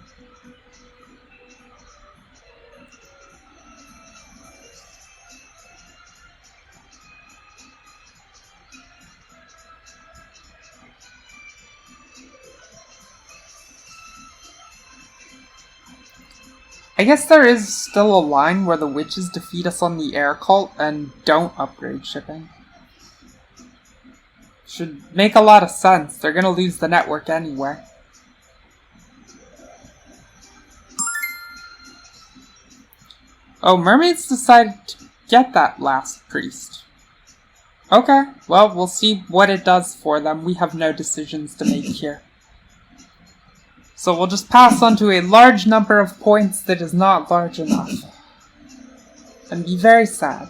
I guess there is still a line where the witches defeat us on the air cult and don't upgrade shipping. Should make a lot of sense. They're gonna lose the network anyway. Oh, mermaids decided to get that last priest. Okay, well, we'll see what it does for them. We have no decisions to make here. So we'll just pass on to a large number of points that is not large enough. And be very sad.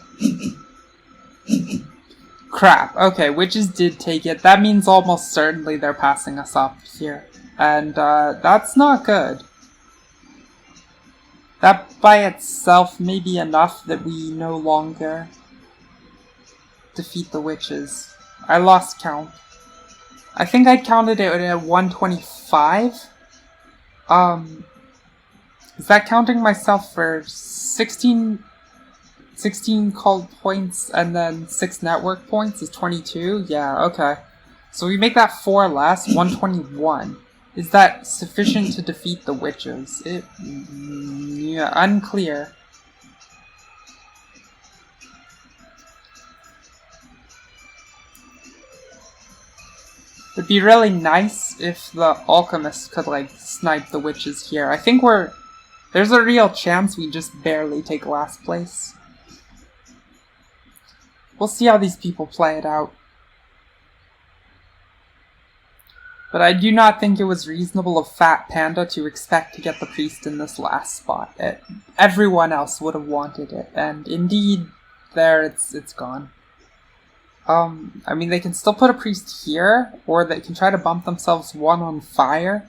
Crap. Okay, witches did take it. That means almost certainly they're passing us up here. And, that's not good. That by itself may be enough that we no longer defeat the witches. I lost count. I think I counted it at 125. Is that counting myself for 16 called points and then 6 network points is 22? Yeah, okay. So we make that 4 less, 121. Is that sufficient to defeat the witches? Yeah, unclear. It'd be really nice if the alchemists could, like, snipe the witches here. I think there's a real chance we just barely take last place. We'll see how these people play it out. But I do not think it was reasonable of Fat Panda to expect to get the priest in this last spot. Everyone else would have wanted it, and indeed, there it's gone. I mean, they can still put a priest here, or they can try to bump themselves 1 on fire.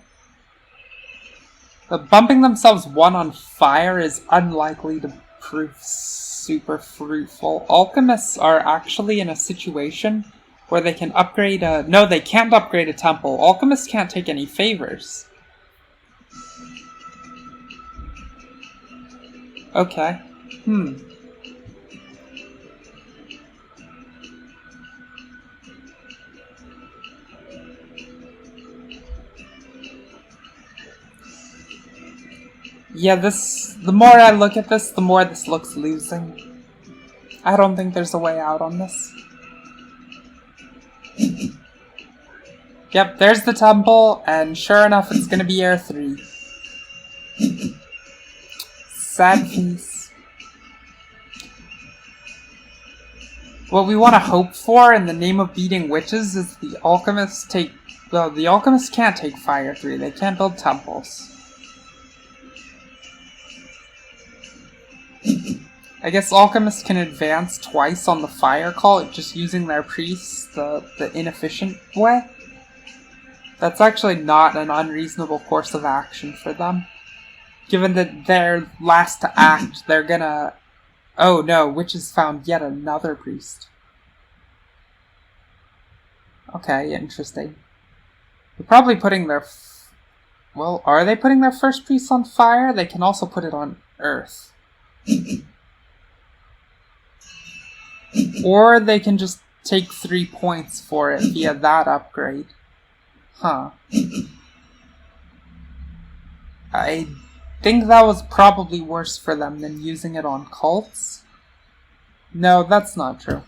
But bumping themselves 1 on fire is unlikely to prove super fruitful. Alchemists are actually in a situation where they can upgrade a... No, they can't upgrade a temple. Alchemists can't take any favors. Okay. Yeah, the more I look at this, the more this looks losing. I don't think there's a way out on this. Yep, there's the temple, and sure enough, it's gonna be Air 3. Sad face. What we want to hope for in the name of beating witches is the alchemists take... Well, the alchemists can't take Fire 3, they can't build temples. I guess alchemists can advance twice on the fire call, just using their priests the inefficient way. That's actually not an unreasonable course of action for them. Given that they're last to act, they're gonna... Oh no, witches found yet another priest. Okay, interesting. They're probably putting their... Well, are they putting their first priest on fire? They can also put it on earth. Or they can just take 3 points for it via that upgrade. Huh. I think that was probably worse for them than using it on cults. No, that's not true.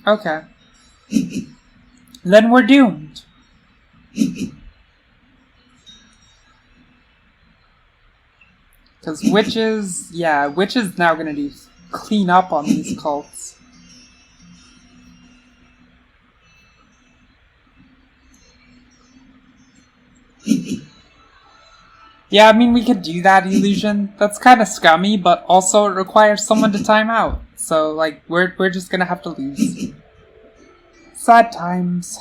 Okay. Then we're doomed. Because witches... Yeah, witches now gonna do... clean up on these cults. Yeah, I mean, we could do that illusion. That's kind of scummy, but also it requires someone to time out. So, like, we're just gonna have to lose. Sad times.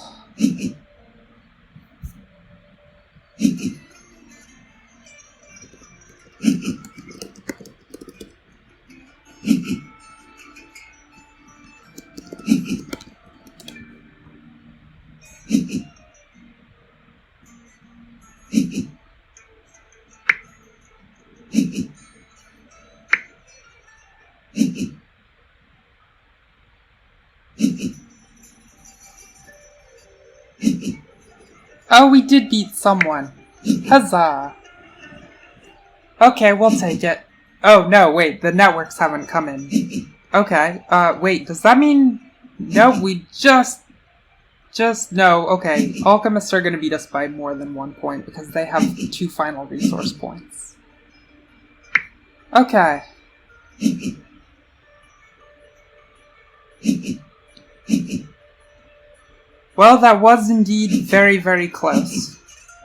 Oh, we did beat someone. Huzzah. Okay, we'll take it. Oh, no, wait, the networks haven't come in. Okay, wait, does that mean... No, we just... No, okay. Alchemists are gonna beat us by more than 1 point because they have 2 final resource points. Okay. Well, that was indeed very, very close.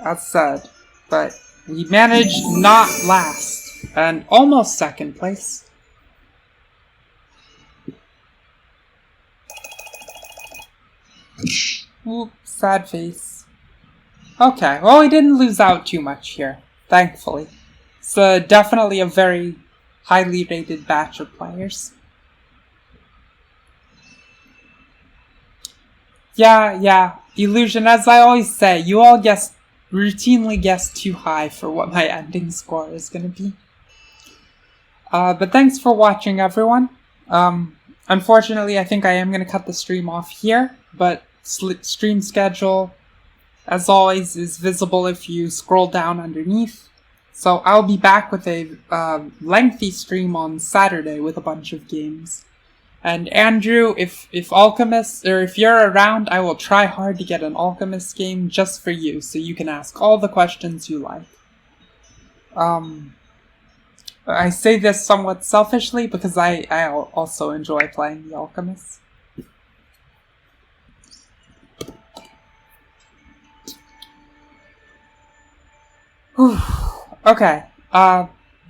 As said. But we managed not last. And almost second place. Oops, sad face. Okay, well, we didn't lose out too much here, thankfully. It's definitely a very highly rated batch of players. Yeah. Illusion, as I always say, you all routinely guess too high for what my ending score is gonna be. But thanks for watching, everyone. Unfortunately, I think I am gonna cut the stream off here, but stream schedule, as always, is visible if you scroll down underneath. So I'll be back with a lengthy stream on Saturday with a bunch of games. And Andrew, if Alchemist, or if you're around, I will try hard to get an Alchemist game just for you, so you can ask all the questions you like. I say this somewhat selfishly because I also enjoy playing the Alchemist. Okay,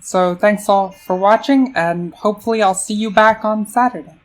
so thanks all for watching, and hopefully I'll see you back on Saturday.